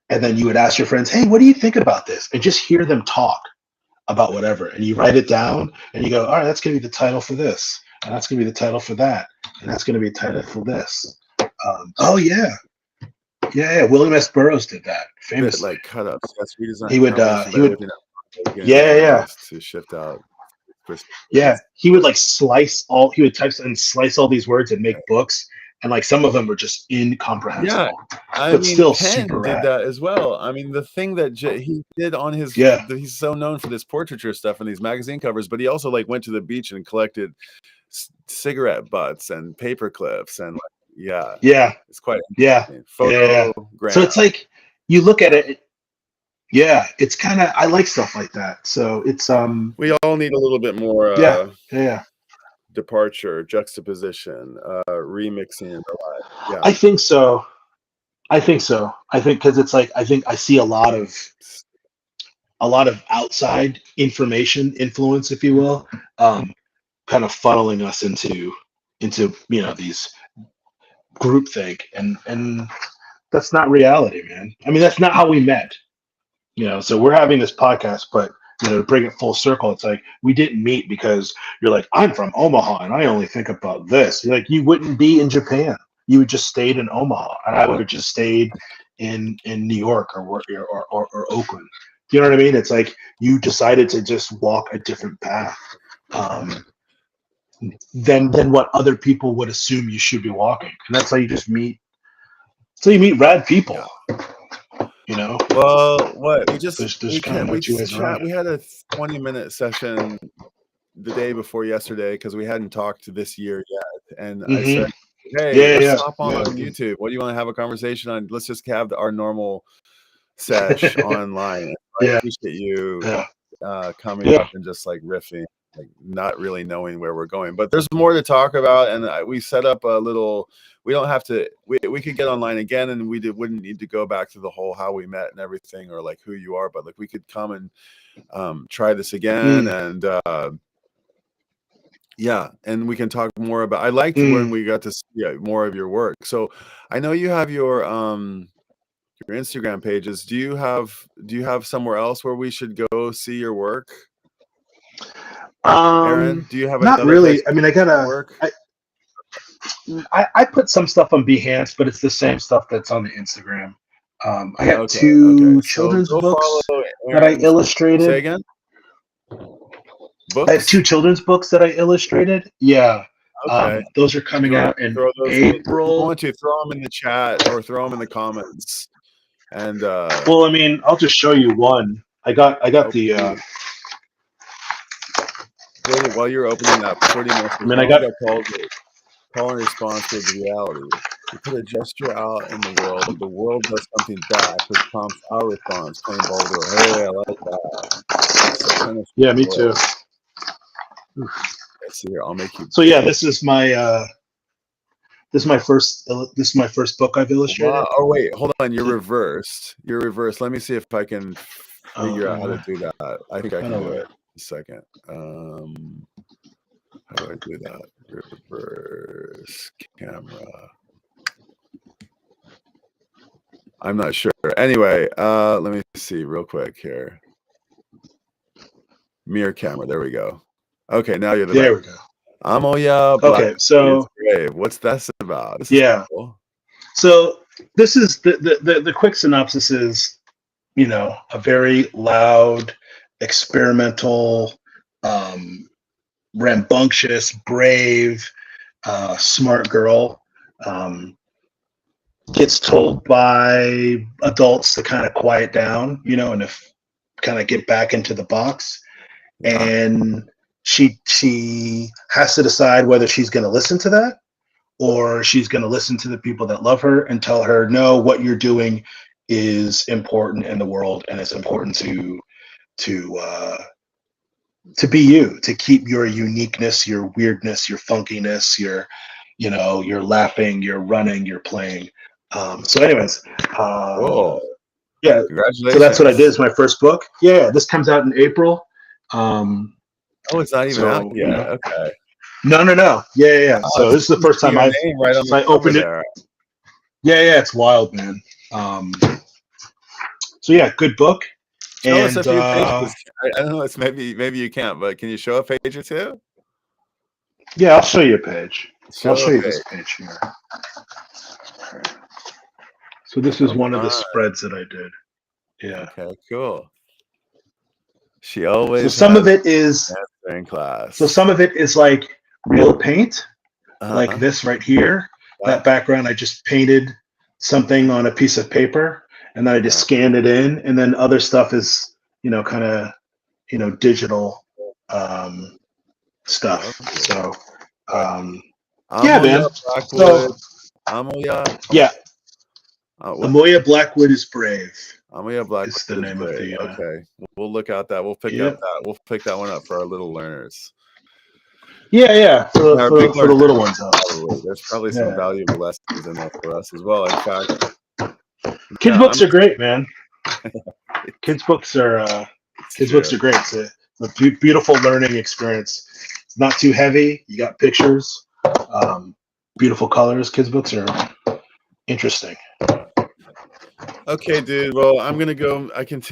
and then you would ask your friends, "Hey, what do you think about this?" And just hear them talk about whatever. And you write it down, and you go, "All right, that's going to be the title for this, and that's going to be the title for that, and that's going to be a title for this." Oh yeah, yeah, yeah. William S. Burroughs did that
Bit
famously.
like cut ups. That's redesign
He would,
combination by
he would,
lifting up again
yeah,
with
yeah,
the
yeah.
wrist to shift out crispy
Yeah,
edges.
he would like slice all. He would type and slice all these words and make books, and like some of them were just
Yeah,
incomprehensible,
I
but
mean,
still super
Penn did
rad.
that as well. I mean, the thing that he did on his,
Yeah,
he's so known for this portraiture stuff and these magazine covers, but he also like went to the beach and collected cigarette butts and paper clips and like, yeah,
yeah,
it's quite
yeah,
interesting.
yeah, yeah. So
Photogram,
it's like you look at
yeah.
it. Yeah, it's kind of I like stuff like that. So it's
We all need a little bit more
yeah, yeah.
departure, juxtaposition, remixing and the like. Yeah.
I think so. I think so. I think because it's like I think I see a lot of outside information influence, if you will, kind of funneling us into these groupthink, and that's not reality, man. I mean, that's not how we met. So we're having this podcast, but to bring it full circle, it's like we didn't meet because you're like, I'm from Omaha and I only think about this. You're like, you wouldn't be in Japan. You would just stayed in Omaha, and I would have just stayed in New York or Oakland. Do you know what I mean? It's like you decided to just walk a different path um, than what other people would assume you should be walking, and that's how you just meet. So you meet rad people.
Yeah.
You know,
Well, what we just
there's kind of no two ways around it.
we had a 20-minute session the day before yesterday because we hadn't talked this year yet, and I
Mm-hmm.
said, "Hey,
Yeah,
let's
yeah,
hop on
yeah.
YouTube. What do you want to have a conversation on? Let's just have our normal sesh online." I
Yeah,
appreciate you
yeah,
coming
yeah.
up and just like riffing, like not really knowing where we're going, but there's more to talk about. And we set up a little, we don't have to, we could get online again and wouldn't need to go back to the whole how we met and everything or like who you are, but like we could come and try this again. And yeah, and we can talk more about, I liked when we got to see more of your work. So I know you have your Instagram pages. Do you have somewhere else where we should go see your work? Aaron, do you have
Not
another place
really. I mean, I gotta.
work?
I put some stuff on Behance, but it's the same stuff that's on the Instagram. I have
Okay, okay.
two
So
children's
go follow
books that I
Aaron's. Say
illustrated.
again?
I have two
Books?
children's books that I illustrated. Yeah,
Okay.
those are
Do
coming
you want
out
to
in
throw those in? If you
April.
want to, throw them in the chat or throw them in the comments. And
Well, I mean, I'll just show you one. I got the.
please, while you're opening up, 30 minutes,
I
the
mean, I got.
manga call and response towards reality. We put a gesture out in the world does something back, which prompts our response, plain boulder. Hey, I like that.
Yeah, me too.
Let's see here. I'll make you.
So yeah, this is my first book I've illustrated.
Wow. Oh wait, hold on. You're reversed. Let me see if I can figure out how to do that. I think I can do it. A second. How do I do that? Reverse camera. I'm not sure. Anyway, let me see real quick here. Mirror camera. There we go. Okay, now you're the
There we go.
Amoya Black.
Okay, so
Grave. What's that about? This is cool.
So this is the quick synopsis is, you know, a very loud, experimental, um, rambunctious, brave, smart girl um, gets told by adults to kind of quiet down, you know, and if kind of get back into the box.
Yeah.
And she has to decide whether she's going to listen to that or she's going to listen to the people that love her and tell her, no, what you're doing is important in the world, and it's important to to be you, to keep your uniqueness, your weirdness, your funkiness, your, you know, your laughing, your running, your playing. So, anyways,
Cool.
yeah. So that's what I did.
Congratulations.
It's my first book. Yeah, this comes out in April.
Oh, it's not even out
So you
yet.
know,
Okay.
no. Yeah.
Oh,
So
it's
this is the
cool to
first
see
time
your
I've
name right on
since
the
I
cover
opened it.
there.
Yeah. It's wild, man. So yeah, good book.
Show us a
And
few pages. I don't know. It's maybe you can't, but can you show a page or two?
yeah, I'll show you a page. I'll
Show
show
a
you this
page.
page here. So this is
Oh,
one of the
fine.
spreads that I did. Yeah.
Okay, cool. She
So
always
some
has
of it is
answer in
so
class.
some of it is like real paint, like
Uh-huh.
this right here.
Yeah.
That background, I just painted something on a piece of paper and then I just
Yeah.
scanned it in. And then other stuff is, you know, kind of, you know, digital um, stuff.
Lovely.
So,
Okay.
yeah, man.
Amoya Blackwood.
So,
Amoya.
yeah,
What?
Amoya Blackwood is brave
Amoya Blackwood
is the
is
name of
brave.
the.
Okay. We'll look out that. We'll pick up
Yep.
that. We'll pick that one up for our little learners.
Yeah.
And our big
For the
learners,
little ones out.
probably. There's probably some
Yeah.
valuable lessons in there for us as well. In fact,
Kids
yeah,
books are great, man. Kids books are
it's
kids
true.
books are great. It's a beautiful learning experience. It's not too heavy. You got pictures, beautiful colors. Kids books are interesting.
Okay, dude. Well, I'm gonna go.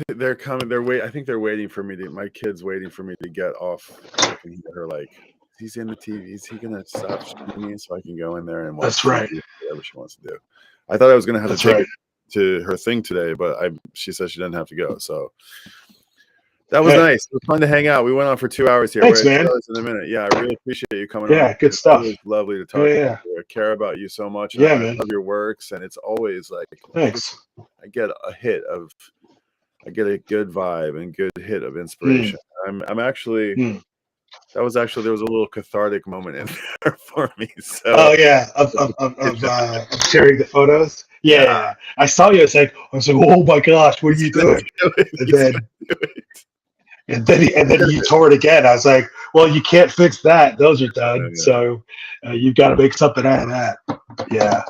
They're coming. I think they're waiting for me to. My kid's waiting for me to get off. I can hear her like, he's in the TV. Is he gonna stop streaming so I can go in there and watch
That's
TV,
right.
whatever she wants to do? I thought I was gonna have to
That's
take her
right.
to her thing today, but she said she didn't have to go. So that was
Hey,
nice. It was fun to hang out. We went on for 2 hours here. We're
thanks,
at two
man.
hours in a minute. Yeah, I really appreciate you coming on.
Yeah, good
It's
stuff.
always lovely to
Yeah,
talk to
yeah,
you. I care about you so much, and
yeah,
I
man.
love your works. And it's always like
Thanks.
I get I get a good vibe and good hit of
Mm,
inspiration. I'm actually
mm.
there was a little cathartic moment in there for me. So
Oh yeah, of sharing the photos.
yeah,
Yeah. I saw you. I was like, oh my gosh, what are
he's
you
gonna
doing?
do it.
And
He's
then
gonna do it.
and then you tore it again. I was like, well, you can't fix that. Those are done.
Yeah.
So you've got to make something out of that. Yeah,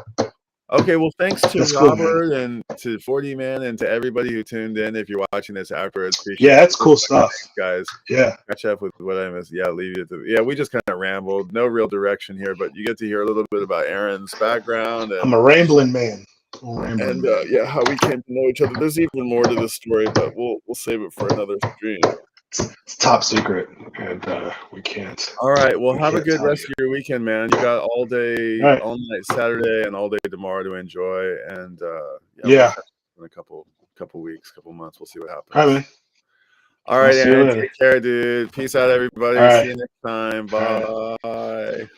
Okay, well, thanks to
that's cool, man.
Robert and to 40 Man and to everybody who tuned in. If you're watching this afterwards, appreciate
Yeah,
it.
that's cool stuff.
Thanks, guys.
Yeah,
Catch up with what I missed. Yeah, leave it to. Yeah, we just kind of rambled. No real direction here, but you get to hear a little bit about Aaron's background
I'm a rambling man.
yeah, how we came to know each other. There's even more to this story, but we'll save it for another stream.
It's top secret, and we can't.
All right. Well,
We
have a
can't
good
tell
rest
you.
of your weekend, man. You got all day,
All right.
all night Saturday, and all day tomorrow to enjoy. And we'll
Yeah.
catch up in a couple weeks, couple months. We'll see what
All right,
happens.
man.
All
I'll
right,
see you
Aaron.
later.
Take care, dude. Peace out,
All
everybody.
right.
See you next time.
All right.
Bye.